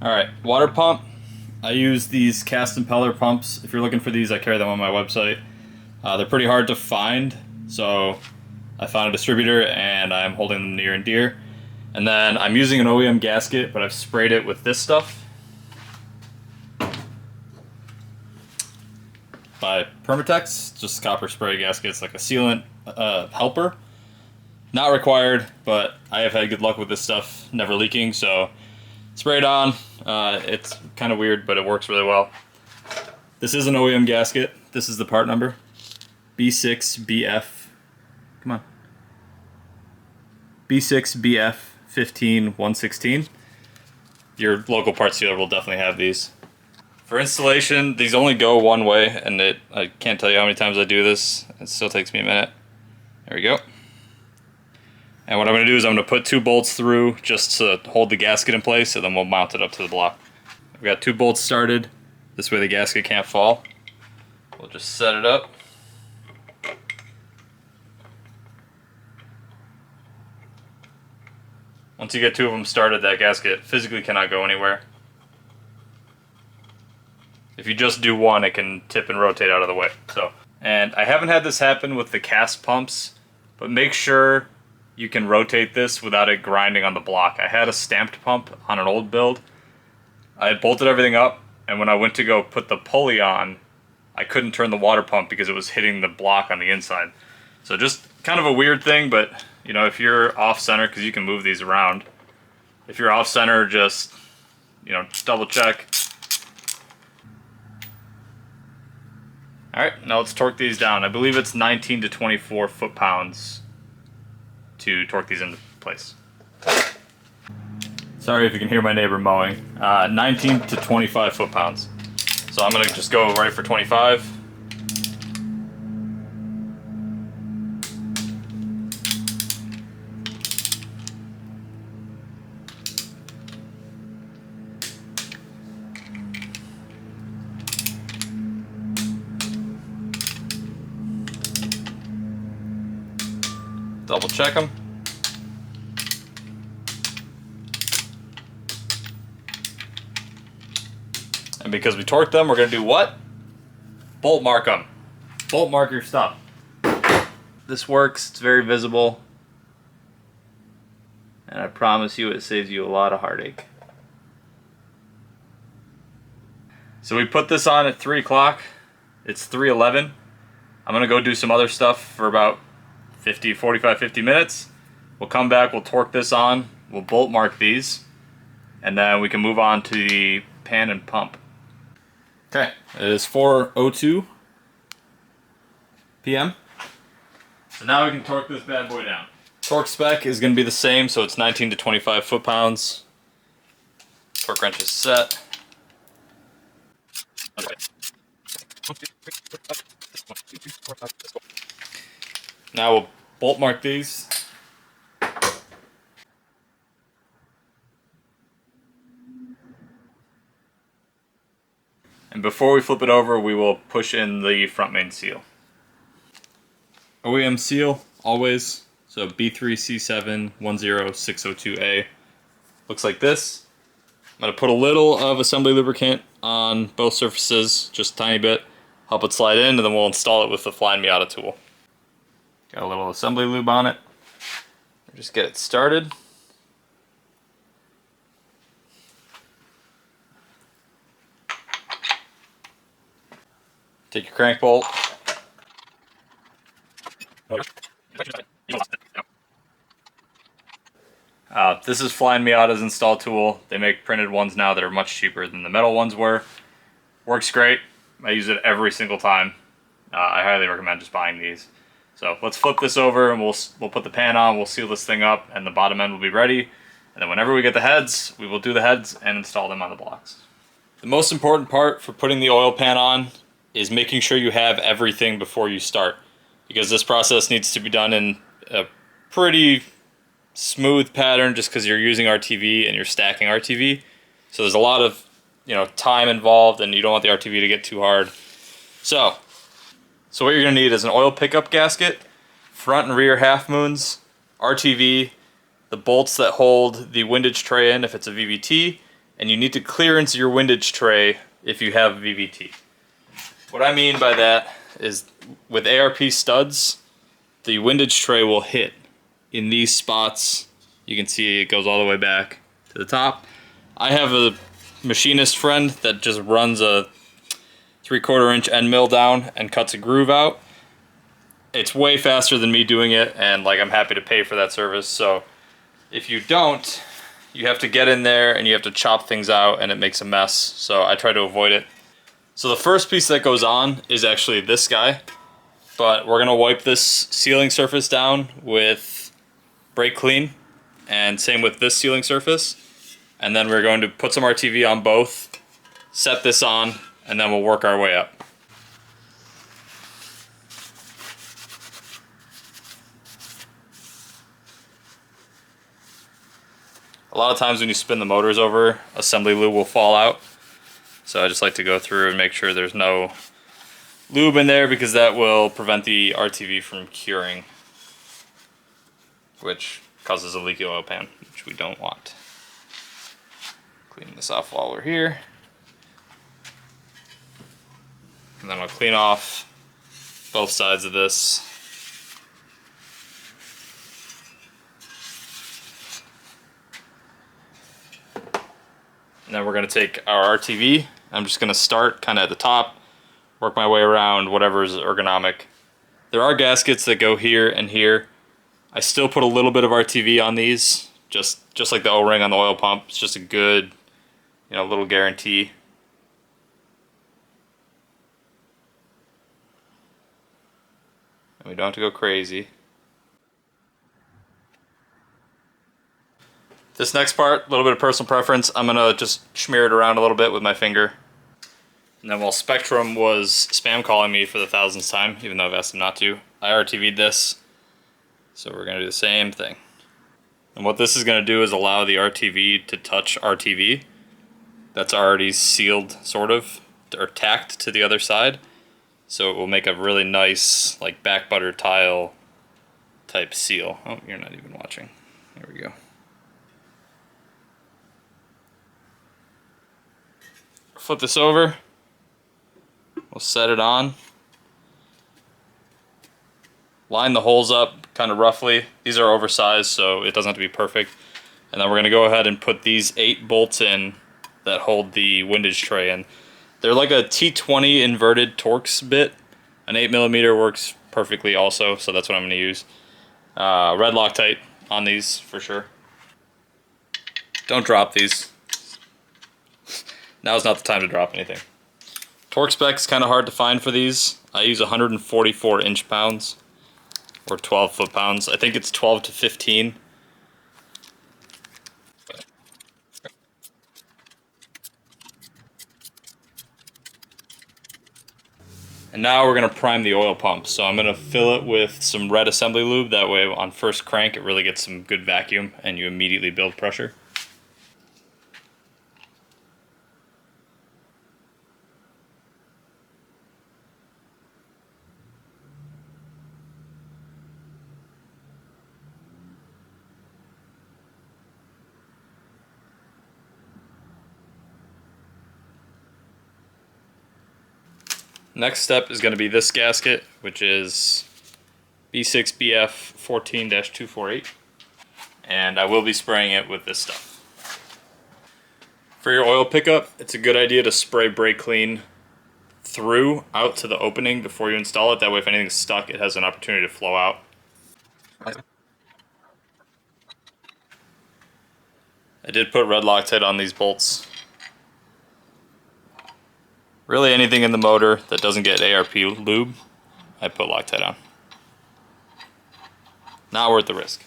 Alright, water pump. I use these cast impeller pumps. If you're looking for these, I carry them on my website. They're pretty hard to find, so I found a distributor and I'm holding them near and dear. And then I'm using an OEM gasket, but I've sprayed it with this stuff by Permatex, just copper spray gasket. It's like a sealant helper. Not required, but I have had good luck with this stuff never leaking, so spray it on. It's kind of weird, but it works really well. This is an OEM gasket. This is the part number. B6BF, come on. B6BF15116. Your local parts dealer will definitely have these. For installation, these only go one way, and I can't tell you how many times I do this. It still takes me a minute. There we go. And what I'm going to do is I'm going to put 2 bolts through just to hold the gasket in place, and then we'll mount it up to the block. I've got 2 bolts started. This way the gasket can't fall. We'll just set it up. Once you get 2 of them started, that gasket physically cannot go anywhere. If you just do one, it can tip and rotate out of the way. And I haven't had this happen with the cast pumps, but make sure you can rotate this without it grinding on the block. I had a stamped pump on an old build, I had bolted everything up, and when I went to go put the pulley on, I couldn't turn the water pump because it was hitting the block on the inside. So just kind of a weird thing, but you know, if you're off center, because you can move these around, if you're off center, just, you know, just double check. All right, now let's torque these down. I believe it's 19 to 24 foot-pounds to torque these into place. Sorry if you can hear my neighbor mowing. 19 to 25 foot-pounds. So I'm gonna just go right for 25. Double check them. And because we torqued them, we're gonna do what? Bolt mark them. Bolt mark your stuff. This works, it's very visible. And I promise you it saves you a lot of heartache. So we put this on at 3 o'clock. It's 3:11. I'm gonna go do some other stuff for about 45, 50 minutes. We'll come back, we'll torque this on, we'll bolt mark these, and then we can move on to the pan and pump. Okay, it is 4:02 p.m. So now we can torque this bad boy down. Torque spec is going to be the same, so it's 19 to 25 foot-pounds. Torque wrench is set. Now we'll bolt mark these. And before we flip it over, we will push in the front main seal. OEM seal, always. So B3C710602A. Looks like this. I'm going to put a little of assembly lubricant on both surfaces, just a tiny bit. Help it slide in, and then we'll install it with the Flying Miata tool. Got a little assembly lube on it. Just get it started. Take your crank bolt. This is Flying Miata's install tool. They make printed ones now that are much cheaper than the metal ones were. Works great. I use it every single time. I highly recommend just buying these. So let's flip this over and we'll put the pan on, we'll seal this thing up, and the bottom end will be ready. And then whenever we get the heads, we will do the heads and install them on the blocks. The most important part for putting the oil pan on is making sure you have everything before you start, because this process needs to be done in a pretty smooth pattern just because you're using RTV and you're stacking RTV. So there's a lot of, you know, time involved, and you don't want the RTV to get too hard. So what you're going to need is an oil pickup gasket, front and rear half moons, RTV, the bolts that hold the windage tray in if it's a VVT, and you need to clearance your windage tray if you have a VVT. What I mean by that is with ARP studs, the windage tray will hit in these spots. You can see it goes all the way back to the top. I have a machinist friend that just runs a 3/4 inch end mill down and cuts a groove out. It's way faster than me doing it, and like I'm happy to pay for that service. So if you don't, you have to get in there and you have to chop things out, and it makes a mess. So I try to avoid it. So the first piece that goes on is actually this guy, but we're gonna wipe this sealing surface down with brake clean, and same with this sealing surface. And then we're going to put some RTV on both, set this on, and then we'll work our way up. A lot of times when you spin the motors over, assembly lube will fall out. So I just like to go through and make sure there's no lube in there, because that will prevent the RTV from curing, which causes a leaky oil pan, which we don't want. Clean this off while we're here. And then I'll clean off both sides of this. And then we're gonna take our RTV. I'm just gonna start kind of at the top, work my way around whatever is ergonomic. There are gaskets that go here and here. I still put a little bit of RTV on these, just like the O-ring on the oil pump. It's just a good, little guarantee. And we don't have to go crazy. This next part, a little bit of personal preference. I'm gonna just smear it around a little bit with my finger. And then while Spectrum was spam calling me for the 1000th time, even though I've asked them not to, I RTV'd this. So we're gonna do the same thing. And what this is gonna do is allow the RTV to touch RTV that's already sealed, sort of, or tacked to the other side. So it will make a really nice, like, back butter tile type seal. Oh, you're not even watching. There we go. Flip this over. We'll set it on. Line the holes up kind of roughly. These are oversized, so it doesn't have to be perfect. And then we're going to go ahead and put these 8 bolts in that hold the windage tray in. They're like a T20 inverted Torx bit. An 8mm works perfectly also, so that's what I'm going to use. Red Loctite on these for sure. Don't drop these. Now's not the time to drop anything. Torque spec's kind of hard to find for these. I use 144 inch-pounds or 12 foot-pounds. I think it's 12 to 15. And now we're going to prime the oil pump. So I'm going to fill it with some red assembly lube. That way on first crank it really gets some good vacuum and you immediately build pressure. Next step is going to be this gasket, which is B6BF 14-248, and I will be spraying it with this stuff. For your oil pickup, it's a good idea to spray brake clean through out to the opening before you install it. That way if anything's stuck, it has an opportunity to flow out. I did put red Loctite on these bolts. Really anything in the motor that doesn't get ARP lube, I put Loctite on. Not worth the risk.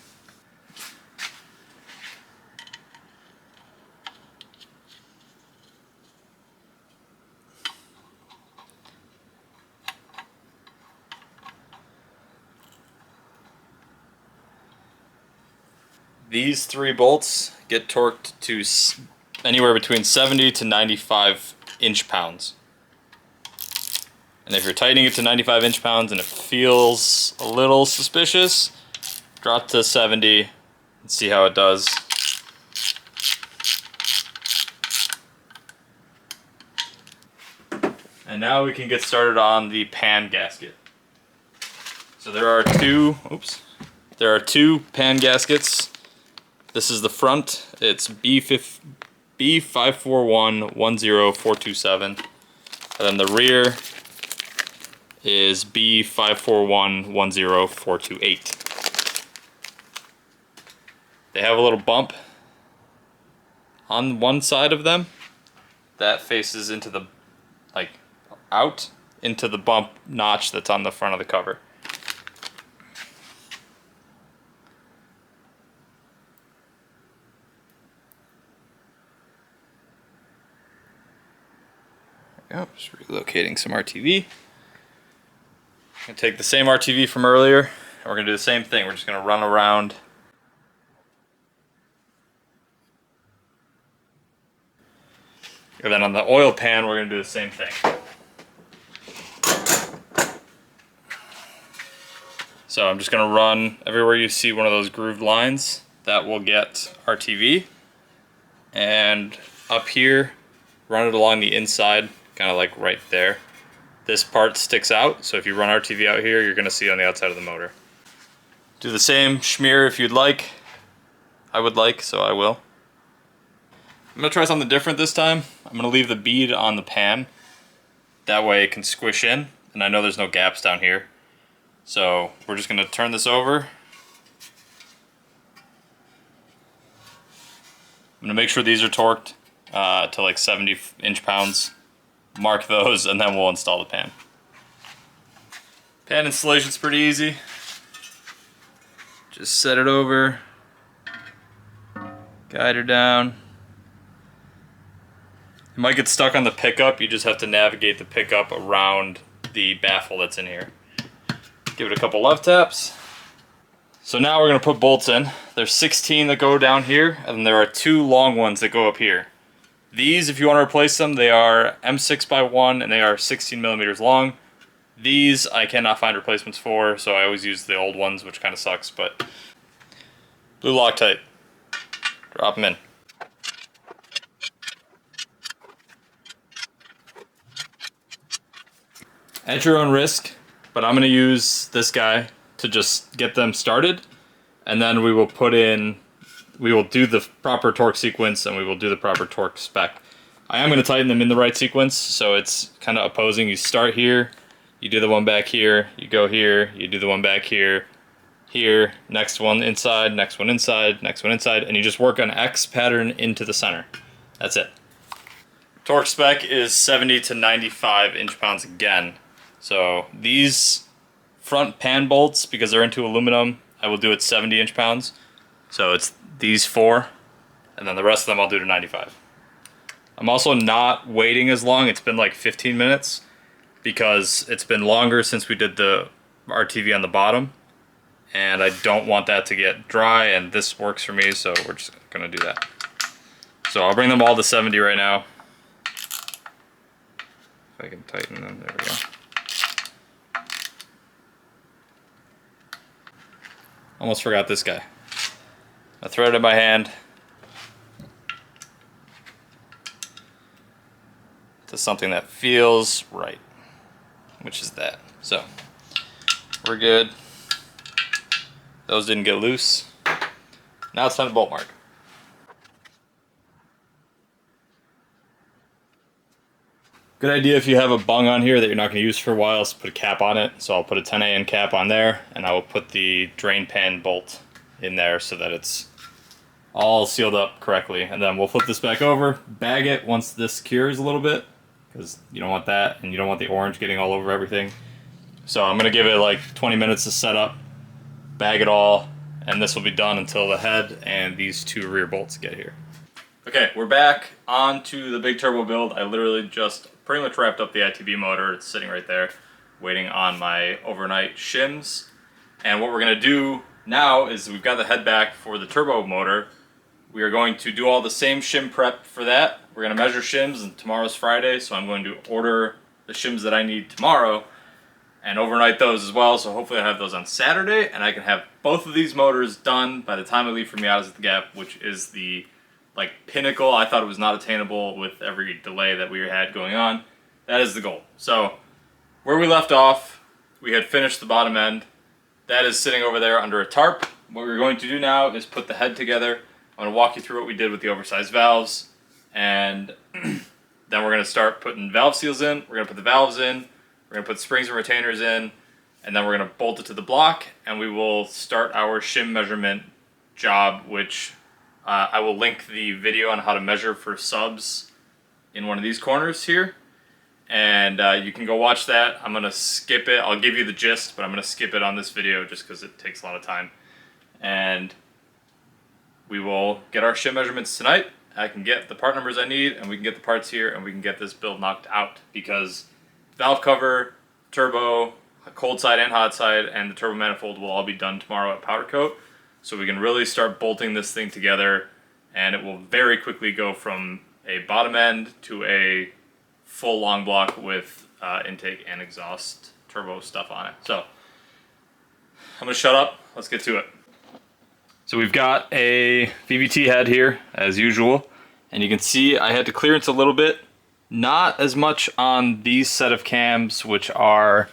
These 3 bolts get torqued to anywhere between 70 to 95 inch-pounds. And if you're tightening it to 95 inch-pounds and it feels a little suspicious, drop to 70 and see how it does. And now we can get started on the pan gasket. So there are two pan gaskets. This is the front. It's B54110427. And then the rear is B54110428. They have a little bump on one side of them that faces into the, out into the bump notch that's on the front of the cover. There we go, just relocating some RTV. I'm going to take the same RTV from earlier, and we're going to do the same thing. We're just going to run around. And then on the oil pan, we're going to do the same thing. So I'm just going to run everywhere you see one of those grooved lines. That will get RTV. And up here, run it along the inside, kind of like right there. This part sticks out, so if you run RTV out here, you're going to see it on the outside of the motor. Do the same smear if you'd like. I would like, so I will. I'm gonna try something different this time. I'm gonna leave the bead on the pan. That way it can squish in, and I know there's no gaps down here. So we're just gonna turn this over. I'm gonna make sure these are torqued to like 70 inch-pounds. Mark those, and then we'll install the pan. Pan installation's pretty easy. Just set it over, guide her down. It might get stuck on the pickup. You just have to navigate the pickup around the baffle that's in here. Give it a couple love taps. So now we're gonna put bolts in. There's 16 that go down here, and there are 2 long ones that go up here. These, if you want to replace them, they are M6x1 and they are 16 millimeters long. These I cannot find replacements for, so I always use the old ones, which kind of sucks, but blue Loctite. Drop them in. At your own risk, but I'm going to use this guy to just get them started, and then we will do the proper torque sequence, and we will do the proper torque spec. I am going to tighten them in the right sequence, so it's kind of opposing. You start here, you do the one back here, you go here, you do the one back here, here, next one inside, next one inside, next one inside, and you just work an X pattern into the center. That's it. Torque spec is 70 to 95 inch-pounds again. So these front pan bolts, because they're into aluminum, I will do at 70 inch-pounds. So it's these 4, and then the rest of them I'll do to 95. I'm also not waiting as long. It's been like 15 minutes because it's been longer since we did the RTV on the bottom, and I don't want that to get dry, and this works for me, so we're just gonna do that. So I'll bring them all to 70 right now. If I can tighten them, there we go. Almost forgot this guy. A thread in my hand. To something that feels right, which is that. So we're good. Those didn't get loose. Now it's time to bolt mark. Good idea if you have a bung on here that you're not going to use for a while, is put a cap on it. So I'll put a 10AN cap on there, and I will put the drain pan bolt in there so that it's all sealed up correctly. And then we'll flip this back over, bag it once this cures a little bit, because you don't want that, and you don't want the orange getting all over everything. So I'm going to give it like 20 minutes to set up, bag it all, and this will be done until the head and these 2 rear bolts get here. Okay, we're back onto the big turbo build. I literally just pretty much wrapped up the ITB motor. It's sitting right there, waiting on my overnight shims. And what we're going to do now is we've got the head back for the turbo motor. We are going to do all the same shim prep for that. We're going to measure shims, and tomorrow's Friday, so I'm going to order the shims that I need tomorrow and overnight those as well. So hopefully I have those on Saturday, and I can have both of these motors done by the time I leave for Miatas at the Gap, which is the like pinnacle. I thought it was not attainable with every delay that we had going on. That is the goal. So where we left off, we had finished the bottom end. That is sitting over there under a tarp. What we're going to do now is put the head together. I'm going to walk you through what we did with the oversized valves, and then we're going to start putting valve seals in. We're going to put the valves in. We're going to put springs and retainers in, and then we're going to bolt it to the block, and we will start our shim measurement job, which I will link the video on how to measure for subs in one of these corners here, and you can go watch that. I'm going to skip it. I'll give you the gist, but I'm going to skip it on this video just because it takes a lot of time. And we will get our shim measurements tonight. I can get the part numbers I need, and we can get the parts here, and we can get this build knocked out, because valve cover, turbo, cold side and hot side, and the turbo manifold will all be done tomorrow at powder coat. So we can really start bolting this thing together, and it will very quickly go from a bottom end to a full long block with intake and exhaust turbo stuff on it. So I'm going to shut up. Let's get to it. So we've got a VVT head here, as usual, and you can see I had to clearance a little bit. Not as much on these set of cams, which are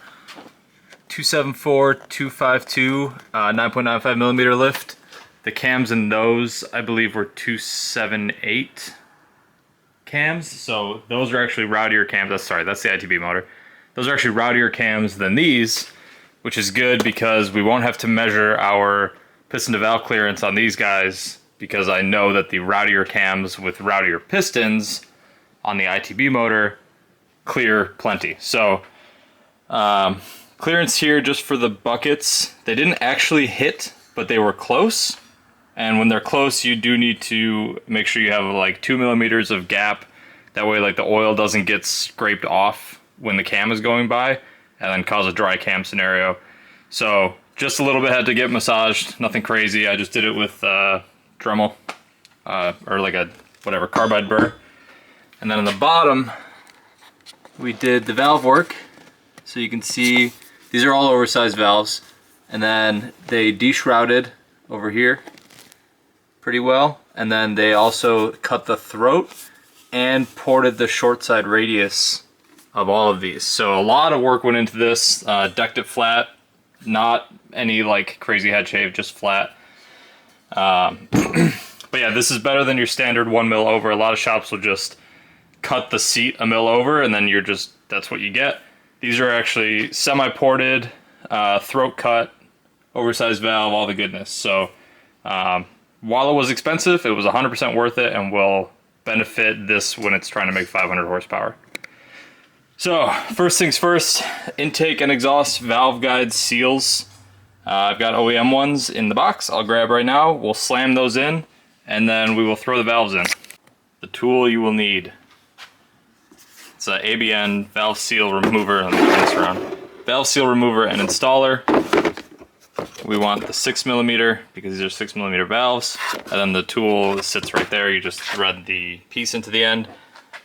274, 252, 9.95 millimeter lift. The cams in those, I believe, were 278. cams. So those are actually rowdier cams. That's the ITB motor. Those are actually rowdier cams than these, which is good because we won't have to measure our piston to valve clearance on these guys, because I know that the rowdier cams with rowdier pistons on the ITB motor clear plenty. So clearance here just for the buckets, they didn't actually hit, but they were close. And when they're close, you do need to make sure you have like 2 millimeters of gap. That way like the oil doesn't get scraped off when the cam is going by and then cause a dry cam scenario. So just a little bit had to get massaged, nothing crazy. I just did it with Dremel or like a whatever carbide burr. And then on the bottom, we did the valve work. So you can see these are all oversized valves, and then they deshrouded over here pretty well, and then they also cut the throat and ported the short side radius of all of these. So a lot of work went into this. Decked it flat, not any like crazy head shave, just flat. But yeah, this is better than your standard 1 mil over. A lot of shops will just cut the seat a mil over and then that's what you get. These are actually semi-ported, throat cut, oversized valve, all the goodness. So while it was expensive, it was 100% worth it and will benefit this when it's trying to make 500 horsepower. So first things first, intake and exhaust valve guide seals. I've got OEM ones in the box I'll grab right now. We'll slam those in and then we will throw the valves in. The tool you will need. It's an ABN valve seal remover. Let me turn this around. Valve seal remover and installer. We want the 6mm because these are 6mm valves, and then the tool sits right there. You just thread the piece into the end.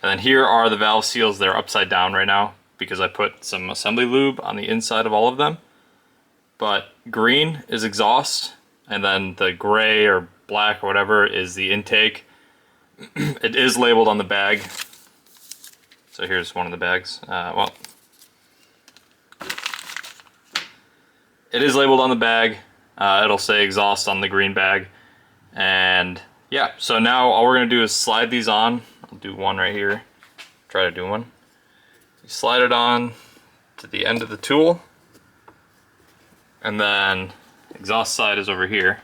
And then here are the valve seals. They're upside down right now because I put some assembly lube on the inside of all of them. But green is exhaust, and then the gray or black or whatever is the intake. It is labeled on the bag. So here's one of the bags. It is labeled on the bag. It'll say exhaust on the green bag. And yeah, so now all we're gonna do is slide these on. I'll do one right here. Try to do one. You slide it on to the end of the tool. And then exhaust side is over here.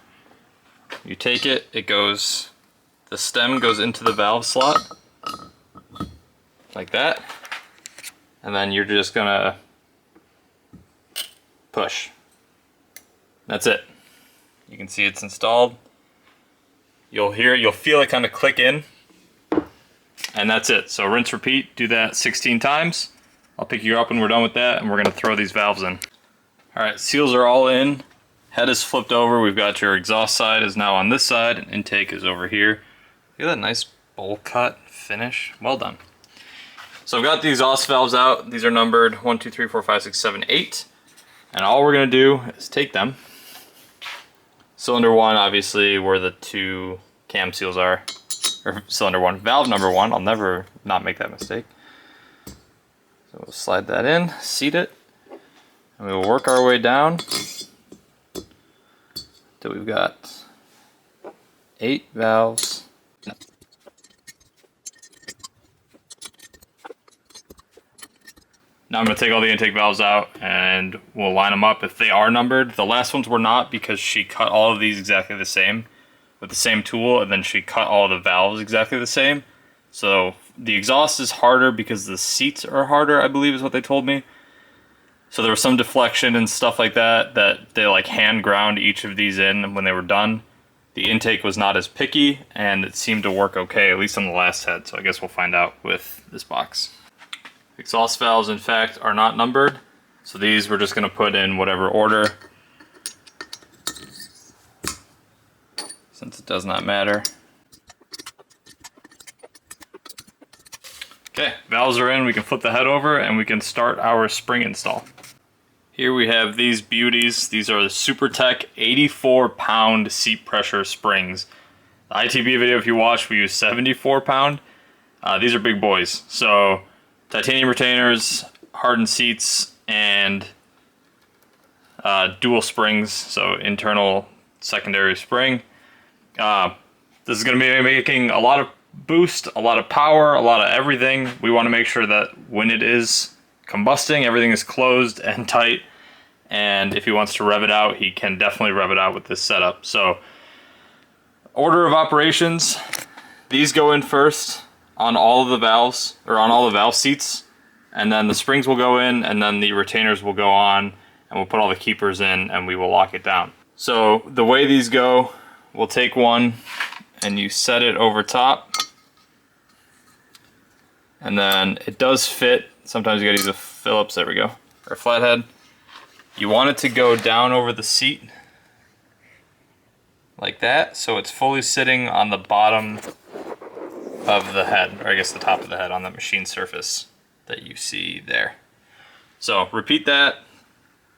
You take it, the stem goes into the valve slot. Like that. And then you're just gonna push. That's it. You can see it's installed. You'll feel it kind of click in. And that's it. So rinse, repeat, do that 16 times. I'll pick you up when we're done with that, and we're gonna throw these valves in. All right, seals are all in. Head is flipped over. We've got your exhaust side is now on this side, and intake is over here. Look at that nice bowl cut finish. Well done. So I've got the exhaust valves out. These are numbered 1, 2, 3, 4, 5, 6, 7, 8. And all we're gonna do is take them. Cylinder 1, obviously, where the 2 cam seals are. Or cylinder 1, valve number 1. I'll never not make that mistake. So we'll slide that in, seat it, and we will work our way down till we've got 8 valves. Now I'm going to take all the intake valves out and we'll line them up if they are numbered. The last ones were not because she cut all of these exactly the same with the same tool, and then she cut all the valves exactly the same. So the exhaust is harder because the seats are harder, I believe is what they told me. So there was some deflection and stuff like that they like hand ground each of these in when they were done. The intake was not as picky and it seemed to work okay, at least on the last head. So I guess we'll find out with this box. Exhaust valves, in fact, are not numbered. So these we're just going to put in whatever order, since it does not matter. Okay, valves are in. We can flip the head over and we can start our spring install. Here we have these beauties. These are the SuperTech 84-pound seat pressure springs. The ITB video, if you watch, we use 74-pound. These are big boys. So titanium retainers, hardened seats, and dual springs, so internal, secondary spring. This is going to be making a lot of boost, a lot of power, a lot of everything. We want to make sure that when it is combusting, everything is closed and tight. And if he wants to rev it out, he can definitely rev it out with this setup. So, order of operations, these go in first on all of the valves, or on all the valve seats, and then the springs will go in, and then the retainers will go on, and we'll put all the keepers in, and we will lock it down. So the way these go, we'll take one, and you set it over top, and then it does fit. Sometimes you gotta use a Phillips, there we go, or a flathead. You want it to go down over the seat, like that, so it's fully sitting on the bottom of the head, or I guess the top of the head on the machine surface that you see there. So repeat that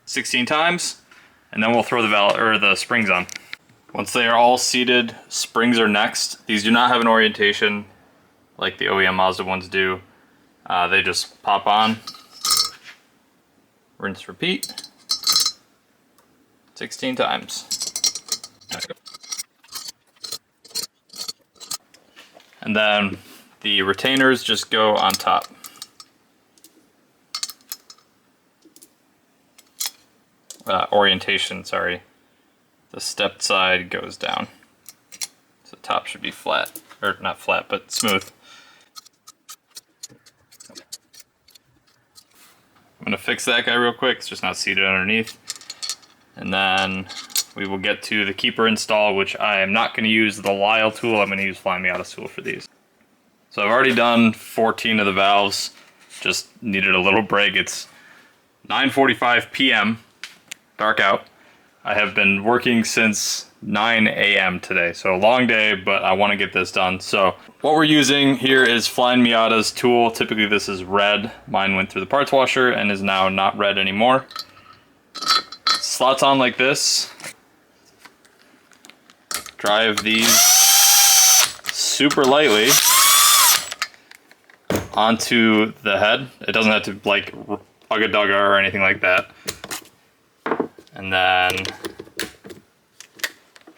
16 times, and then we'll throw the valve or the springs on. Once they are all seated, springs are next. These do not have an orientation like the OEM Mazda ones do. They just pop on, rinse, repeat, 16 times. And then the retainers just go on top. Orientation, sorry. The stepped side goes down. So the top should be flat, or not flat, but smooth. I'm gonna fix that guy real quick, it's just not seated underneath. And then we will get to the keeper install, which I am not going to use the Lyle tool. I'm going to use Flying Miata's tool for these. So I've already done 14 of the valves. Just needed a little break. It's 9:45 p.m. Dark out. I have been working since 9 a.m. today. So a long day, but I want to get this done. So what we're using here is Flying Miata's tool. Typically this is red. Mine went through the parts washer and is now not red anymore. Slots on like this. Drive these super lightly onto the head. It doesn't have to like ugga-dugga or anything like that. And then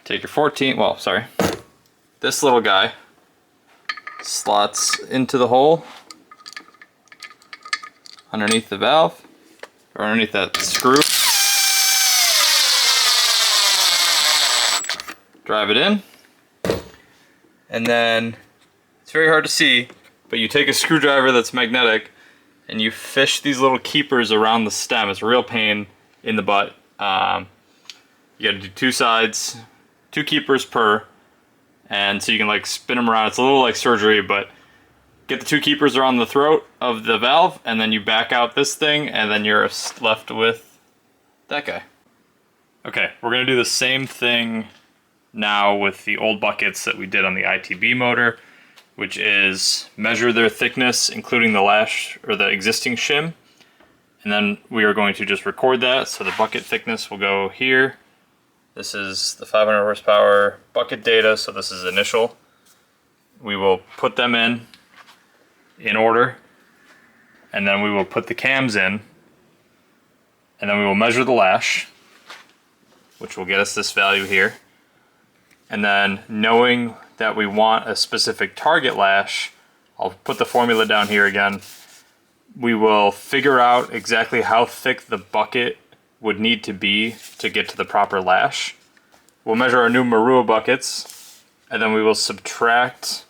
take your 14, well, sorry. This little guy slots into the hole underneath the valve, or underneath that screw. Drive it in, and then it's very hard to see, but you take a screwdriver that's magnetic and you fish these little keepers around the stem. It's a real pain in the butt. You gotta do two sides, 2 keepers per, and so you can like spin them around. It's a little like surgery, but get the 2 keepers around the throat of the valve, and then you back out this thing, and then you're left with that guy. Okay, we're gonna do the same thing now with the old buckets that we did on the ITB motor, which is measure their thickness, including the lash or the existing shim, and then we are going to just record that. So the bucket thickness will go here. This is the 500 horsepower bucket data, so this is initial. We will put them in order, and then we will put the cams in, and then we will measure the lash, which will get us this value here. And then knowing that we want a specific target lash, I'll put the formula down here again. We will figure out exactly how thick the bucket would need to be to get to the proper lash. We'll measure our new Marua buckets, and then we will subtract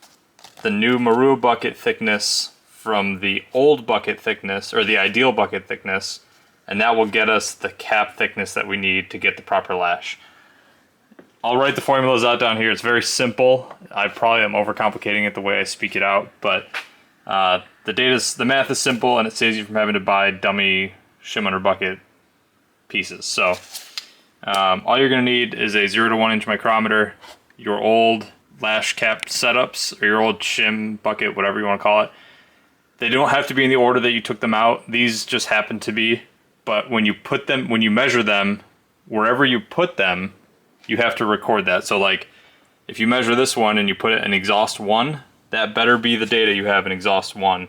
the new Marua bucket thickness from the old bucket thickness, or the ideal bucket thickness, and that will get us the cap thickness that we need to get the proper lash. I'll write the formulas out down here. It's very simple. I probably am overcomplicating it the way I speak it out, but the math is simple, and it saves you from having to buy dummy shim under bucket pieces. So all you're going to need is a 0 to 1 inch micrometer, your old lash cap setups, or your old shim bucket, whatever you want to call it. They don't have to be in the order that you took them out. These just happen to be, but when you measure them, wherever you put them, you have to record that. So like, if you measure this one and you put it in exhaust 1, that better be the data you have in exhaust 1,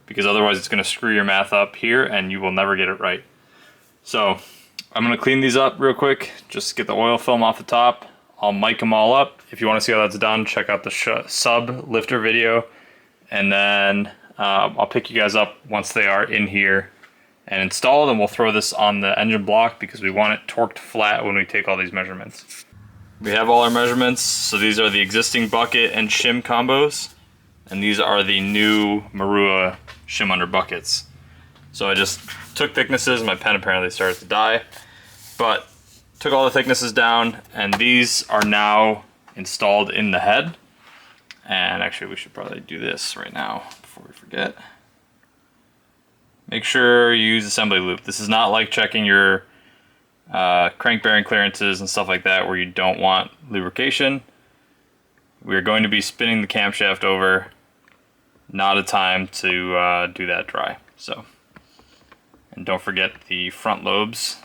because otherwise it's going to screw your math up here and you will never get it right. So I'm going to clean these up real quick, just get the oil film off the top. I'll mic them all up. If you want to see how that's done, check out the sub lifter video. And then I'll pick you guys up once they are in here and installed, and we'll throw this on the engine block because we want it torqued flat when we take all these measurements. We have all our measurements, so these are the existing bucket and shim combos, and these are the new Marua shim under buckets. So I just took thicknesses, my pen apparently started to die, but took all the thicknesses down, and these are now installed in the head. And actually we should probably do this right now before we forget. Make sure you use assembly lube. This is not like checking your crank bearing clearances and stuff like that where you don't want lubrication. We're going to be spinning the camshaft over. Not a time to do that dry. So, and don't forget the front lobes.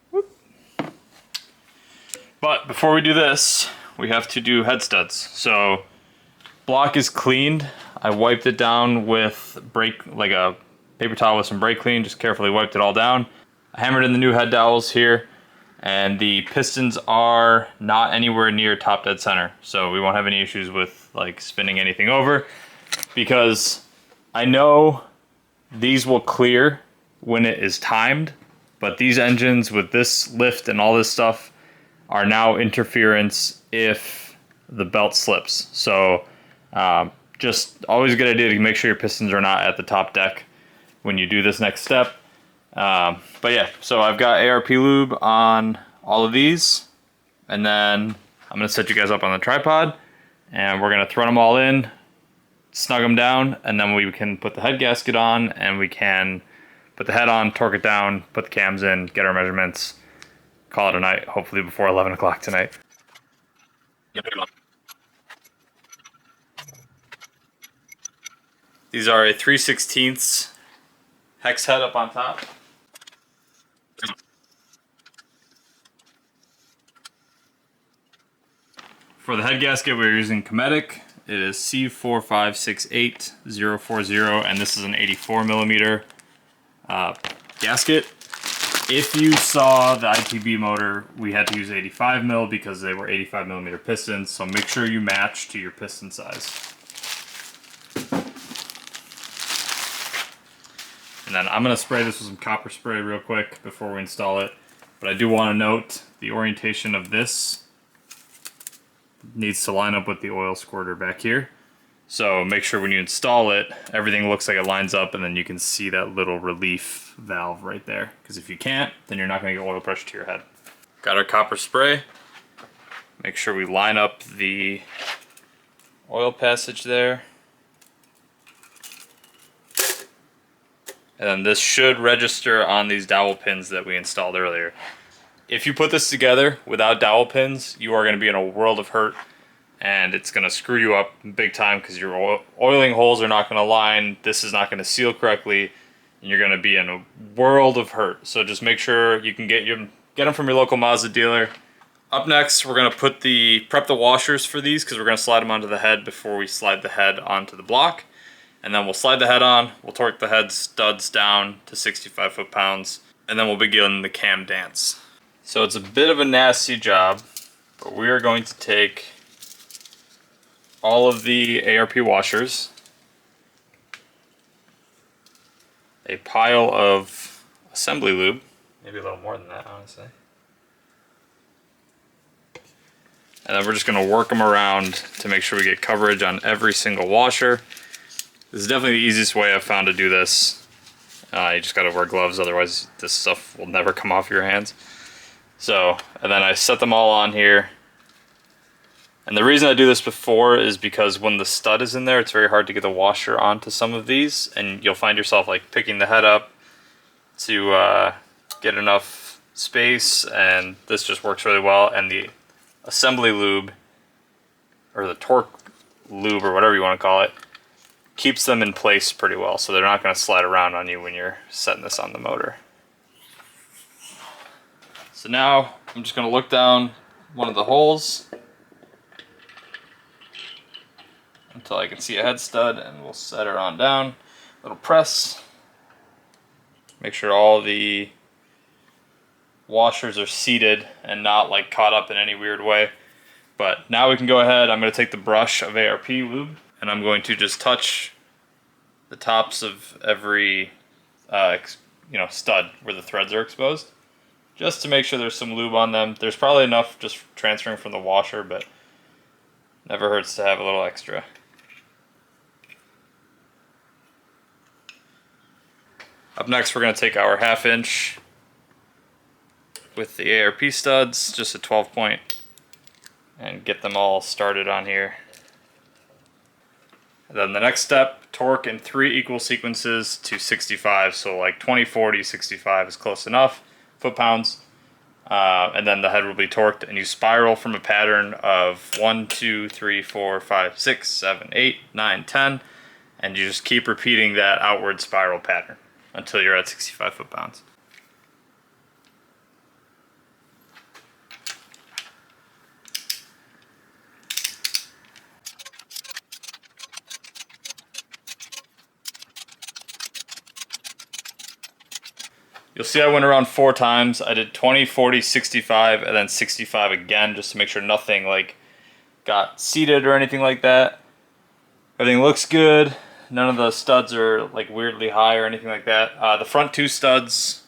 Whoop. But before we do this, we have to do head studs. So, block is cleaned. I wiped it down with like a paper towel with some brake clean, just carefully wiped it all down. I hammered in the new head dowels here, and the pistons are not anywhere near top dead center, so we won't have any issues with like spinning anything over, because I know these will clear when it is timed, but these engines with this lift and all this stuff are now interference if the belt slips. So just always a good idea to make sure your pistons are not at the top deck when you do this next step. But yeah, so I've got ARP lube on all of these, and then I'm gonna set you guys up on the tripod, and we're gonna throw them all in, snug them down, and then we can put the head gasket on, and we can put the head on, torque it down, put the cams in, get our measurements, call it a night, hopefully before 11 o'clock tonight. These are a 3/16 hex head up on top. For the head gasket, we're using Cometic. It is C4568040, and this is an 84 millimeter gasket. If you saw the ITB motor, we had to use 85 mil because they were 85 millimeter pistons, so make sure you match to your piston size. And then I'm going to spray this with some copper spray real quick before we install it. But I do want to note the orientation of this needs to line up with the oil squirter back here. So make sure when you install it, everything looks like it lines up, and then you can see that little relief valve right there. Because if you can't, then you're not going to get oil pressure to your head. Got our copper spray. Make sure we line up the oil passage there. And then this should register on these dowel pins that we installed earlier. If you put this together without dowel pins, you are going to be in a world of hurt, and it's going to screw you up big time because your oiling holes are not going to line, this is not going to seal correctly, and you're going to be in a world of hurt. So just make sure you can get them from your local Mazda dealer. Up next, we're going to prep the washers for these because we're going to slide them onto the head before we slide the head onto the block. And then we'll slide the head on, we'll torque the head studs down to 65 foot-pounds, and then we'll begin the cam dance. So it's a bit of a nasty job, but we are going to take all of the ARP washers, a pile of assembly lube, maybe a little more than that, honestly, and then we're just going to work them around to make sure we get coverage on every single washer. This is definitely the easiest way I've found to do this. You just gotta wear gloves, otherwise this stuff will never come off your hands. So, and then I set them all on here. And the reason I do this before is because when the stud is in there, it's very hard to get the washer onto some of these, and you'll find yourself like picking the head up to get enough space, and this just works really well. And the assembly lube, or the torque lube, or whatever you want to call it, keeps them in place pretty well, so they're not going to slide around on you when you're setting this on the motor. So now I'm just going to look down one of the holes until I can see a head stud, and we'll set her on down. Little press. Make sure all the washers are seated and not like caught up in any weird way. But now we can go ahead. I'm going to take the brush of ARP lube and I'm going to just touch the tops of every stud where the threads are exposed, just to make sure there's some lube on them. There's probably enough just transferring from the washer, but never hurts to have a little extra. Up next, we're going to take our 1/2 inch with the ARP studs, just a 12 point, and get them all started on here. And then the next step, torque in 3 equal sequences to 65. So like 20, 40, 65 is close enough, foot-pounds. And then the head will be torqued, and you spiral from a pattern of 1, 2, 3, 4, 5, 6, 7, 8, 9, 10. And you just keep repeating that outward spiral pattern until you're at 65 foot-pounds. You'll see I went around 4 times. I did 20, 40, 65, and then 65 again, just to make sure nothing like got seated or anything like that. Everything looks good. None of the studs are like weirdly high or anything like that. The front 2 studs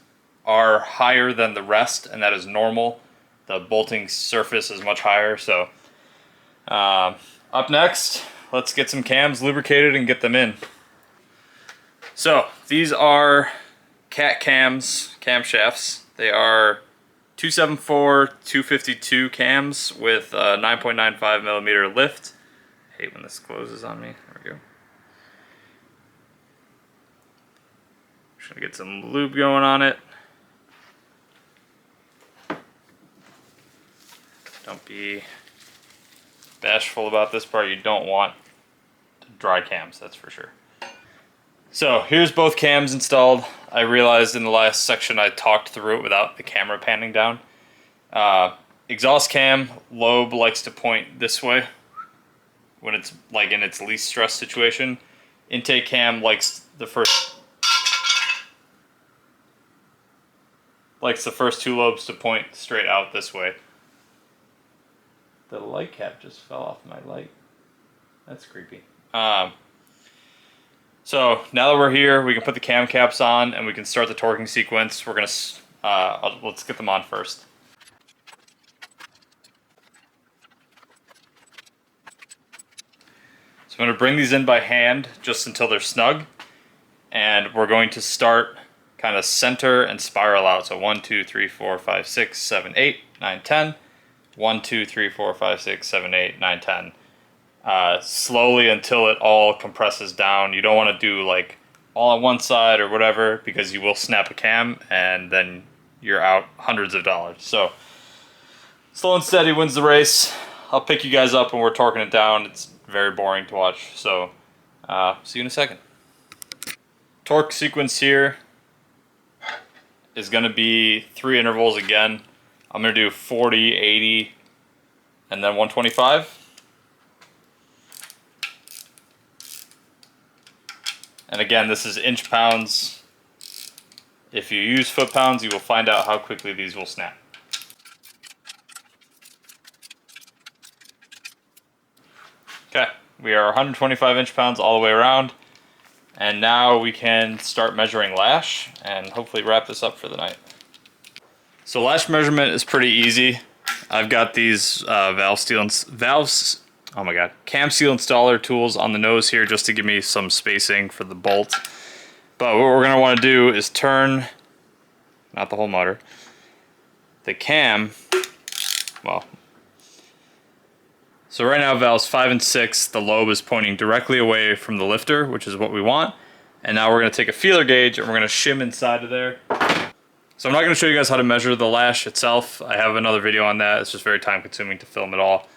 are higher than the rest, and that is normal. The bolting surface is much higher. So up next, let's get some cams lubricated and get them in. So these are cat cams, camshafts. They are 274 252 cams with a 9.95 millimeter lift. I hate when this closes on me. There we go. Just gonna get some lube going on it. Don't be bashful about this part. You don't want dry cams, that's for sure. So here's both cams installed. I realized in the last section I talked through it without the camera panning down. Exhaust cam, lobe likes to point this way when it's like in its least stress situation. Intake cam likes the first 2 lobes to point straight out this way. The light cap just fell off my light. That's creepy. So now that we're here, we can put the cam caps on and we can start the torquing sequence. We're gonna let's get them on first. So I'm gonna bring these in by hand just until they're snug, and we're going to start kind of center and spiral out. So 1, 2, 3, 4, 5, 6, 7, 8, 9, 10. 1, 2, 3, 4, 5, 6, 7, 8, 9, 10. Slowly until it all compresses down. You don't want to do like all on one side or whatever, because you will snap a cam and then you're out hundreds of dollars. So slow and steady wins the race. I'll pick you guys up when we're torquing it down. It's very boring to watch. So see you in a second. Torque sequence here is going to be 3 intervals again. I'm going to do 40, 80, and then 125. And again, this is inch pounds. If you use foot pounds, you will find out how quickly these will snap. Okay, we are 125 inch pounds all the way around. And now we can start measuring lash and hopefully wrap this up for the night. So lash measurement is pretty easy. I've got these cam seal installer tools on the nose here just to give me some spacing for the bolt. But what we're going to want to do is turn, not the whole motor, the cam, well, so right now valves 5 and 6, the lobe is pointing directly away from the lifter, which is what we want. And now we're going to take a feeler gauge and we're going to shim inside of there. So I'm not going to show you guys how to measure the lash itself. I have another video on that. It's just very time consuming to film it all.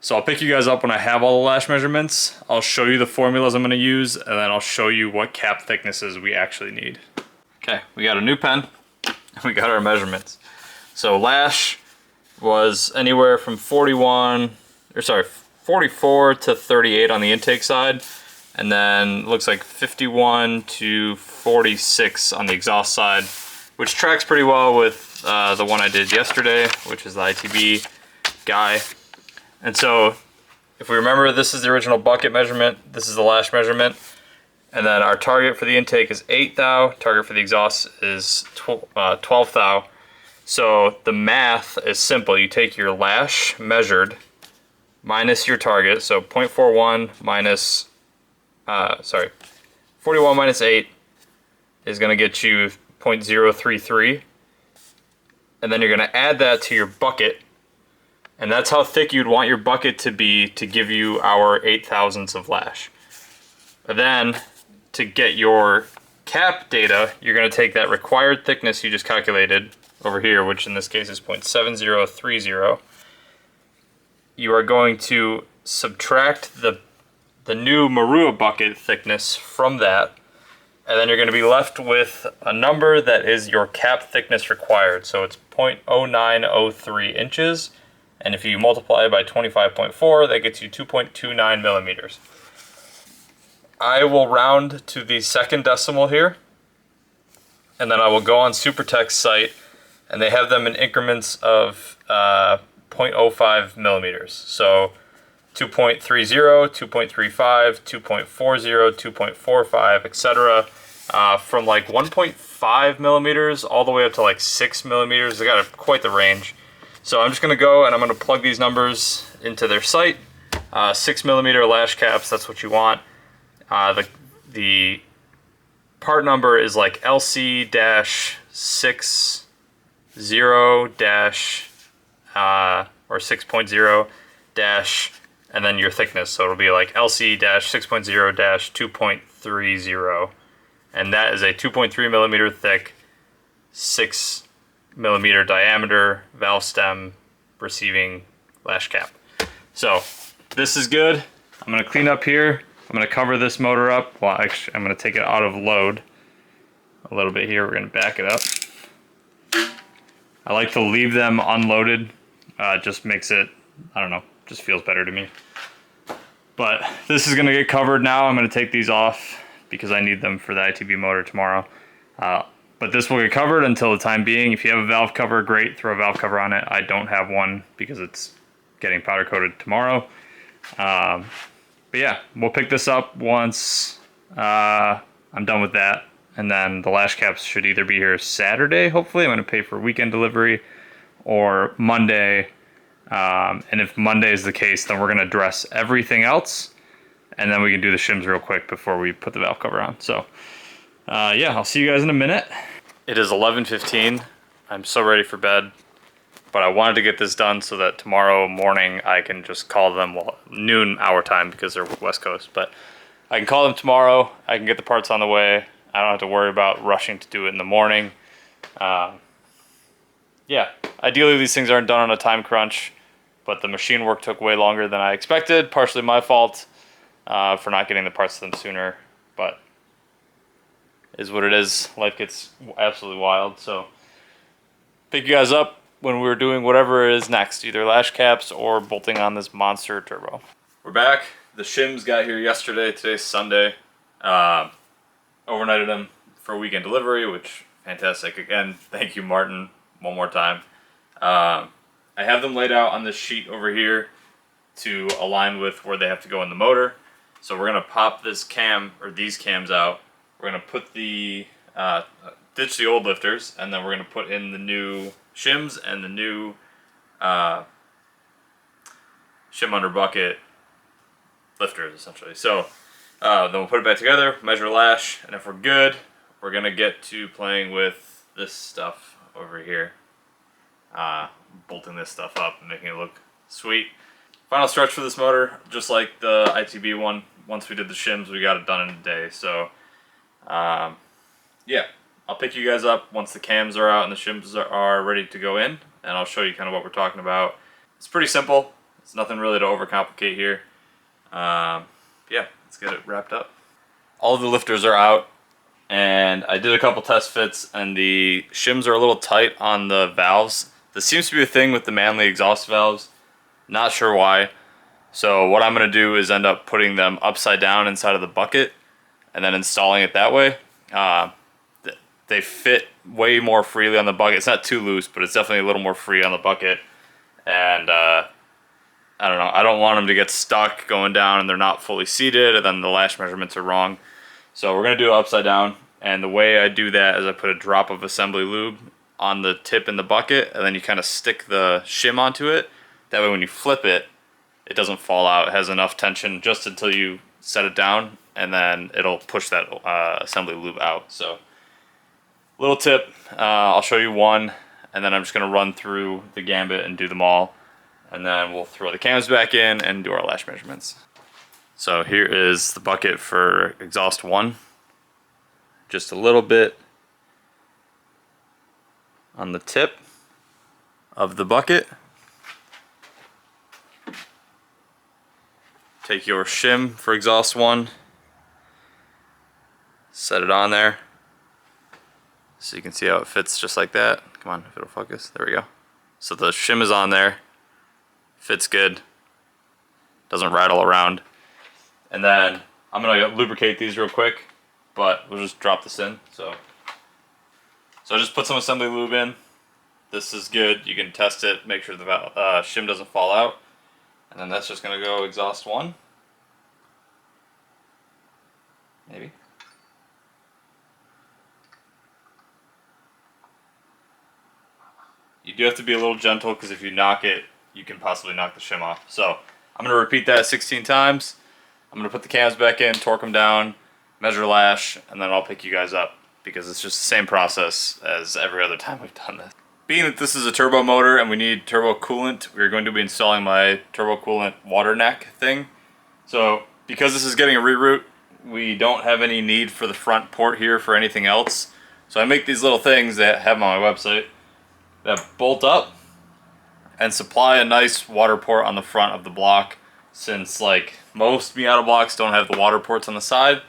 So I'll pick you guys up when I have all the lash measurements. I'll show you the formulas I'm going to use, and then I'll show you what cap thicknesses we actually need. Okay, we got a new pen, and we got our measurements. So lash was anywhere from 44 to 38 on the intake side, and then looks like 51 to 46 on the exhaust side, which tracks pretty well with the one I did yesterday, which is the ITB guy. And so if we remember, this is the original bucket measurement, this is the lash measurement, and then our target for the intake is 8 thou, target for the exhaust is 12 thou. So the math is simple. You take your lash measured minus your target, so 0.41 minus, 41 minus 8 is going to get you 0.033. And then you're going to add that to your bucket. And that's how thick you'd want your bucket to be to give you our 8 thousandths of lash. And then to get your cap data, you're going to take that required thickness you just calculated over here, which in this case is 0.7030. You are going to subtract the new Marua bucket thickness from that, and then you're going to be left with a number that is your cap thickness required. So it's 0.0903 inches, and if you multiply it by 25.4, that gets you 2.29 millimeters. I will round to the second decimal here, and then I will go on SuperTech's site, and they have them in increments of 0.05 millimeters. So 2.30, 2.35, 2.40, 2.45, etc. From like 1.5 millimeters all the way up to like 6 millimeters. They got quite the range. So I'm just going to go and I'm going to plug these numbers into their site. 6 millimeter lash caps, that's what you want. The part number is like LC-60- or 6.0 dash, and then your thickness. So it'll be like LC-6.0-2.30, and that is a 2.3 millimeter thick, 6 millimeter diameter valve stem receiving lash cap. So this is good. I'm going to clean up here. I'm going to cover this motor up. Well, actually, I'm going to take it out of load a little bit here. We're going to back it up. I like to leave them unloaded. Just makes it, I don't know, just feels better to me. But this is going to get covered now. I'm going to take these off because I need them for the ITB motor tomorrow. But this will get covered until the time being. If you have a valve cover, great, throw a valve cover on it. I don't have one because it's getting powder coated tomorrow. But yeah, we'll pick this up once I'm done with that. And then the lash caps should either be here Saturday, hopefully. I'm going to pay for weekend delivery, or Monday. And if Monday is the case, then we're going to dress everything else. And then we can do the shims real quick before we put the valve cover on. So, yeah, I'll see you guys in a minute. It is 11:15. I'm so ready for bed. But I wanted to get this done so that tomorrow morning I can just call them, well, noon our time because they're West Coast. But I can call them tomorrow. I can get the parts on the way. I don't have to worry about rushing to do it in the morning. Yeah, ideally these things aren't done on a time crunch, but the machine work took way longer than I expected. Partially my fault for not getting the parts to them sooner, but it is what it is. Life gets absolutely wild. So pick you guys up when we're doing whatever is next, either lash caps or bolting on this monster turbo. We're back. The shims got here yesterday. Today's Sunday. Overnighted them for weekend delivery, which fantastic. Again, thank you, Martin, one more time. I have them laid out on this sheet over here to align with where they have to go in the motor. So we're gonna pop this cam, or these cams out. We're gonna put the ditch the old lifters, and then we're gonna put in the new shims and the new shim under bucket lifters, essentially. So then we'll put it back together, measure lash, and if we're good, we're gonna get to playing with this stuff over here. Bolting this stuff up and making it look sweet. Final stretch for this motor, just like the ITB one. Once we did the shims, we got it done in a day. So, yeah, I'll pick you guys up once the cams are out and the shims are ready to go in, and I'll show you kind of what we're talking about. It's pretty simple. It's nothing really to overcomplicate here. Yeah, let's get it wrapped up. All of the lifters are out, and I did a couple test fits, and the shims are a little tight on the valves. This seems to be a thing with the Manley exhaust valves. Not sure why. So what I'm going to do is end up putting them upside down inside of the bucket and then installing it that way. The they fit way more freely on the bucket. It's not too loose, but it's definitely a little more free on the bucket. And I don't know, I don't want them to get stuck going down and they're not fully seated and then the lash measurements are wrong. So we're going to do it upside down. And the way I do that is I put a drop of assembly lube on the tip in the bucket, and then you kind of stick the shim onto it. That way when you flip it, it doesn't fall out. It has enough tension just until you set it down, and then it'll push that assembly lube out. So little tip, I'll show you one, and then I'm just going to run through the gambit and do them all. And then we'll throw the cams back in and do our lash measurements. So here is the bucket for exhaust 1. Just a little bit on the tip of the bucket. Take your shim for exhaust 1, set it on there so you can see how it fits just like that. Come on, if it'll focus, there we go. So the shim is on there, fits good, doesn't rattle around. And then I'm gonna lubricate these real quick, but we'll just drop this in. So I just put some assembly lube in. This is good. You can test it, make sure the shim doesn't fall out. And then that's just gonna go exhaust 1. Maybe. You do have to be a little gentle because if you knock it, you can possibly knock the shim off. So I'm gonna repeat that 16 times. I'm gonna put the cams back in, torque them down, measure lash, and then I'll pick you guys up because it's just the same process as every other time we've done this. Being that this is a turbo motor and we need turbo coolant, we're going to be installing my turbo coolant water neck thing. So because this is getting a reroute, we don't have any need for the front port here for anything else. So I make these little things that have them on my website that bolt up and supply a nice water port on the front of the block, since like most Miata blocks don't have the water ports on the side.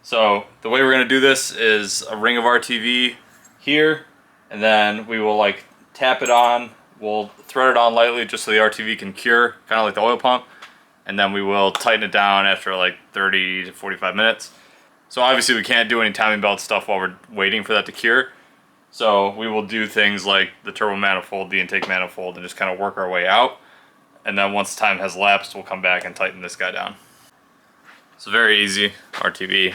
So the way we're going to do this is a ring of RTV here, and then we will like tap it on, we'll thread it on lightly just so the RTV can cure, kind of like the oil pump, and then we will tighten it down after like 30 to 45 minutes. So obviously we can't do any timing belt stuff while we're waiting for that to cure. So we will do things like the turbo manifold, the intake manifold, and just kind of work our way out. And then once time has lapsed, we'll come back and tighten this guy down. So very easy, RTV.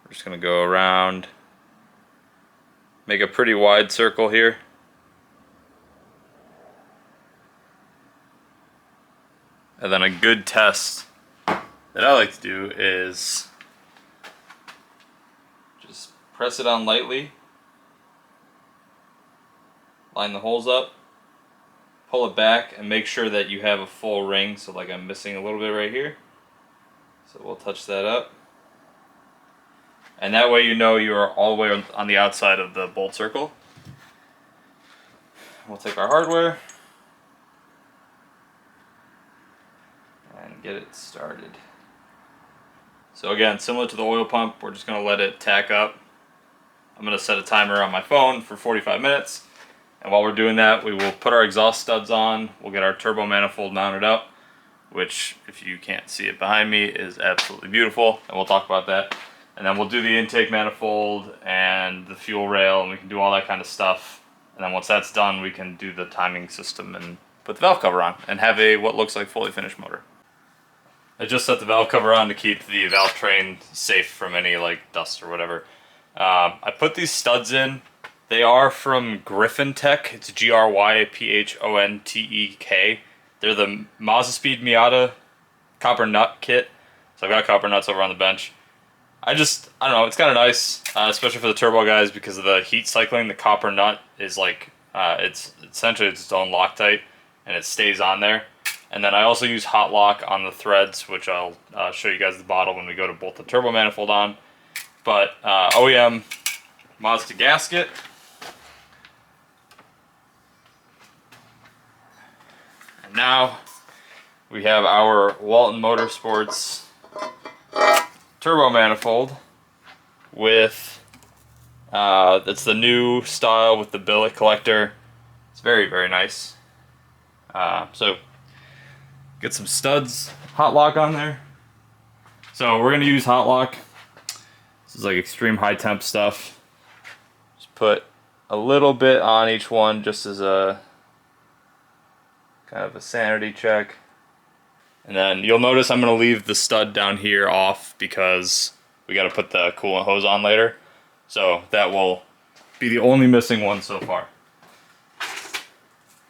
We're just gonna go around, make a pretty wide circle here. And then a good test that I like to do is just press it on lightly, line the holes up, pull it back, and make sure that you have a full ring. So like I'm missing a little bit right here. So we'll touch that up. And that way you know you are all the way on the outside of the bolt circle. We'll take our hardware and get it started. So again, similar to the oil pump, we're just going to let it tack up. I'm going to set a timer on my phone for 45 minutes. And while we're doing that, we will put our exhaust studs on. We'll get our turbo manifold mounted up, which, if you can't see it behind me, is absolutely beautiful. And we'll talk about that. And then we'll do the intake manifold and the fuel rail, and we can do all that kind of stuff. And then once that's done, we can do the timing system and put the valve cover on and have a what looks like fully finished motor. I just set the valve cover on to keep the valve train safe from any like dust or whatever. I put these studs in. They are from Griffin Tech. It's Gryphontek. They're the Mazda-Speed Miata copper nut kit. So I've got copper nuts over on the bench. I don't know, it's kind of nice, especially for the turbo guys, because of the heat cycling. The copper nut is like, it's essentially its own Loctite, and it stays on there. And then I also use hot lock on the threads, which I'll show you guys the bottle when we go to bolt the turbo manifold on. But OEM Mazda gasket. And now we have our Walton Motorsports turbo manifold with that's the new style with the billet collector. It's very, very nice. So get some studs, hot lock on there. So we're gonna use hot lock. This is like extreme high temp stuff. put a little bit on each one just as a kind of a sanity check. And then you'll notice I'm going to leave the stud down here off because we got to put the coolant hose on later. So that will be the only missing one so far.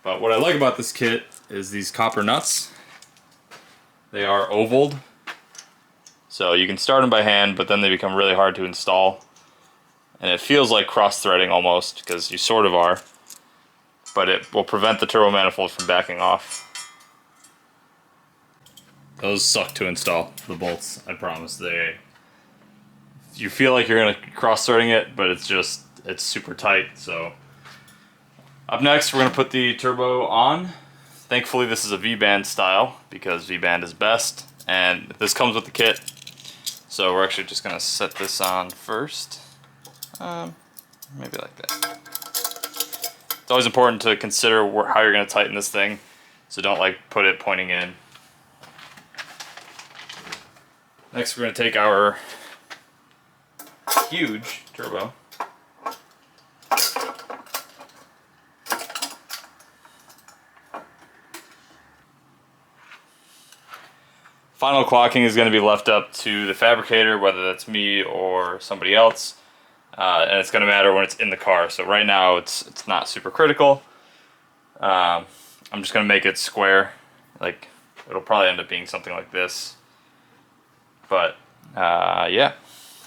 But what I like about this kit is these copper nuts. They are ovaled. So you can start them by hand, but then they become really hard to install. And it feels like cross-threading almost, because you sort of are. But it will prevent the turbo manifold from backing off. Those suck to install, the bolts, I promise. You feel like you're going to cross-threading it, but it's super tight. So up next, we're going to put the turbo on. Thankfully, this is a V-band style, because V-band is best. And this comes with the kit. So we're actually just going to set this on first. Maybe like that. It's always important to consider how you're going to tighten this thing. So don't like put it pointing in. Next, we're going to take our huge turbo. Final clocking is going to be left up to the fabricator, whether that's me or somebody else. And it's going to matter when it's in the car. So right now it's not super critical. I'm just going to make it square. Like, it'll probably end up being something like this. But yeah,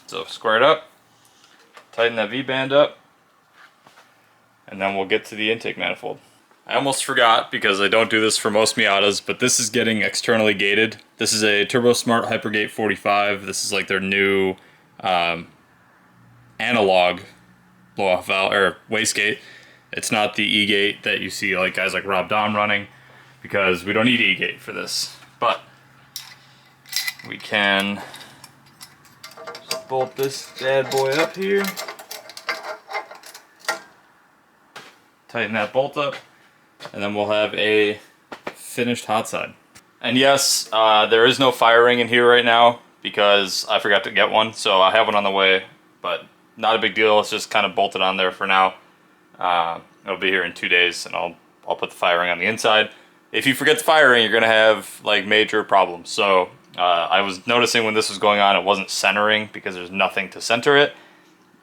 so square it up, tighten that V-band up, and then we'll get to the intake manifold. I almost forgot because I don't do this for most Miatas, but this is getting externally gated. This is a Turbo Smart Hypergate 45. This is like their new analog blow-off valve or wastegate. It's not the E-gate that you see like guys like Rob Dawn running, because we don't need E-gate for this. But we can just bolt this bad boy up here, tighten that bolt up, and then we'll have a finished hot side. And yes, there is no fire ring in here right now because I forgot to get one, so I have one on the way, but not a big deal. It's just kind of bolted on there for now. It'll be here in 2 days, and I'll put the fire ring on the inside. If you forget the fire ring, you're gonna have like major problems. So I was noticing when this was going on, it wasn't centering because there's nothing to center it.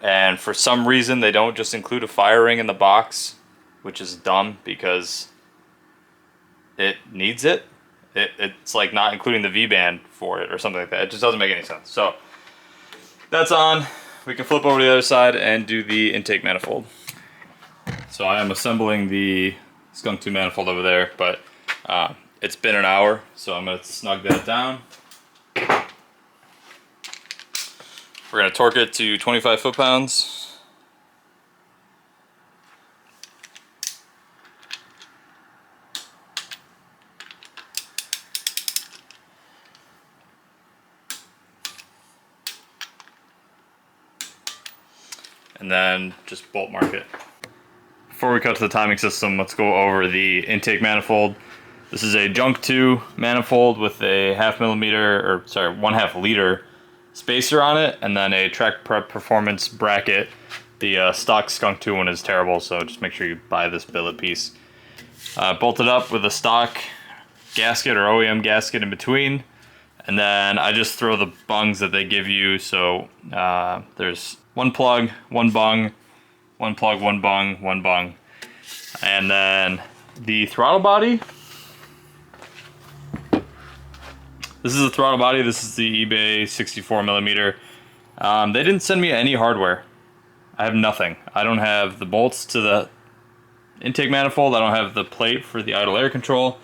And for some reason, they don't just include a fire ring in the box, which is dumb because it needs it. It's like not including the V-band for it or something like that. It just doesn't make any sense. So that's on. We can flip over to the other side and do the intake manifold. So I am assembling the Skunk 2 manifold over there, but it's been an hour, so I'm going to snug that down. We're going to torque it to 25 foot-pounds. And then just bolt mark it. Before we cut to the timing system, let's go over the intake manifold. This is a Junk 2 manifold with a 1/2 liter spacer on it, and then a Track Prep Performance bracket. The stock Skunk 2 one is terrible, so just make sure you buy this billet piece. Bolted up with a stock gasket or OEM gasket in between, and then I just throw the bungs that they give you. So there's one plug, one bung, one plug, one bung, one bung. And then the throttle body. This is the throttle body. This is the eBay 64mm. They didn't send me any hardware. I have nothing. I don't have the bolts to the intake manifold. I don't have the plate for the idle air control.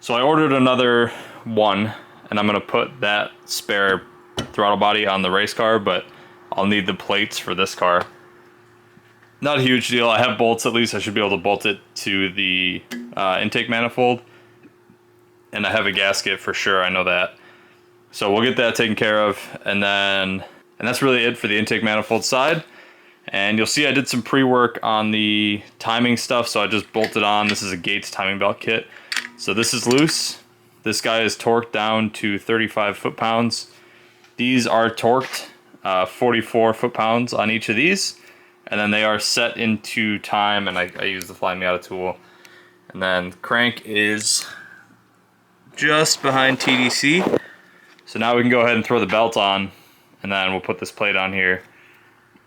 So I ordered another one, and I'm going to put that spare throttle body on the race car, but I'll need the plates for this car. Not a huge deal. I have bolts at least. I should be able to bolt it to the intake manifold. And I have a gasket for sure, I know that. So we'll get that taken care of, and that's really it for the intake manifold side. And you'll see I did some pre-work on the timing stuff, so I just bolted on. This is a Gates timing belt kit. So this is loose. This guy is torqued down to 35 foot-pounds. These are torqued 44 foot-pounds on each of these. and then they are set into time, and I use the Fly Miata tool. And then crank is just behind TDC. So now we can go ahead and throw the belt on, and then we'll put this plate on here.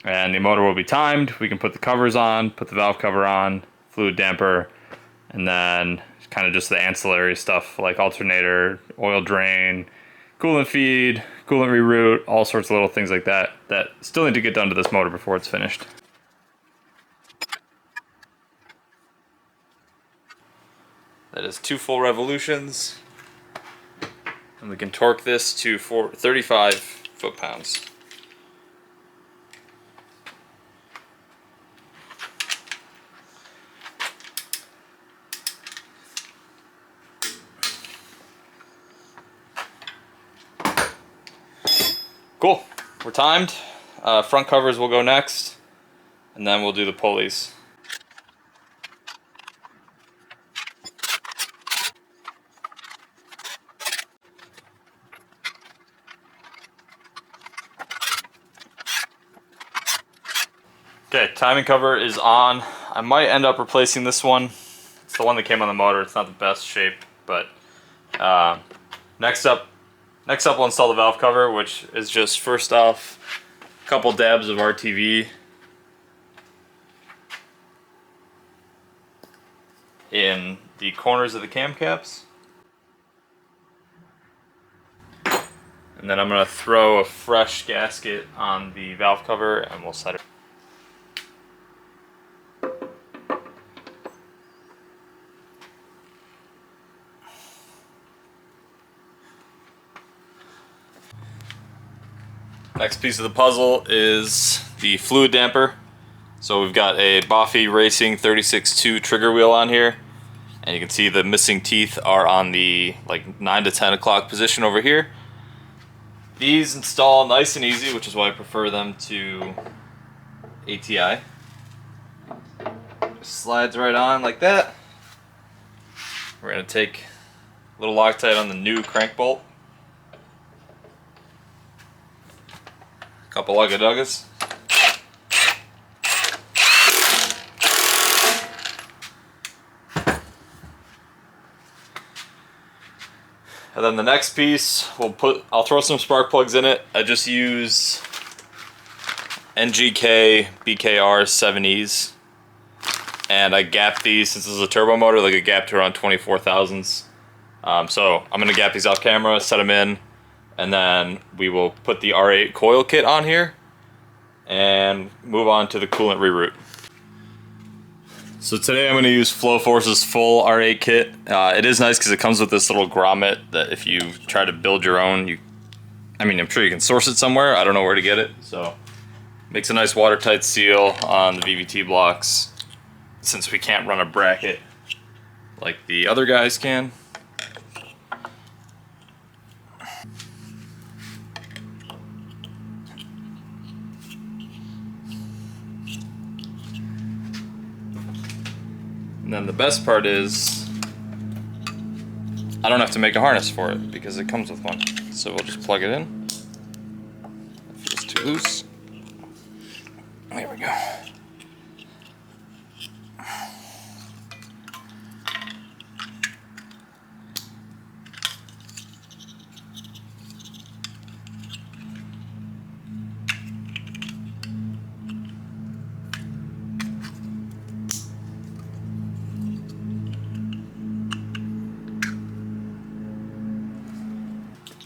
And the motor will be timed. We can put the covers on, put the valve cover on, fluid damper, and then kind of just the ancillary stuff like alternator, oil drain, coolant feed, coolant reroute, all sorts of little things like that that still need to get done to this motor before it's finished. That is 2 full revolutions, and we can torque this to 35 foot-pounds. Cool, we're timed. Front covers will go next, and then we'll do the pulleys. Okay, timing cover is on. I might end up replacing this one. It's the one that came on the motor. It's not the best shape, but next up we'll install the valve cover, which is just first off a couple dabs of RTV in the corners of the cam caps. And then I'm going to throw a fresh gasket on the valve cover and we'll set it. Next piece of the puzzle is the fluid damper. So we've got a Boffy Racing 36.2 trigger wheel on here, and you can see the missing teeth are on the like 9 to 10 o'clock position over here. These install nice and easy, which is why I prefer them to ATI. Just slides right on like that. We're going to take a little Loctite on the new crank bolt. Couple Ugga Duggas. And then the next piece, I'll throw some spark plugs in it. I just use NGK BKR 7Es. And I gap these, since this is a turbo motor, like a gap to around 24 thousandths. So I'm gonna gap these off camera, set them in, and then we will put the R8 coil kit on here and move on to the coolant reroute. So today I'm going to use Flow Force's full R8 kit. It is nice because it comes with this little grommet that if you try to build your own, I'm sure you can source it somewhere. I don't know where to get it. So makes a nice watertight seal on the VVT blocks since we can't run a bracket like the other guys can. And then the best part is I don't have to make a harness for it because it comes with one. So we'll just plug it in. If it's too loose. There we go.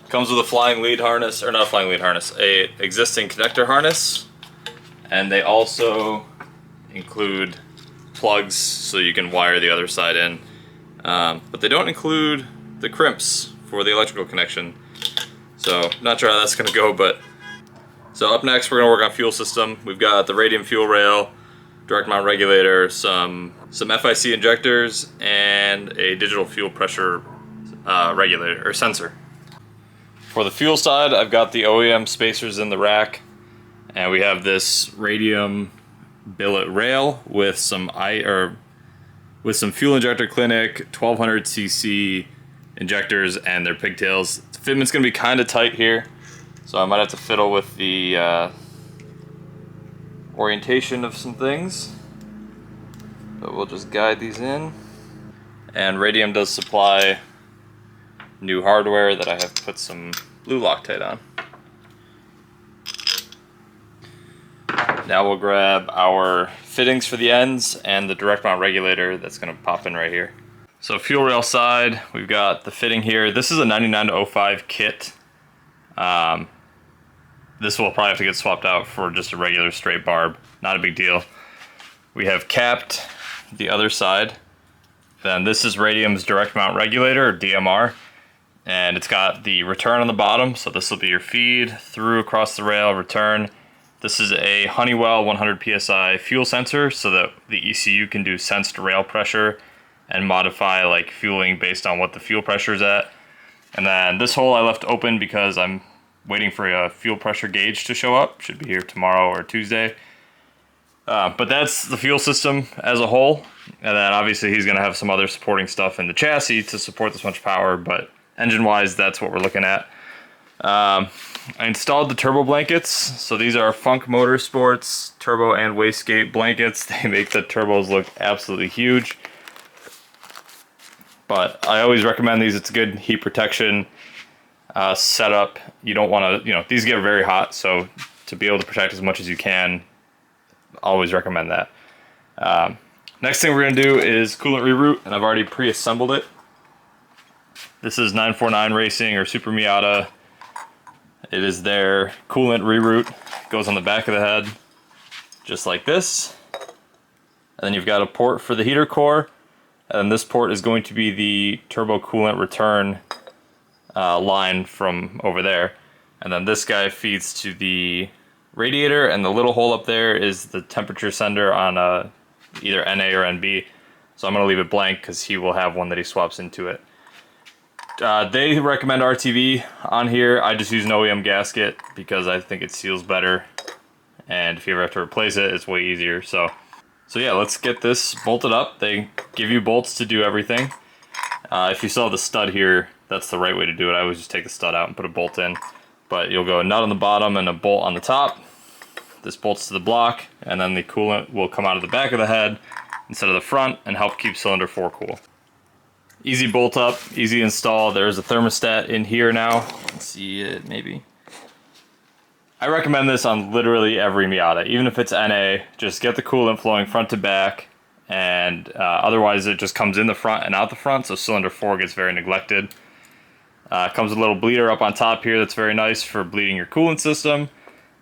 Comes with a flying lead harness, or not a flying lead harness, a existing connector harness, and they also include plugs so you can wire the other side in, but they don't include the crimps for the electrical connection. So not sure how that's going to go, but so up next we're going to work on fuel system. We've got the radium fuel rail, direct mount regulator, some FIC injectors, and a digital fuel pressure regulator or sensor. For the fuel side, I've got the OEM spacers in the rack, and we have this radium billet rail with some fuel injector clinic 1200cc injectors and their pigtails. The fitment's gonna be kind of tight here, so I might have to fiddle with the orientation of some things, but we'll just guide these in. And Radium does supply new hardware that I have put some blue Loctite on. Now we'll grab our fittings for the ends and the direct mount regulator that's going to pop in right here. So fuel rail side, we've got the fitting here. This is a 99-05 kit. This will probably have to get swapped out for just a regular straight barb. Not a big deal. We have capped the other side. Then this is Radium's direct mount regulator, or DMR. And it's got the return on the bottom. So this will be your feed, through across the rail, return. This is a Honeywell 100 PSI fuel sensor so that the ECU can do sensed rail pressure and modify like fueling based on what the fuel pressure is at. And then this hole I left open because I'm waiting for a fuel pressure gauge to show up. Should be here tomorrow or Tuesday. But that's the fuel system as a whole. And then obviously he's going to have some other supporting stuff in the chassis to support this much power, but engine-wise, that's what we're looking at. I installed the turbo blankets. So these are Funk Motorsports turbo and wastegate blankets. They make the turbos look absolutely huge. But I always recommend these. It's a good heat protection setup. You don't want to, these get very hot. So to be able to protect as much as you can, always recommend that. Next thing we're going to do is coolant reroute, and I've already pre-assembled it. This is 949 Racing or Super Miata. It is their coolant reroute. Goes on the back of the head, just like this. And then you've got a port for the heater core, and this port is going to be the turbo coolant return line from over there. And then this guy feeds to the radiator, and the little hole up there is the temperature sender on either NA or NB. So I'm going to leave it blank because he will have one that he swaps into it. They recommend RTV on here. I just use an OEM gasket because I think it seals better, and if you ever have to replace it, it's way easier. So yeah, let's get this bolted up. They give you bolts to do everything. If you saw the stud here, that's the right way to do it. I always just take the stud out and put a bolt in, but you'll go a nut on the bottom and a bolt on the top. This bolts to the block, and then the coolant will come out of the back of the head instead of the front and help keep cylinder 4 cool. Easy bolt up, easy install. There's a thermostat in here now. Let's see it maybe. I recommend this on literally every Miata. Even if it's NA, just get the coolant flowing front to back, and otherwise it just comes in the front and out the front, so cylinder 4 gets very neglected. Comes with a little bleeder up on top here that's very nice for bleeding your coolant system.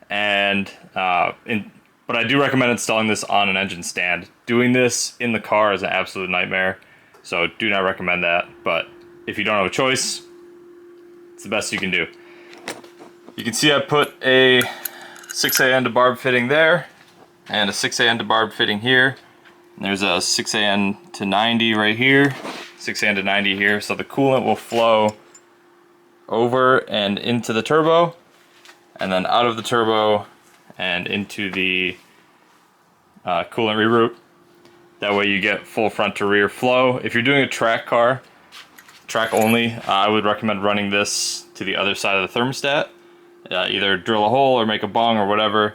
And but I do recommend installing this on an engine stand. Doing this in the car is an absolute nightmare. So do not recommend that, but if you don't have a choice, it's the best you can do. You can see I put a 6A end to barb fitting there, and a 6A end to barb fitting here. And there's a 6A end to 90 right here, 6A end to 90 here, so the coolant will flow over and into the turbo, and then out of the turbo and into the coolant reroute. That way you get full front to rear flow. If you're doing a track car, track only, I would recommend running this to the other side of the thermostat. Either drill a hole or make a bong or whatever.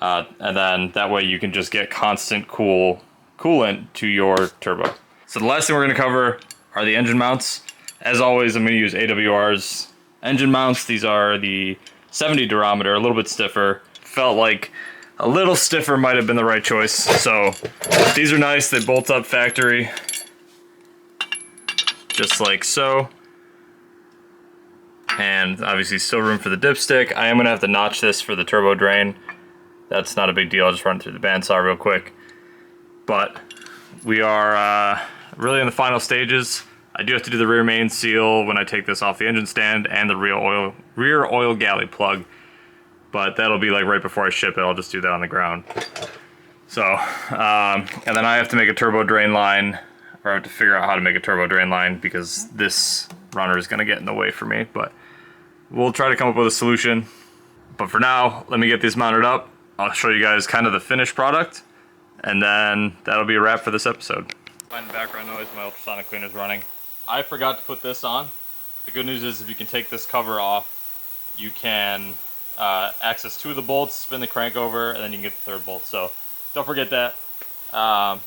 And then that way you can just get constant coolant to your turbo. So the last thing we're going to cover are the engine mounts. As always, I'm going to use AWR's engine mounts. These are the 70 durometer, a little bit stiffer. Felt like a little stiffer might have been the right choice. So these are nice. They bolt up factory, just like so. And obviously still room for the dipstick. I am going to have to notch this for the turbo drain. That's not a big deal. I'll just run it through the bandsaw real quick. But we are really in the final stages. I do have to do the rear main seal when I take this off the engine stand, and the rear oil galley plug. But that'll be like right before I ship it. I'll just do that on the ground. So, and then I have to make a turbo drain line, or I have to figure out how to make a turbo drain line because this runner is going to get in the way for me. But we'll try to come up with a solution. But for now, let me get these mounted up. I'll show you guys kind of the finished product, and then that'll be a wrap for this episode. Find the background noise, my ultrasonic cleaner is running. I forgot to put this on. The good news is if you can take this cover off, you can access to the bolts, spin the crank over, and then you can get the third bolt. So don't forget that. Got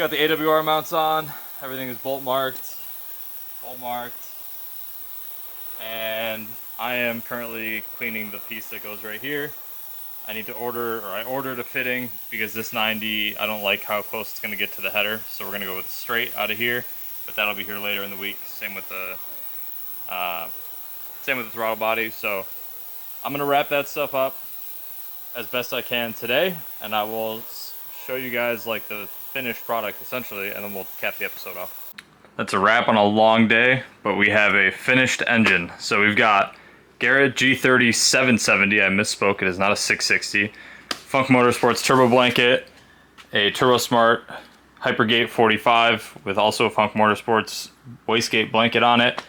the AWR mounts on. Everything is bolt marked. And I am currently cleaning the piece that goes right here. I need to order, or I ordered a fitting because this 90, I don't like how close it's going to get to the header. So we're going to go with straight out of here, but that'll be here later in the week. Same with the throttle body. So I'm going to wrap that stuff up as best I can today, and I will show you guys like the finished product essentially, and then we'll cap the episode off. That's a wrap on a long day, but we have a finished engine. So we've got Garrett G30-770, I misspoke, it is not a 660. Funk Motorsports turbo blanket, a Turbo Smart Hypergate 45 with also a Funk Motorsports wastegate blanket on it,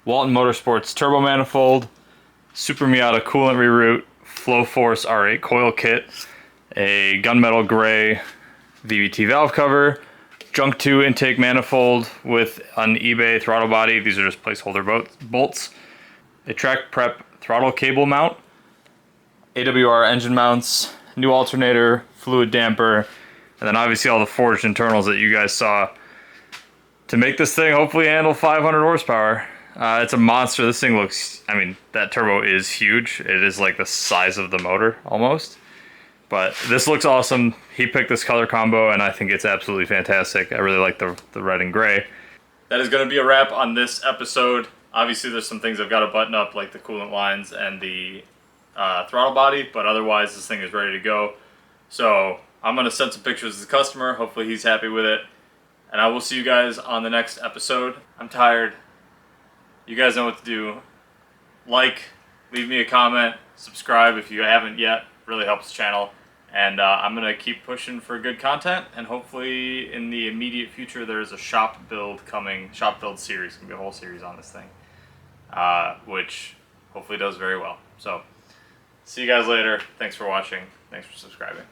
Walton Motorsports turbo manifold, Super Miata coolant reroute, Flow Force R8 coil kit, a gunmetal gray VVT valve cover, Junk 2 intake manifold with an eBay throttle body. These are just placeholder bolts. A track prep throttle cable mount, AWR engine mounts, new alternator, fluid damper, and then obviously all the forged internals that you guys saw to make this thing hopefully handle 500 horsepower. It's a monster. This thing looks, I mean, that turbo is huge. It is like the size of the motor almost. But this looks awesome. He picked this color combo, and I think it's absolutely fantastic. I really like the red and gray. That is going to be a wrap on this episode. Obviously, there's some things I've got to button up, like the coolant lines and the throttle body, but otherwise, this thing is ready to go. So I'm going to send some pictures to the customer. Hopefully, he's happy with it. And I will see you guys on the next episode. I'm tired. You guys know what to do. Like, leave me a comment, subscribe if you haven't yet. Really helps the channel. And I'm going to keep pushing for good content, and hopefully in the immediate future there's a shop build series. It's going to be a whole series on this thing, which hopefully does very well. So, see you guys later. Thanks for watching. Thanks for subscribing.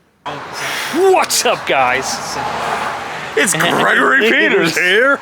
What's up, guys? It's Gregory Peters here.